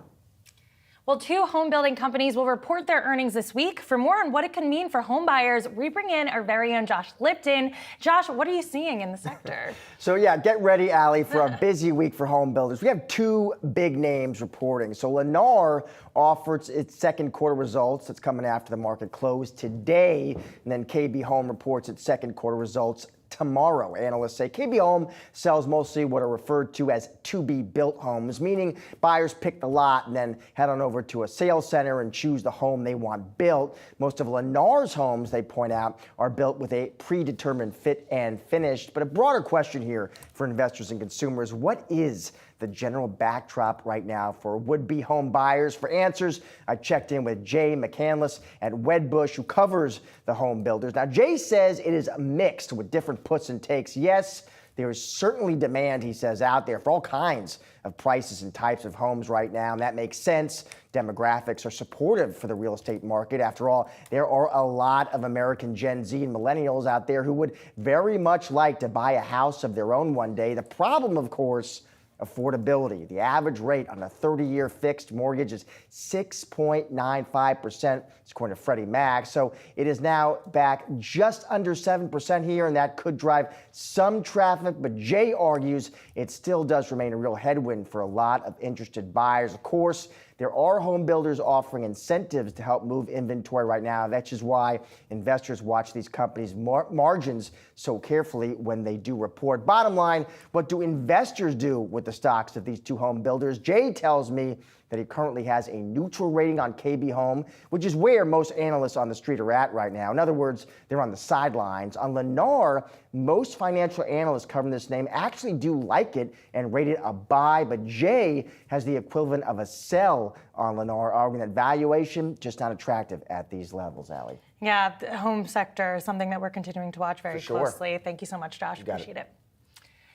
Speaker 10: Well, 2 home building companies will report their earnings this week. For more on what it can mean for home buyers, we bring in our very own Josh Lipton. Josh, what are you seeing in the sector?
Speaker 16: So yeah, get ready, Allie, for a busy week for home builders. We have 2 big names reporting. So Lennar offered its second quarter results. It's coming after the market closed today. And then KB Home reports its second quarter results tomorrow. Analysts say KB Home sells mostly what are referred to as to-be-built homes, meaning buyers pick the lot and then head on over to a sales center and choose the home they want built. Most of Lennar's homes, they point out, are built with a predetermined fit and finish. But a broader question here for investors and consumers, what is the general backdrop right now for would-be home buyers? For answers, I checked in with Jay McCandless at Wedbush, who covers the home builders. Now, Jay says it is mixed with different puts and takes. Yes, there is certainly demand, he says, out there for all kinds of prices and types of homes right now, and that makes sense. Demographics are supportive for the real estate market. After all, there are a lot of American Gen Z and millennials out there who would very much like to buy a house of their own one day. The problem, of course, affordability. The average rate on a 30-year fixed mortgage is 6.95%, according to Freddie Mac. So it is now back just under 7% here, and that could drive some traffic. But Jay argues it still does remain a real headwind for a lot of interested buyers. Of course, there are home builders offering incentives to help move inventory right now. That's just why investors watch these companies' margins so carefully when they do report. Bottom line, what do investors do with the stocks of these 2 home builders? Jay tells me that he currently has a neutral rating on KB Home, which is where most analysts on the street are at right now. In other words, they're on the sidelines. On Lennar, most financial analysts covering this name actually do like it and rate it a buy, but Jay has the equivalent of a sell on Lennar, arguing that valuation just not attractive at these levels, Allie.
Speaker 10: Yeah, the home sector is something that we're continuing to watch very closely. Thank you so much, Josh. Appreciate it.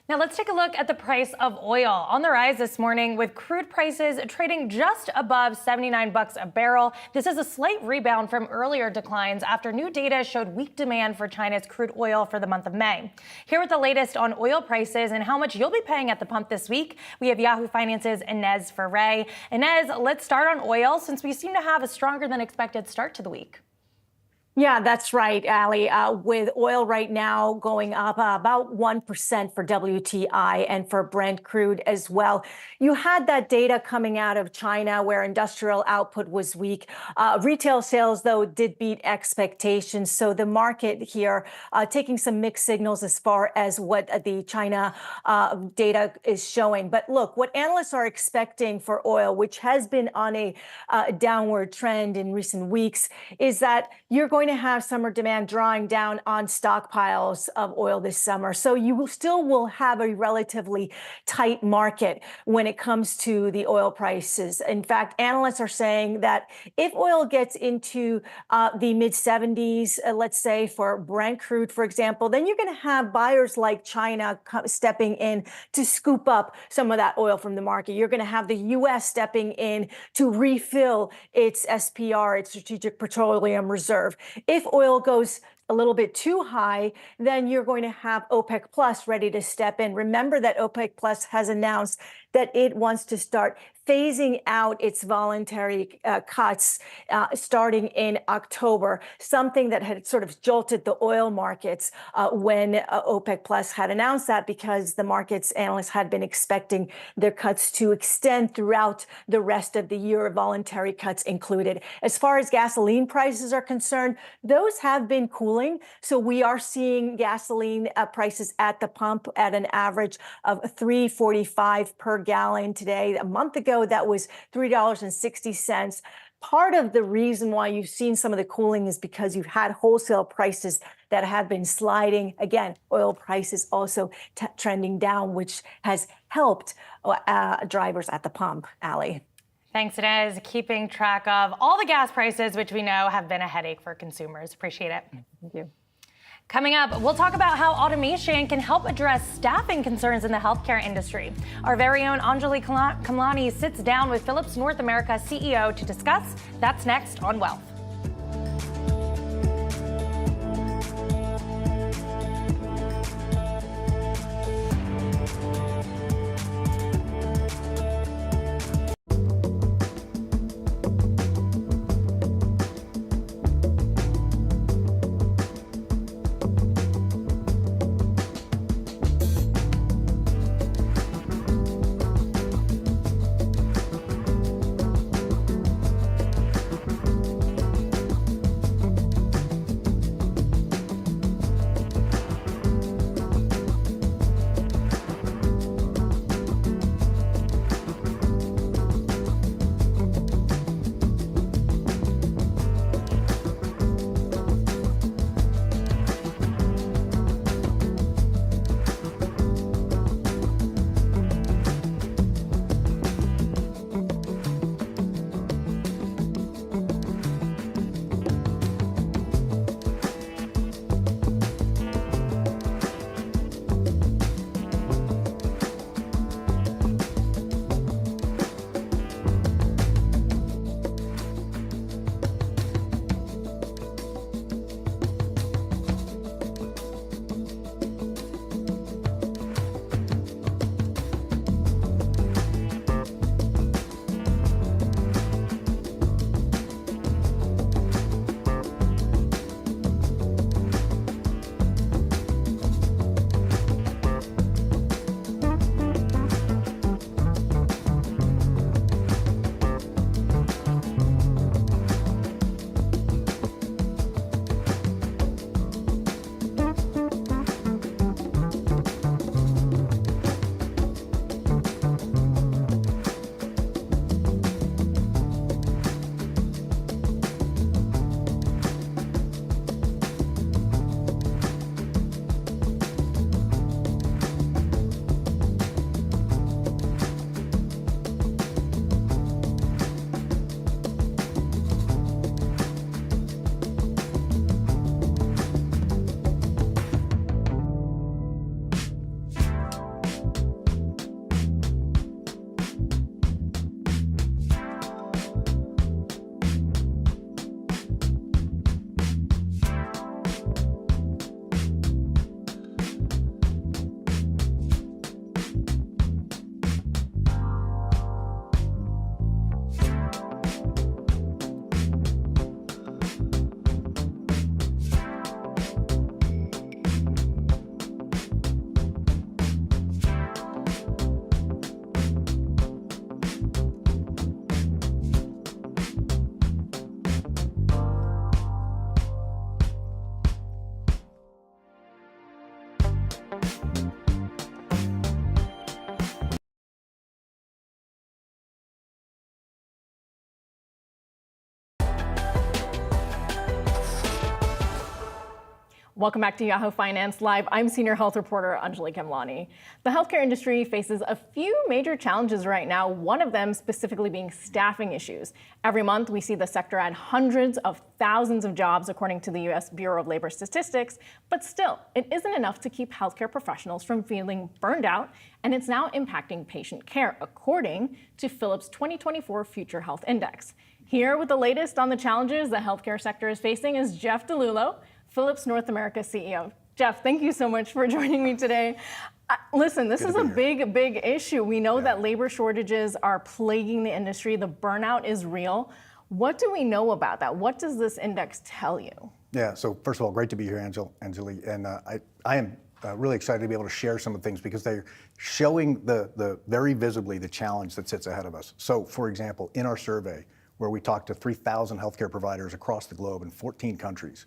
Speaker 10: Now let's take a look at the price of oil. On the rise this morning with crude prices trading just above $79 a barrel. This is a slight rebound from earlier declines after new data showed weak demand for China's crude oil for the month of May. Here with the latest on oil prices and how much you'll be paying at the pump this week, we have Yahoo Finance's Inez Ferre. Inez, let's start on oil since we seem to have a stronger than expected start to the week. Yeah, that's right, Ali. With oil right now going up about 1% for WTI and for Brent crude as well. You had that data coming out of China where industrial output was weak. Retail sales, though, did beat expectations. So the market here taking some mixed signals as far as what the China data is showing. But look, what analysts are expecting for oil, which has been on a downward trend in recent weeks, is that you're going to have summer demand drawing down on stockpiles of oil this summer. So you still will have a relatively tight market when it comes to the oil prices. In fact, analysts are saying that if oil gets into the mid 70s, let's say for Brent crude, for example, then you're going to have buyers like China stepping in to scoop up some of that oil from the market. You're going to have the U.S. stepping in to refill its SPR, its Strategic Petroleum Reserve. If oil goes a little bit too high, then you're going to have OPEC Plus ready to step in. Remember that OPEC Plus has announced that it wants to start phasing out its voluntary cuts starting in October, something that had sort of jolted the oil markets when OPEC Plus had announced that, because the markets analysts had been expecting their cuts to extend throughout the rest of the year, voluntary cuts included. As far as gasoline prices are concerned, those have been cooling. So we are seeing gasoline prices at the pump at an average of $3.45 per gallon today. A month ago, that was $3.60. Part of the reason why you've seen some of the cooling is because you've had wholesale prices that have been sliding. Again, oil prices also trending down, which has helped drivers at the pump. Ali. Thanks, Inez. Keeping track of all the gas prices, which we know have been a headache for consumers. Appreciate it.
Speaker 11: Thank you.
Speaker 10: Coming up, we'll talk about how automation can help address staffing concerns in the healthcare industry. Our very own Anjali Kamlani sits down with Philips North America CEO to discuss. That's next on Wealth.
Speaker 18: Welcome back to Yahoo Finance Live. I'm senior health reporter Anjali Kemlani. The healthcare industry faces a few major challenges right now, one of them specifically being staffing issues. Every month, we see the sector add hundreds of thousands of jobs, according to the U.S. Bureau of Labor Statistics. But still, it isn't enough to keep healthcare professionals from feeling burned out, and it's now impacting patient care, according to Philips' 2024 Future Health Index. Here with the latest on the challenges the healthcare sector is facing is Jeff DeLulo, Philips North America CEO. Jeff, thank you so much for joining me today. Listen, this is a big issue. We know that labor shortages are plaguing the industry. The burnout is real. What do we know about that? What does this index tell you?
Speaker 19: Yeah, so first of all, great to be here, Anjali. And I am really excited to be able to share some of the things because they're showing the very visibly the challenge that sits ahead of us. So for example, in our survey, where we talked to 3,000 healthcare providers across the globe in 14 countries,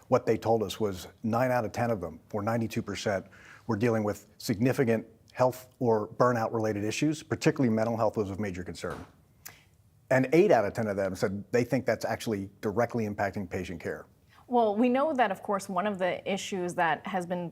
Speaker 19: what they told us was 9 out of 10 of them, or 92%, were dealing with significant health or burnout related issues, particularly mental health was of major concern. And 8 out of 10 of them said they think that's actually directly impacting patient care.
Speaker 18: Well, we know that, of course, one of the issues that has been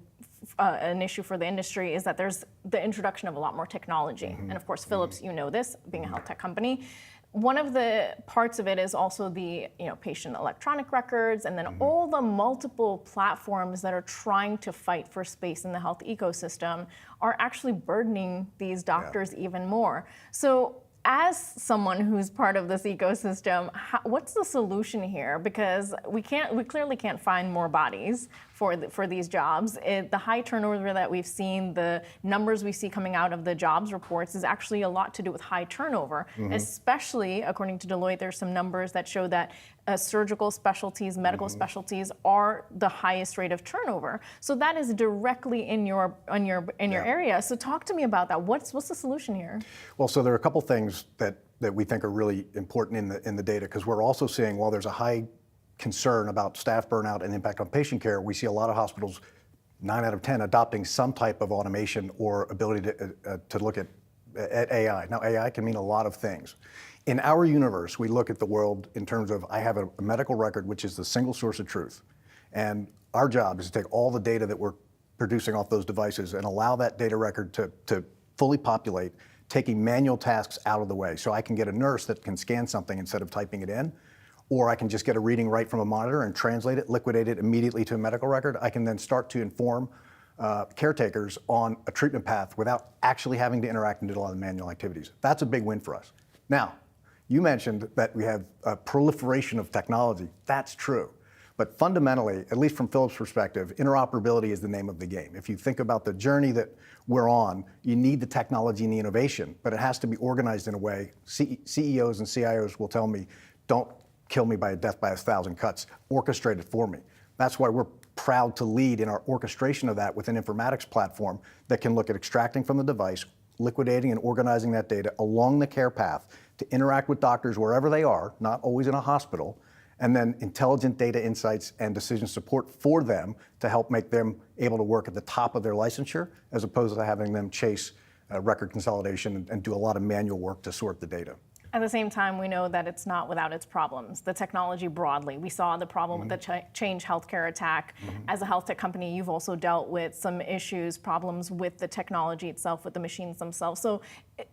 Speaker 18: an issue for the industry is that there's the introduction of a lot more technology. And of course, Philips, you know this, being a health tech company. One of the parts of it is also the patient electronic records, and then all the multiple platforms that are trying to fight for space in the health ecosystem are actually burdening these doctors even more. So as someone who's part of this ecosystem, what's the solution here? Because we clearly can't find more bodies for these jobs. The high turnover that we've seen, the numbers we see coming out of the jobs reports is actually a lot to do with high turnover, especially according to Deloitte, there's some numbers that show that surgical specialties, medical specialties are the highest rate of turnover. So that is directly in your area. So talk to me about that. What's the solution here?
Speaker 19: Well, so there are a couple things that we think are really important in the data, because we're also seeing, while there's a high concern about staff burnout and impact on patient care, we see a lot of hospitals, 9 out of 10, adopting some type of automation or ability to look at AI. Now, AI can mean a lot of things. In our universe, we look at the world in terms of, I have a medical record, which is the single source of truth. And our job is to take all the data that we're producing off those devices and allow that data record to fully populate, taking manual tasks out of the way. So I can get a nurse that can scan something instead of typing it in, or I can just get a reading right from a monitor and translate it, liquidate it immediately to a medical record. I can then start to inform caretakers on a treatment path without actually having to interact and do a lot of manual activities. That's a big win for us. Now, you mentioned that we have a proliferation of technology. That's true. But fundamentally, at least from Philips' perspective, interoperability is the name of the game. If you think about the journey that we're on, you need the technology and the innovation, but it has to be organized in a way. CEOs and CIOs will tell me, don't kill me by a death by 1,000 cuts, orchestrate it for me. That's why we're proud to lead in our orchestration of that with an informatics platform that can look at extracting from the device, liquidating and organizing that data along the care path to interact with doctors wherever they are, not always in a hospital, and then intelligent data insights and decision support for them to help make them able to work at the top of their licensure, as opposed to having them chase record consolidation and do a lot of manual work to sort the data.
Speaker 18: At the same time, we know that it's not without its problems. The technology broadly, we saw the problem with the Change Healthcare attack. As a health tech company, you've also dealt with some issues, problems with the technology itself, with the machines themselves. So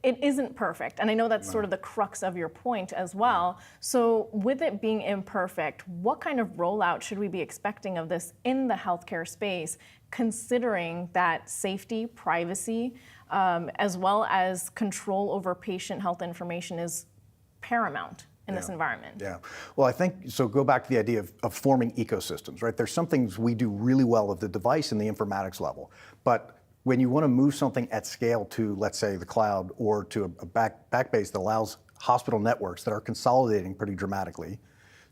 Speaker 18: it isn't perfect. And I know that's sort of the crux of your point as well. So with it being imperfect, what kind of rollout should we be expecting of this in the healthcare space, considering that safety, privacy, as well as control over patient health information is paramount in this environment?
Speaker 19: Yeah, well, I think, so go back to the idea of forming ecosystems, right? There's some things we do really well at the device and the informatics level, but when you want to move something at scale to, let's say, the cloud or to a backbase that allows hospital networks that are consolidating pretty dramatically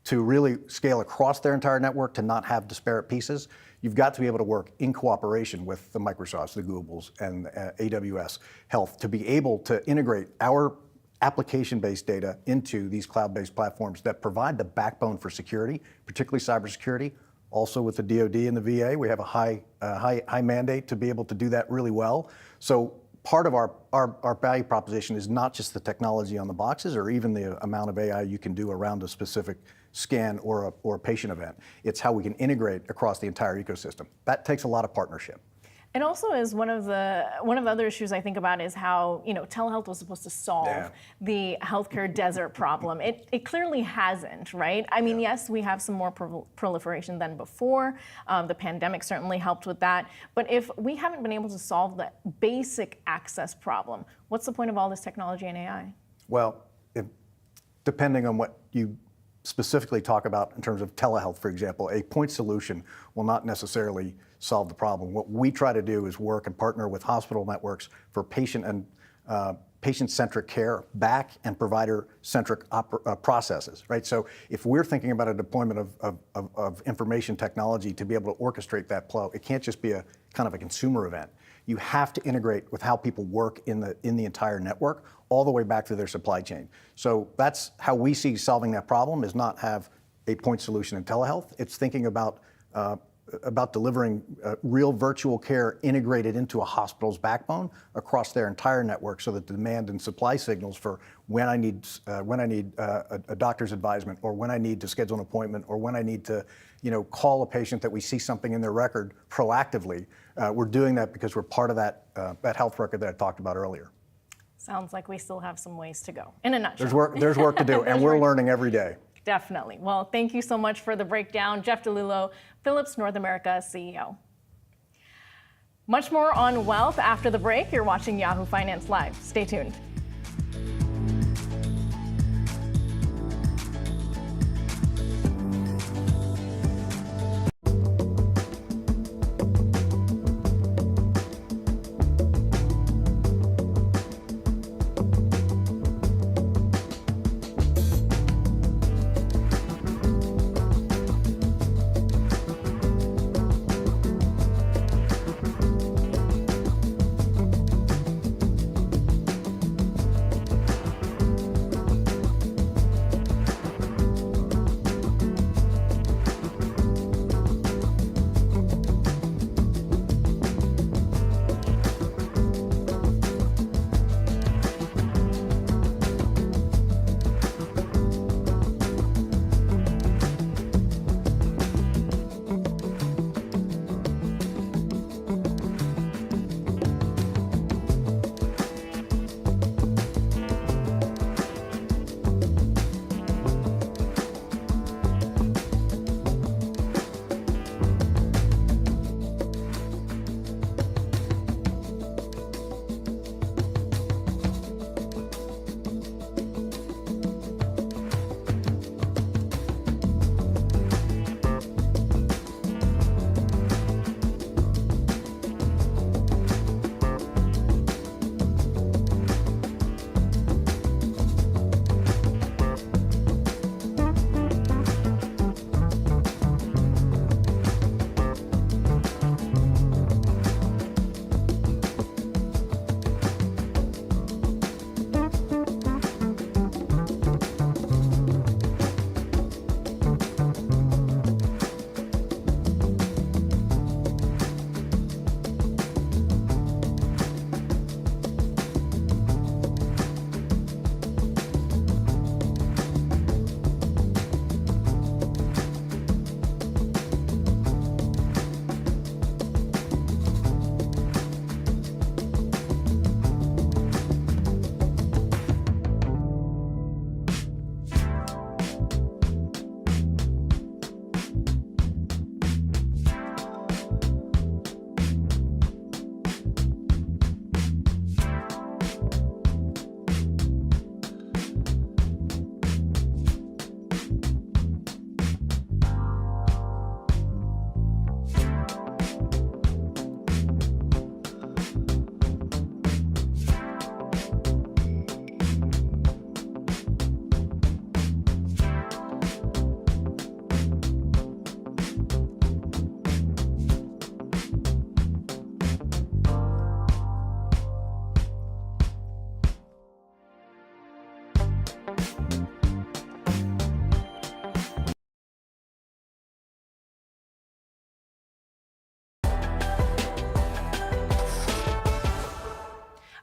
Speaker 19: to really scale across their entire network to not have disparate pieces, you've got to be able to work in cooperation with the Microsofts, the Googles, and AWS Health to be able to integrate our application-based data into these cloud-based platforms that provide the backbone for security, particularly cybersecurity. Also with the DoD and the VA, we have a high mandate to be able to do that really well. So part of our value proposition is not just the technology on the boxes or even the amount of AI you can do around a specific scan or a patient event. It's how we can integrate across the entire ecosystem. That takes a lot of partnership.
Speaker 18: It also is one of the other issues I think about is how, telehealth was supposed to solve the healthcare desert problem. It clearly hasn't, right? I mean, yes, we have some more proliferation than before. The pandemic certainly helped with that. But if we haven't been able to solve the basic access problem, what's the point of all this technology and AI?
Speaker 19: Well, depending on what you specifically talk about in terms of telehealth, for example, a point solution will not necessarily solve the problem. What we try to do is work and partner with hospital networks for patient and patient-centric care back and provider-centric processes, right? So if we're thinking about a deployment of information technology to be able to orchestrate that flow, it can't just be a kind of a consumer event. You have to integrate with how people work in the entire network, all the way back to their supply chain. So that's how we see solving that problem, is not have a point solution in telehealth. It's thinking about delivering real virtual care integrated into a hospital's backbone across their entire network, so that the demand and supply signals for when I need a doctor's advisement, or when I need to schedule an appointment, or when I need to call a patient that we see something in their record proactively. We're doing that because we're part of that health record that I talked about earlier.
Speaker 18: Sounds like we still have some ways to go, in a nutshell.
Speaker 19: There's work to do, and we're learning every day.
Speaker 18: Definitely. Well, thank you so much for the breakdown. Jeff DeLulo, Philips North America CEO. Much more on wealth after the break. You're watching Yahoo Finance Live. Stay tuned.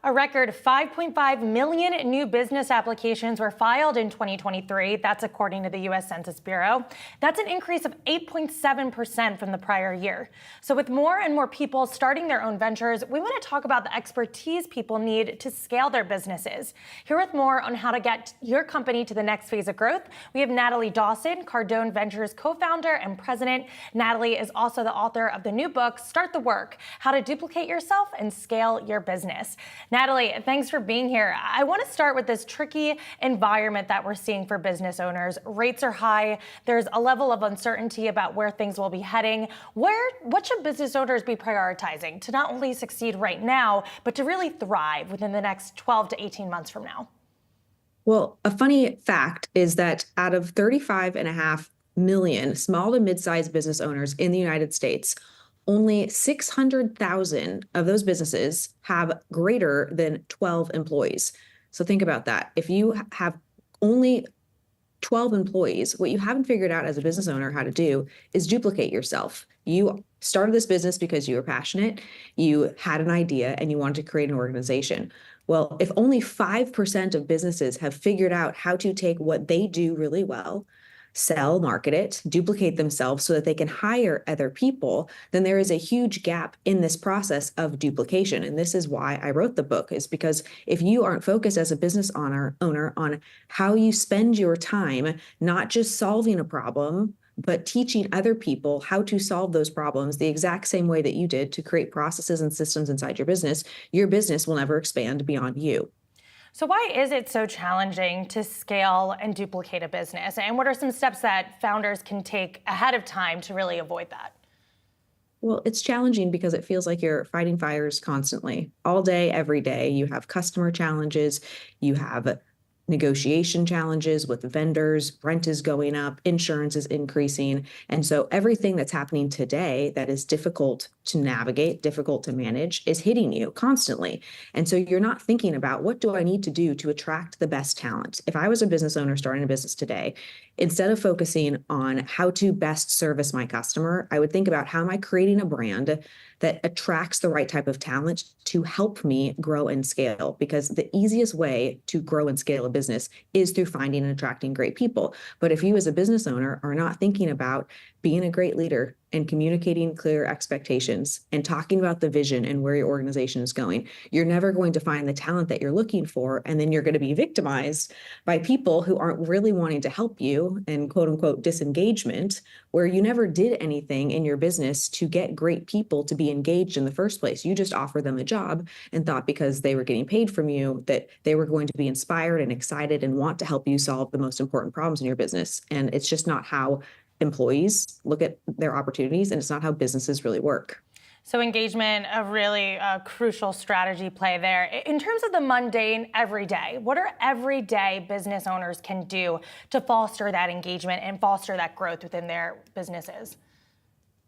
Speaker 10: A record 5.5 million new business applications were filed in 2023. That's according to the U.S. Census Bureau. That's an increase of 8.7% from the prior year. So with more and more people starting their own ventures, we want to talk about the expertise people need to scale their businesses. Here with more on how to get your company to the next phase of growth, we have Natalie Dawson, Cardone Ventures co-founder and president. Natalie is also the author of the new book, Start the Work: How to Duplicate Yourself and Scale Your Business. Natalie, thanks for being here. I want to start with this tricky environment that we're seeing for business owners. Rates are high. There's a level of uncertainty about where things will be heading. What should business owners be prioritizing to not only succeed right now, but to really thrive within the next 12 to 18 months from now?
Speaker 20: Well, a funny fact is that out of 35.5 million small to mid-sized business owners in the United States, only 600,000 of those businesses have greater than 12 employees. So think about that. If you have only 12 employees, what you haven't figured out as a business owner how to do is duplicate yourself. You started this business because you were passionate, you had an idea, and you wanted to create an organization. Well, if only 5% of businesses have figured out how to take what they do really well, sell, market it, duplicate themselves so that they can hire other people, then there is a huge gap in this process of duplication. And this is why I wrote the book, is because if you aren't focused as a business owner on how you spend your time, not just solving a problem, but teaching other people how to solve those problems the exact same way that you did to create processes and systems inside your business will never expand beyond you.
Speaker 10: So why is it so challenging to scale and duplicate a business? And what are some steps that founders can take ahead of time to really avoid that?
Speaker 20: Well, it's challenging because it feels like you're fighting fires constantly. All day, every day, you have customer challenges, you have negotiation challenges with vendors, rent is going up, insurance is increasing. And so everything that's happening today that is difficult to navigate, difficult to manage, is hitting you constantly. And so you're not thinking about, what do I need to do to attract the best talent? If I was a business owner starting a business today, instead of focusing on how to best service my customer, I would think about, how am I creating a brand that attracts the right type of talent to help me grow and scale? Because the easiest way to grow and scale a business is through finding and attracting great people. But if you as a business owner are not thinking about being a great leader and communicating clear expectations and talking about the vision and where your organization is going, you're never going to find the talent that you're looking for. And then you're going to be victimized by people who aren't really wanting to help you, and quote unquote disengagement, where you never did anything in your business to get great people to be engaged in the first place. You just offered them a job and thought because they were getting paid from you that they were going to be inspired and excited and want to help you solve the most important problems in your business. And it's just not how employees look at their opportunities, and it's not how businesses really work.
Speaker 10: So engagement, a really crucial strategy play there. In terms of the mundane everyday, what are everyday business owners can do to foster that engagement and foster that growth within their businesses?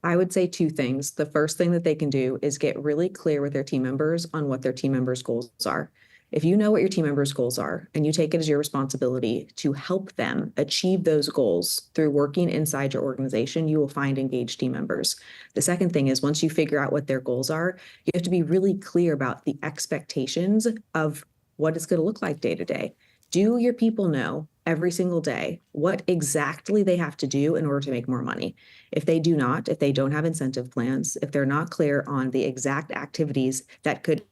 Speaker 20: I would say two things. The first thing that they can do is get really clear with their team members on what their team members' goals are. If you know what your team members' goals are and you take it as your responsibility to help them achieve those goals through working inside your organization, you will find engaged team members. The second thing is, once you figure out what their goals are, you have to be really clear about the expectations of what it's going to look like day to day. Do your people know every single day what exactly they have to do in order to make more money? If they do not, if they don't have incentive plans, if they're not clear on the exact activities that could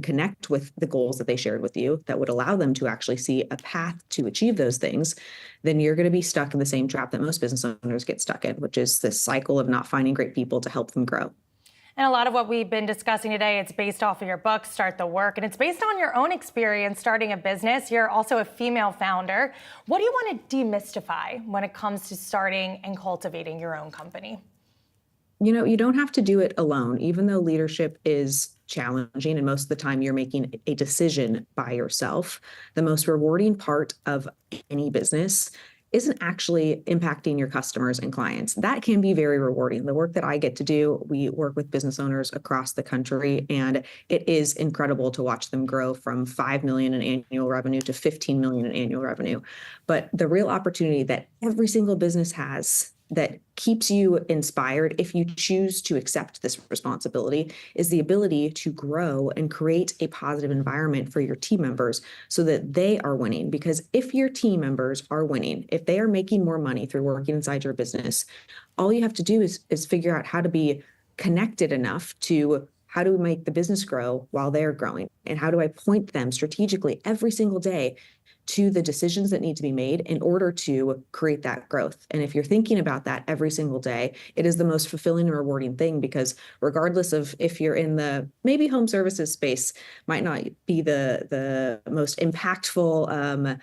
Speaker 20: connect with the goals that they shared with you, that would allow them to actually see a path to achieve those things, then you're going to be stuck in the same trap that most business owners get stuck in, which is this cycle of not finding great people to help them grow.
Speaker 10: And a lot of what we've been discussing today, it's based off of your book, Start the Work, and it's based on your own experience starting a business. You're also a female founder. What do you want to demystify when it comes to starting and cultivating your own company?
Speaker 20: You know, you don't have to do it alone, even though leadership is challenging and most of the time you're making a decision by yourself. The most rewarding part of any business isn't actually impacting your customers and clients. That can be very rewarding. The work that I get to do, we work with business owners across the country, and it is incredible to watch them grow from 5 million in annual revenue to 15 million in annual revenue. But the real opportunity that every single business has that keeps you inspired if you choose to accept this responsibility is the ability to grow and create a positive environment for your team members so that they are winning. Because if your team members are winning, if they are making more money through working inside your business, all you have to do is figure out how to be connected enough to how do we make the business grow while they're growing? And how do I point them strategically every single day to the decisions that need to be made in order to create that growth? And if you're thinking about that every single day, it is the most fulfilling and rewarding thing, because regardless of if you're in the maybe home services space, might not be the most impactful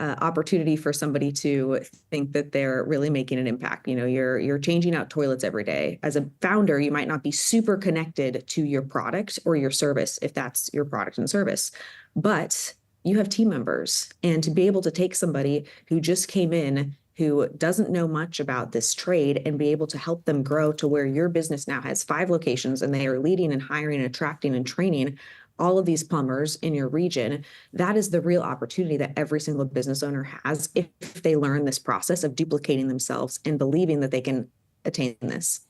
Speaker 20: opportunity for somebody to think that they're really making an impact. You know, you're changing out toilets every day. As a founder, you might not be super connected to your product or your service if that's your product and service, but you have team members. And to be able to take somebody who just came in, who doesn't know much about this trade, and be able to help them grow to where your business now has 5 locations and they are leading and hiring and attracting and training all of these plumbers in your region, that is the real opportunity that every single business owner has if they learn this process of duplicating themselves and believing that they can attain this.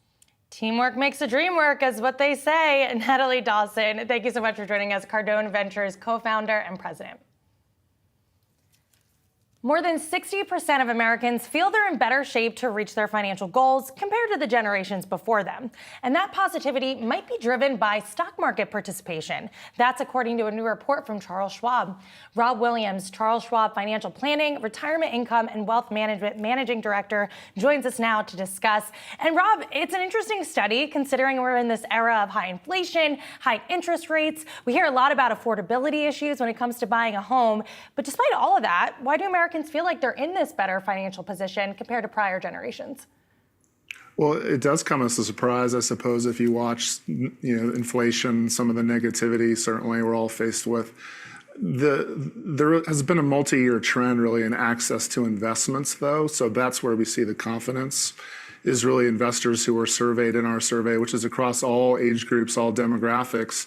Speaker 10: Teamwork makes the dream work, is what they say. Natalie Dawson, thank you so much for joining us, Cardone Ventures co-founder and president. More than 60% of Americans feel they're in better shape to reach their financial goals compared to the generations before them. And that positivity might be driven by stock market participation. That's according to a new report from Charles Schwab. Rob Williams, Charles Schwab Financial Planning, Retirement Income, and Wealth Management Managing Director, joins us now to discuss. And Rob, it's an interesting study considering we're in this era of high inflation, high interest rates. We hear a lot about affordability issues when it comes to buying a home. But despite all of that, why do Americans feel like they're in this better financial position compared to prior generations?
Speaker 21: Well, it does come as a surprise, I suppose, if you watch, inflation, some of the negativity certainly we're all faced with. There has been a multi-year trend really in access to investments, though. So that's where we see the confidence is really investors who are surveyed in our survey, which is across all age groups, all demographics,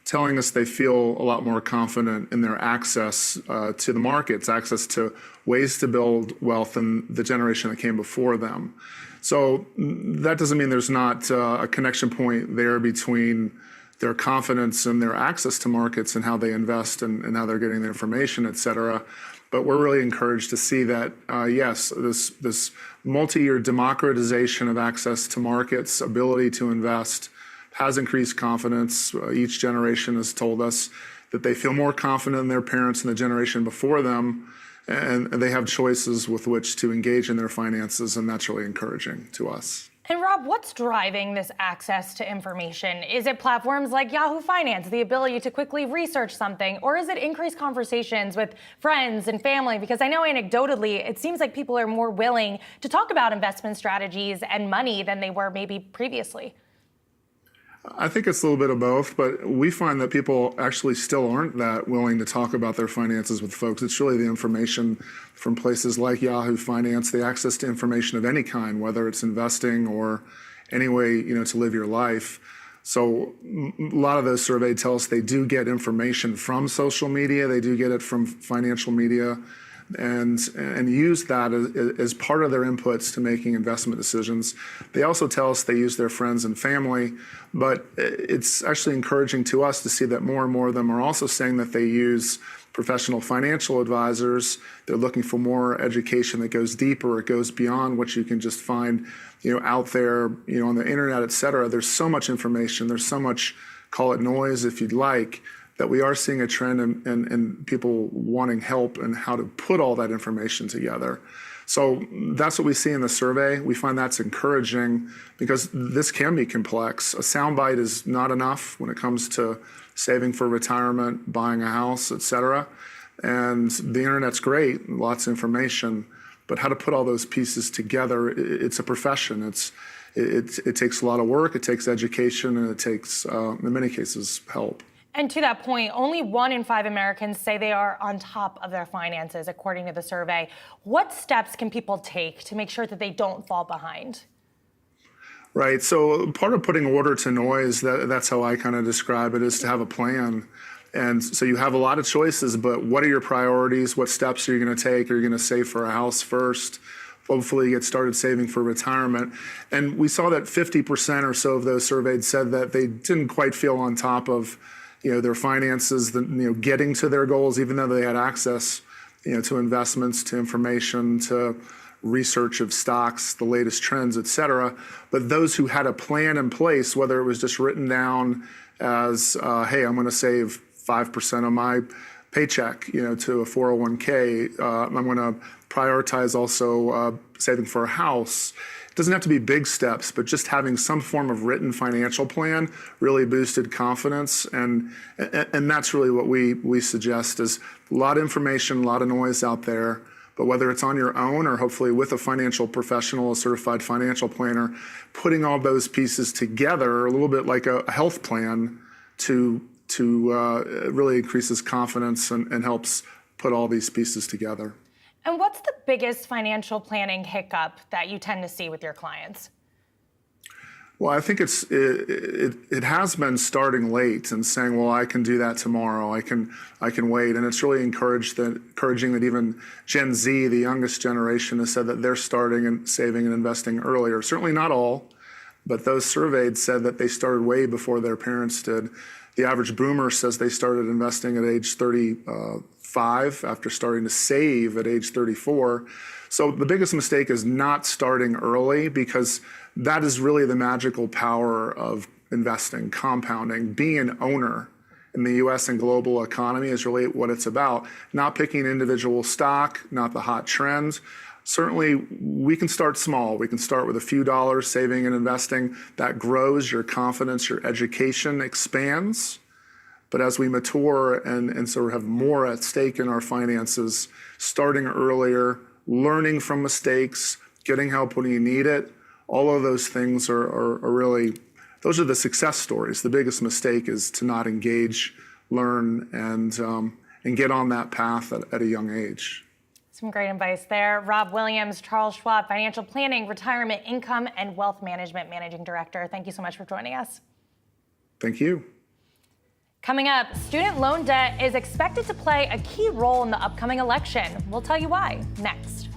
Speaker 21: telling us they feel a lot more confident in their access to the markets, access to ways to build wealth than the generation that came before them. So that doesn't mean there's not a connection point there between their confidence and their access to markets and how they invest and how they're getting their information, et cetera. But we're really encouraged to see that, yes, this multi-year democratization of access to markets, ability to invest, has increased confidence. Each generation has told us that they feel more confident in their parents and the generation before them, and they have choices with which to engage in their finances, and that's really encouraging to us.
Speaker 10: And Rob, what's driving this access to information? Is it platforms like Yahoo Finance, the ability to quickly research something, or is it increased conversations with friends and family? Because I know anecdotally, it seems like people are more willing to talk about investment strategies and money than they were maybe previously.
Speaker 21: I think it's a little bit of both, but we find that people actually still aren't that willing to talk about their finances with folks. It's really the information from places like Yahoo Finance, the access to information of any kind, whether it's investing or any way, to live your life. So a lot of those surveys tell us they do get information from social media, they do get it from financial media, and use that as part of their inputs to making investment decisions. They also tell us they use their friends and family, but it's actually encouraging to us to see that more and more of them are also saying that they use professional financial advisors. They're looking for more education that goes deeper, it goes beyond what you can just find, out there, on the internet, et cetera. There's so much information, there's so much, call it noise if you'd like, that we are seeing a trend in people wanting help and how to put all that information together. So that's what we see in the survey. We find that's encouraging because this can be complex. A soundbite is not enough when it comes to saving for retirement, buying a house, et cetera. And the internet's great, lots of information, but how to put all those pieces together, it's a profession. It takes a lot of work, it takes education, and it takes, in many cases, help.
Speaker 10: And to that point, only 1 in 5 Americans say they are on top of their finances, according to the survey. What steps can people take to make sure that they don't fall behind?
Speaker 21: Right. So part of putting order to noise, that's how I kind of describe it, is to have a plan. And so you have a lot of choices, but what are your priorities? What steps are you going to take? Are you going to save for a house first? hopefully get started saving for retirement. And we saw that 50% or so of those surveyed said that they didn't quite feel on top of, their finances, getting to their goals, even though they had access, to investments, to information, to research of stocks, the latest trends, et cetera. But those who had a plan in place, whether it was just written down as, hey, I'm going to save 5% of my paycheck, to a 401k. I'm going to prioritize also saving for a house. It doesn't have to be big steps, but just having some form of written financial plan really boosted confidence. And that's really what we suggest is a lot of information, a lot of noise out there. But whether it's on your own or hopefully with a financial professional, a certified financial planner, putting all those pieces together, a little bit like a health plan to really increases confidence and helps put all these pieces together.
Speaker 10: And what's the biggest financial planning hiccup that you tend to see with your clients?
Speaker 21: Well, I think it has been starting late and saying, well, I can do that tomorrow. I can wait. And it's really encouraging that even Gen Z, the youngest generation, has said that they're starting and saving and investing earlier. Certainly not all, but those surveyed said that they started way before their parents did. The average boomer says they started investing at age 35 after starting to save at age 34. So the biggest mistake is not starting early, because that is really the magical power of investing, compounding. Being an owner in the US and global economy is really what it's about. Not picking individual stock, not the hot trends. Certainly, we can start small. We can start with a few dollars saving and investing. That grows your confidence, your education expands. But as we mature and sort of have more at stake in our finances, starting earlier, learning from mistakes, getting help when you need it, all of those things are really, those are the success stories. The biggest mistake is to not engage, learn, and get on that path at a young age.
Speaker 10: Some great advice there. Rob Williams, Charles Schwab, Financial Planning, Retirement Income, and Wealth Management Managing Director. Thank you so much for joining us.
Speaker 21: Thank you.
Speaker 10: Coming up, student loan debt is expected to play a key role in the upcoming election. We'll tell you why next.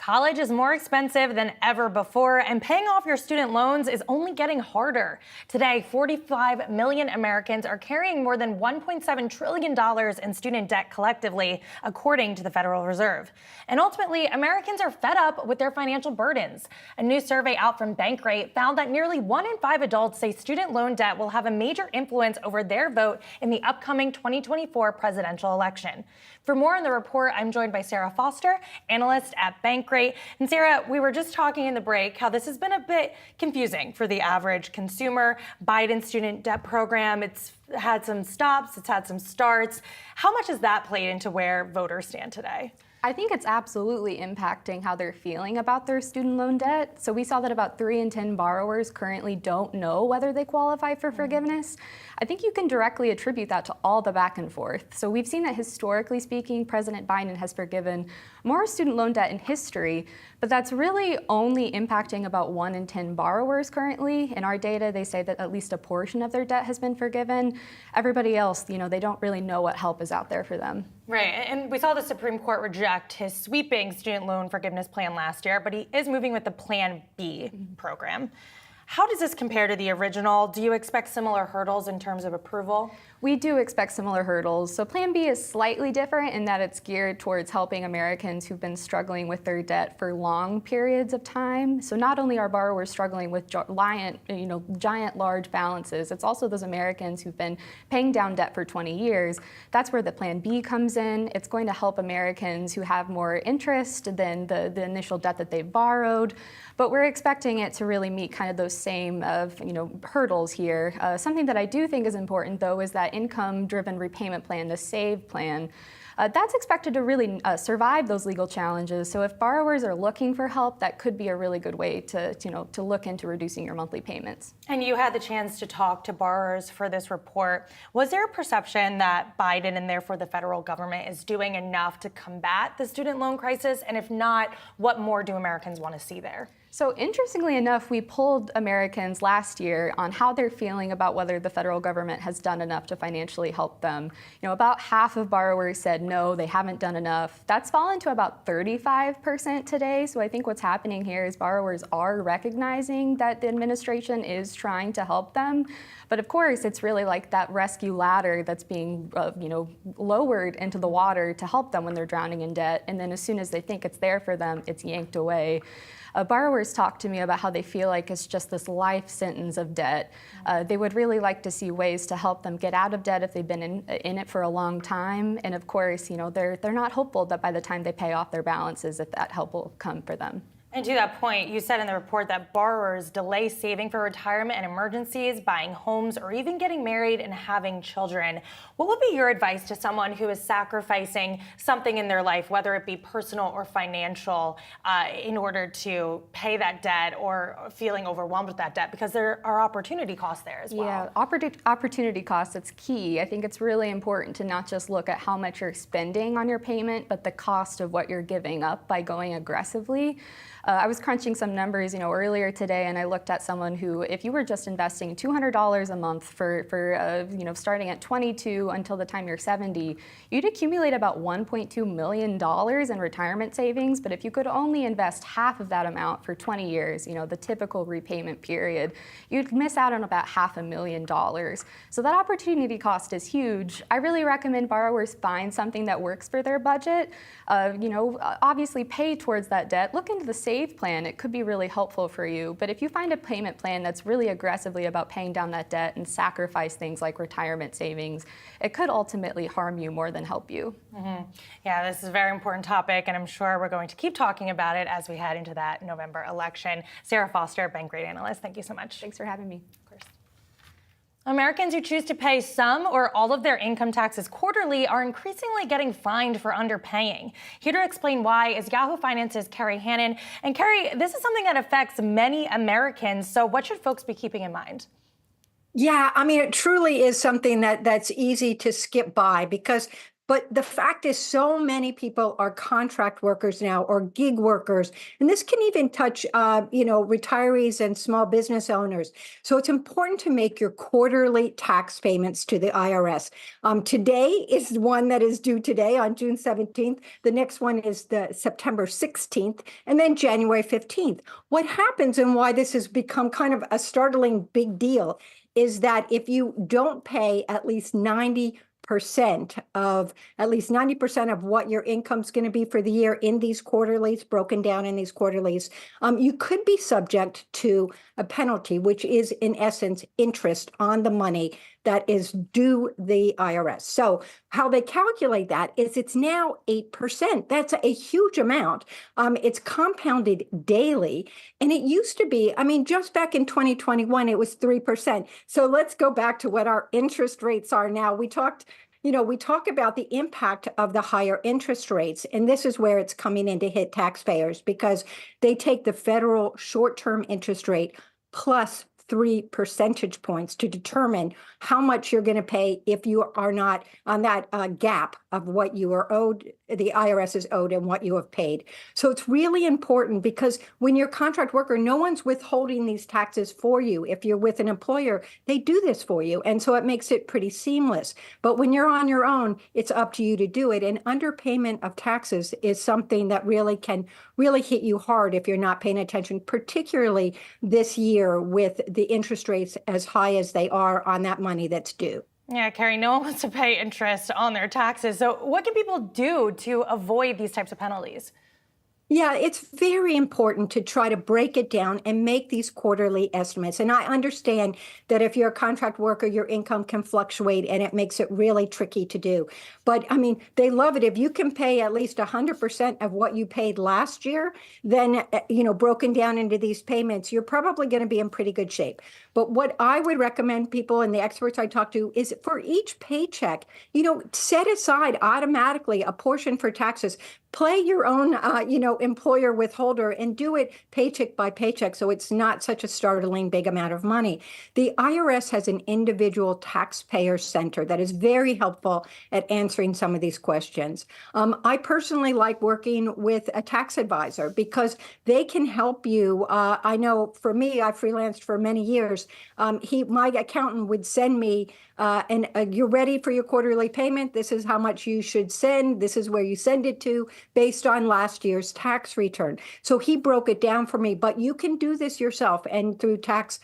Speaker 10: College is more expensive than ever before, and paying off your student loans is only getting harder. Today, 45 million Americans are carrying more than $1.7 trillion in student debt collectively, according to the Federal Reserve. And ultimately, Americans are fed up with their financial burdens. A new survey out from Bankrate found that nearly 1 in 5 adults say student loan debt will have a major influence over their vote in the upcoming 2024 presidential election. For more on the report, I'm joined by Sarah Foster, analyst at Bankrate. And Sarah, we were just talking in the break how this has been a bit confusing for the average consumer. Biden student debt program, it's had some stops, it's had some starts. How much has that played into where voters stand today?
Speaker 3: I think it's absolutely impacting how they're feeling about their student loan debt. So we saw that about 3 in 10 borrowers currently don't know whether they qualify for forgiveness. I think you can directly attribute that to all the back and forth. So we've seen that historically speaking, President Biden has forgiven more student loan debt in history, but that's really only impacting about 1 in 10 borrowers currently. In our data, they say that at least a portion of their debt has been forgiven. Everybody else, they don't really know what help is out there for them.
Speaker 10: Right, and we saw the Supreme Court reject his sweeping student loan forgiveness plan last year, but he is moving with the Plan B program. How does this compare to the original? Do you expect similar hurdles in terms of approval?
Speaker 3: We do expect similar hurdles. So Plan B is slightly different in that it's geared towards helping Americans who've been struggling with their debt for long periods of time. So not only are borrowers struggling with giant large balances, it's also those Americans who've been paying down debt for 20 years. That's where the Plan B comes in. It's going to help Americans who have more interest than the initial debt that they've borrowed. But we're expecting it to really meet kind of those same hurdles here. Something that I do think is important, though, is that income-driven repayment plan, the SAVE plan. That's expected to really survive those legal challenges. So if borrowers are looking for help, that could be a really good way to look into reducing your monthly payments.
Speaker 10: And you had the chance to talk to borrowers for this report. Was there a perception that Biden and therefore the federal government is doing enough to combat the student loan crisis? And if not, what more do Americans want to see there?
Speaker 3: So interestingly enough, we polled Americans last year on how they're feeling about whether the federal government has done enough to financially help them. About half of borrowers said no, they haven't done enough. That's fallen to about 35% today. So I think what's happening here is borrowers are recognizing that the administration is trying to help them. But of course, it's really like that rescue ladder that's being lowered into the water to help them when they're drowning in debt. And then as soon as they think it's there for them, it's yanked away. Borrowers talk to me about how they feel like it's just this life sentence of debt. They would really like to see ways to help them get out of debt if they've been in it for a long time. And of course, they're not hopeful that by the time they pay off their balances, that help will come for them.
Speaker 10: And to that point, you said in the report that borrowers delay saving for retirement and emergencies, buying homes, or even getting married and having children. What would be your advice to someone who is sacrificing something in their life, whether it be personal or financial, in order to pay that debt or feeling overwhelmed with that debt? Because there are opportunity costs there as well.
Speaker 3: Yeah, opportunity costs, it's key. I think it's really important to not just look at how much you're spending on your payment, but the cost of what you're giving up by going aggressively. I was crunching some numbers, earlier today, and I looked at someone who, if you were just investing $200 a month for starting at 22 until the time you're 70, you'd accumulate about $1.2 million in retirement savings. But if you could only invest half of that amount for 20 years, the typical repayment period, you'd miss out on about $500,000. So that opportunity cost is huge. I really recommend borrowers find something that works for their budget. Obviously pay towards that debt. Look into the SAVE plan. It could be really helpful for you. But if you find a payment plan that's really aggressively about paying down that debt and sacrifice things like retirement savings, it could ultimately harm you more than help you.
Speaker 10: Mm-hmm. Yeah, this is a very important topic, and I'm sure we're going to keep talking about it as we head into that November election. Sarah Foster, Bankrate analyst, thank you so much.
Speaker 3: Thanks for having me.
Speaker 10: Americans who choose to pay some or all of their income taxes quarterly are increasingly getting fined for underpaying. Here to explain why is Yahoo Finance's Carrie Hannon. And Carrie, this is something that affects many Americans, so what should folks be keeping in mind?
Speaker 22: Yeah, it truly is something that's easy to skip by because
Speaker 6: But the fact is, so many people are contract workers now or gig workers, and this can even touch, retirees and small business owners. So it's important to make your quarterly tax payments to the IRS. Today is one that is due today on June 17th. The next one is the September 16th, and then January 15th. What happens and why this has become kind of a startling big deal is that if you don't pay at least 90% of what your income's going to be for the year in these quarterlies, broken down in these quarterlies, you could be subject to a penalty, which is in essence interest on the money that is due the IRS. So how they calculate that is it's now 8%. That's a huge amount. It's compounded daily. And it used to be, just back in 2021, it was 3%. So let's go back to what our interest rates are now. We talk about the impact of the higher interest rates, and this is where it's coming in to hit taxpayers because they take the federal short-term interest rate plus 3 percentage points to determine how much you're going to pay if you are not on that gap of what you are owed, the IRS is owed, and what you have paid. So it's really important because when you're a contract worker, no one's withholding these taxes for you. If you're with an employer, they do this for you. And so it makes it pretty seamless. But when you're on your own, it's up to you to do it. And underpayment of taxes is something that can hit you hard if you're not paying attention, particularly this year with the interest rates as high as they are on that money that's due.
Speaker 10: Yeah, Carrie, no one wants to pay interest on their taxes. So what can people do to avoid these types of penalties?
Speaker 6: Yeah, it's very important to try to break it down and make these quarterly estimates. And I understand that if you're a contract worker, your income can fluctuate and it makes it really tricky to do. But they love it. If you can pay at least 100% of what you paid last year, then, broken down into these payments, you're probably going to be in pretty good shape. But what I would recommend people and the experts I talk to is for each paycheck, set aside automatically a portion for taxes. Play your own, employer withholder and do it paycheck by paycheck so it's not such a startling big amount of money. The IRS has an individual taxpayer center that is very helpful at answering some of these questions. I personally like working with a tax advisor because they can help you. I know for me, I freelanced for many years. My accountant would send me you're ready for your quarterly payment. This is how much you should send. This is where you send it to based on last year's tax return. So he broke it down for me, but you can do this yourself and through tax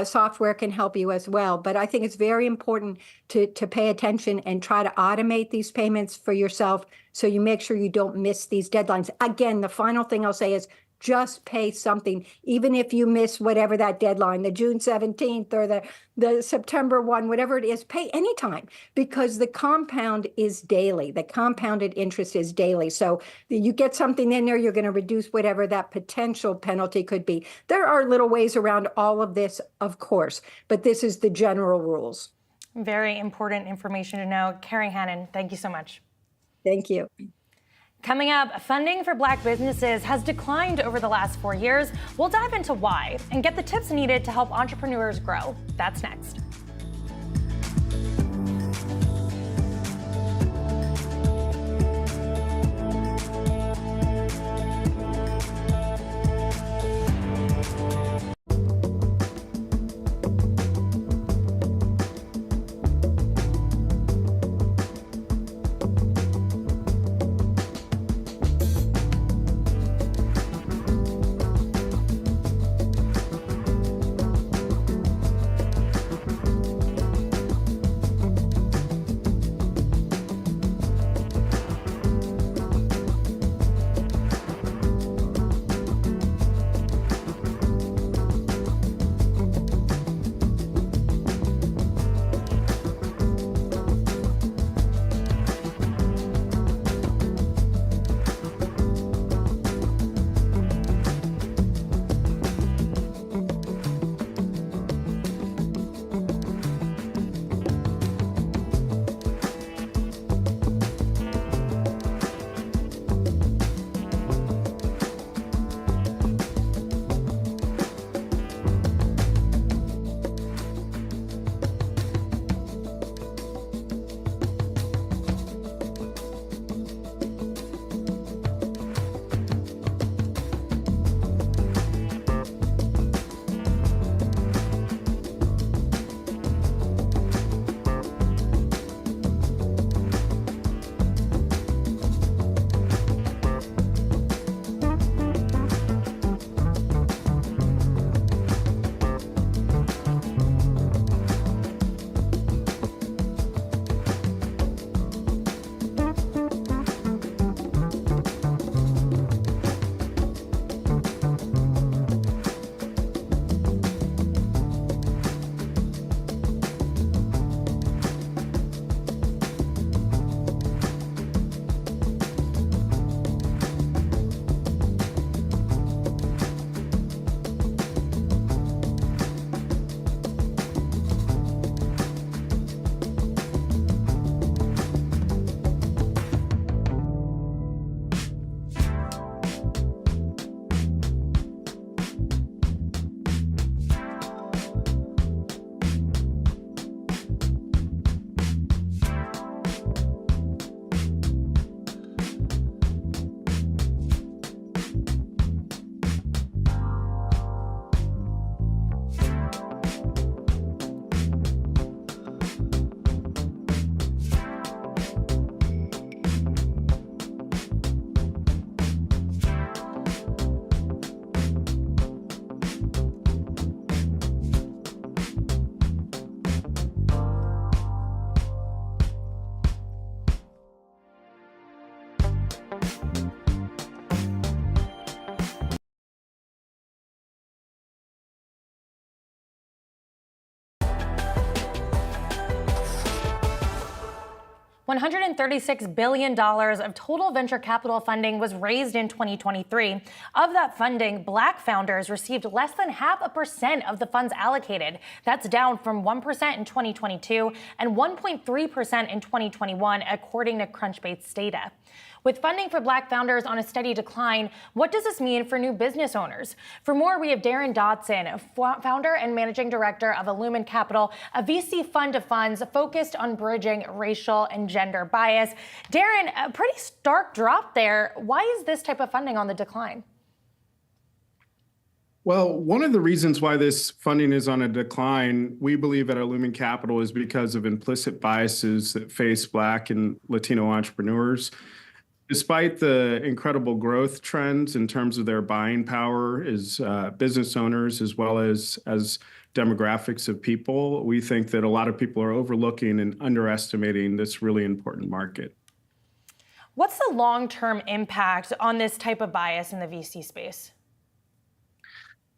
Speaker 6: software can help you as well. But I think it's very important to pay attention and try to automate these payments for yourself so you make sure you don't miss these deadlines. Again, the final thing I'll say is just pay something, even if you miss whatever that deadline, the June 17th or the September 1, whatever it is, pay anytime because the compound is daily. The compounded interest is daily. So you get something in there, you're going to reduce whatever that potential penalty could be. There are little ways around all of this, of course, but this is the general rules.
Speaker 10: Very important information to know. Carrie Hannon, thank you so much.
Speaker 6: Thank you.
Speaker 10: Coming up, funding for Black businesses has declined over the last 4 years. We'll dive into why and get the tips needed to help entrepreneurs grow. That's next. $136 billion of total venture capital funding was raised in 2023. Of that funding, Black founders received less than 0.5% of the funds allocated. That's down from 1% in 2022 and 1.3% in 2021, according to Crunchbase data. With funding for Black founders on a steady decline, what does this mean for new business owners? For more, we have Darren Dodson, founder and managing director of Illumin Capital, a VC fund of funds focused on bridging racial and gender bias. Darren, a pretty stark drop there. Why is this type of funding on the decline?
Speaker 7: Well, one of the reasons why this funding is on a decline, we believe at Illumin Capital, is because of implicit biases that face Black and Latino entrepreneurs. Despite the incredible growth trends in terms of their buying power as business owners, as well as demographics of people, we think that a lot of people are overlooking and underestimating this really important market.
Speaker 10: What's the long-term impact on this type of bias in the VC space?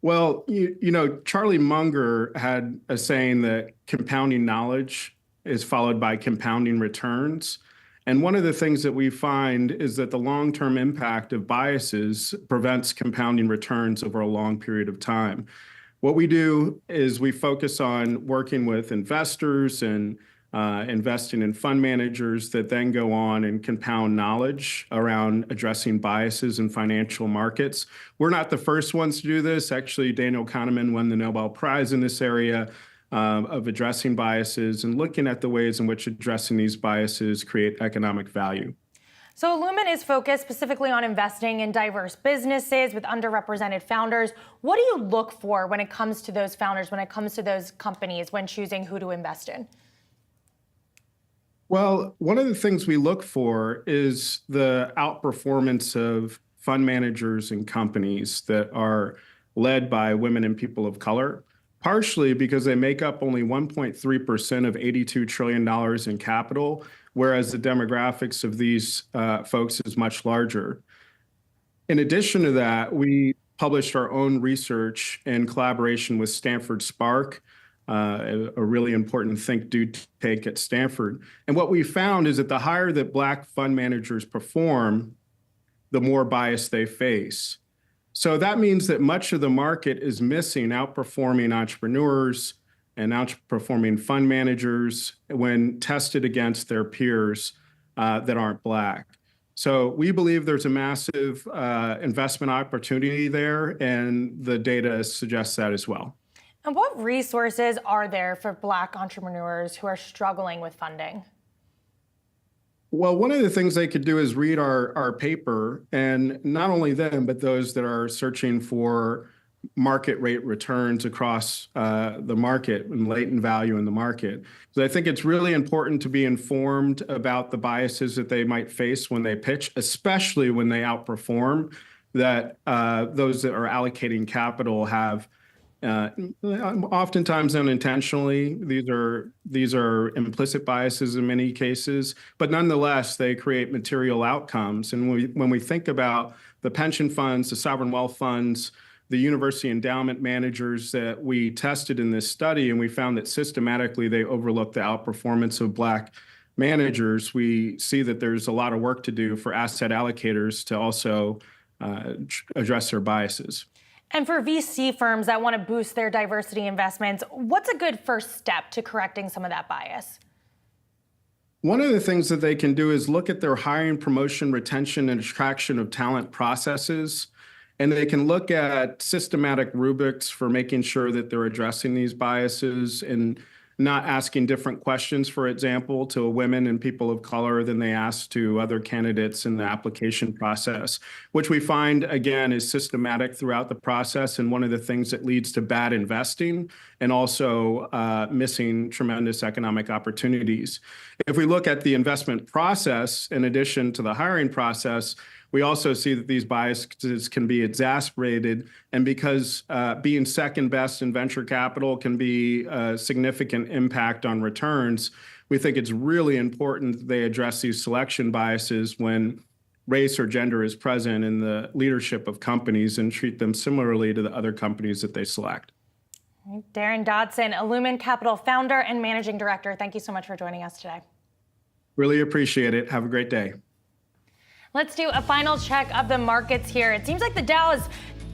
Speaker 7: Well, you know, Charlie Munger had a saying that compounding knowledge is followed by compounding returns. And one of the things that we find is that the long-term impact of biases prevents compounding returns over a long period of time. What we do is we focus on working with investors and investing in fund managers that then go on and compound knowledge around addressing biases in financial markets. We're not the first ones to do this. Actually, Daniel Kahneman won the Nobel Prize in this area of addressing biases and looking at the ways in which addressing these biases create economic value.
Speaker 10: So Illumin is focused specifically on investing in diverse businesses with underrepresented founders. What do you look for when it comes to those founders, when it comes to those companies, when choosing who to invest in?
Speaker 7: Well, one of the things we look for is the outperformance of fund managers and companies that are led by women and people of color, partially because they make up only 1.3% of $82 trillion in capital, whereas the demographics of these folks is much larger. In addition to that, we published our own research in collaboration with Stanford Spark, a really important think, do, take at Stanford. And what we found is that the higher that Black fund managers perform, the more bias they face. So that means that much of the market is missing outperforming entrepreneurs and outperforming fund managers when tested against their peers that aren't Black. So we believe there's a massive investment opportunity there, and the data suggests that as well.
Speaker 10: And what resources are there for Black entrepreneurs who are struggling with funding?
Speaker 7: Well, one of the things they could do is read our paper, and not only them, but those that are searching for market rate returns across the market and latent value in the market. So I think it's really important to be informed about the biases that they might face when they pitch, especially when they outperform, that those that are allocating capital have oftentimes unintentionally. These are implicit biases in many cases, but nonetheless, they create material outcomes. And when we think about the pension funds, the sovereign wealth funds, the university endowment managers that we tested in this study, and we found that systematically they overlooked the outperformance of Black managers, we see that there's a lot of work to do for asset allocators to also address their biases.
Speaker 10: And for VC firms that want to boost their diversity investments, what's a good first step to correcting some of that bias?
Speaker 7: One of the things that they can do is look at their hiring, promotion, retention, and attraction of talent processes. And they can look at systematic rubrics for making sure that they're addressing these biases and not asking different questions, for example, to women and people of color than they ask to other candidates in the application process, which we find, again, is systematic throughout the process and one of the things that leads to bad investing and also missing tremendous economic opportunities. If we look at the investment process, in addition to the hiring process, we also see that these biases can be exacerbated, and because being second best in venture capital can be a significant impact on returns, we think it's really important that they address these selection biases when race or gender is present in the leadership of companies and treat them similarly to the other companies that they select.
Speaker 10: Darren Dodson, Illumin Capital founder and managing director, thank you so much for joining us today.
Speaker 7: Really appreciate it. Have a great day.
Speaker 10: Let's do a final check of the markets here. It seems like the Dow is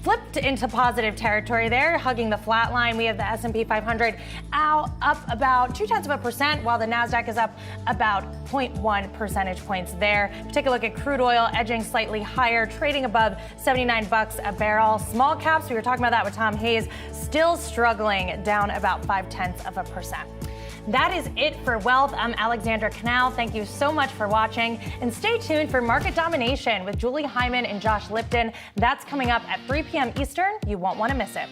Speaker 10: flipped into positive territory there, hugging the flat line. We have the S&P 500 up about 0.2%, while the Nasdaq is up about 0.1 percentage points there. Take a look at crude oil edging slightly higher, trading above $79 a barrel. Small caps, we were talking about that with Tom Hayes, still struggling, down about 0.5%. That is it for Wealth. I'm Alexandra Canal. Thank you so much for watching. And stay tuned for Market Domination with Julie Hyman and Josh Lipton. That's coming up at 3 p.m. Eastern. You won't want to miss it.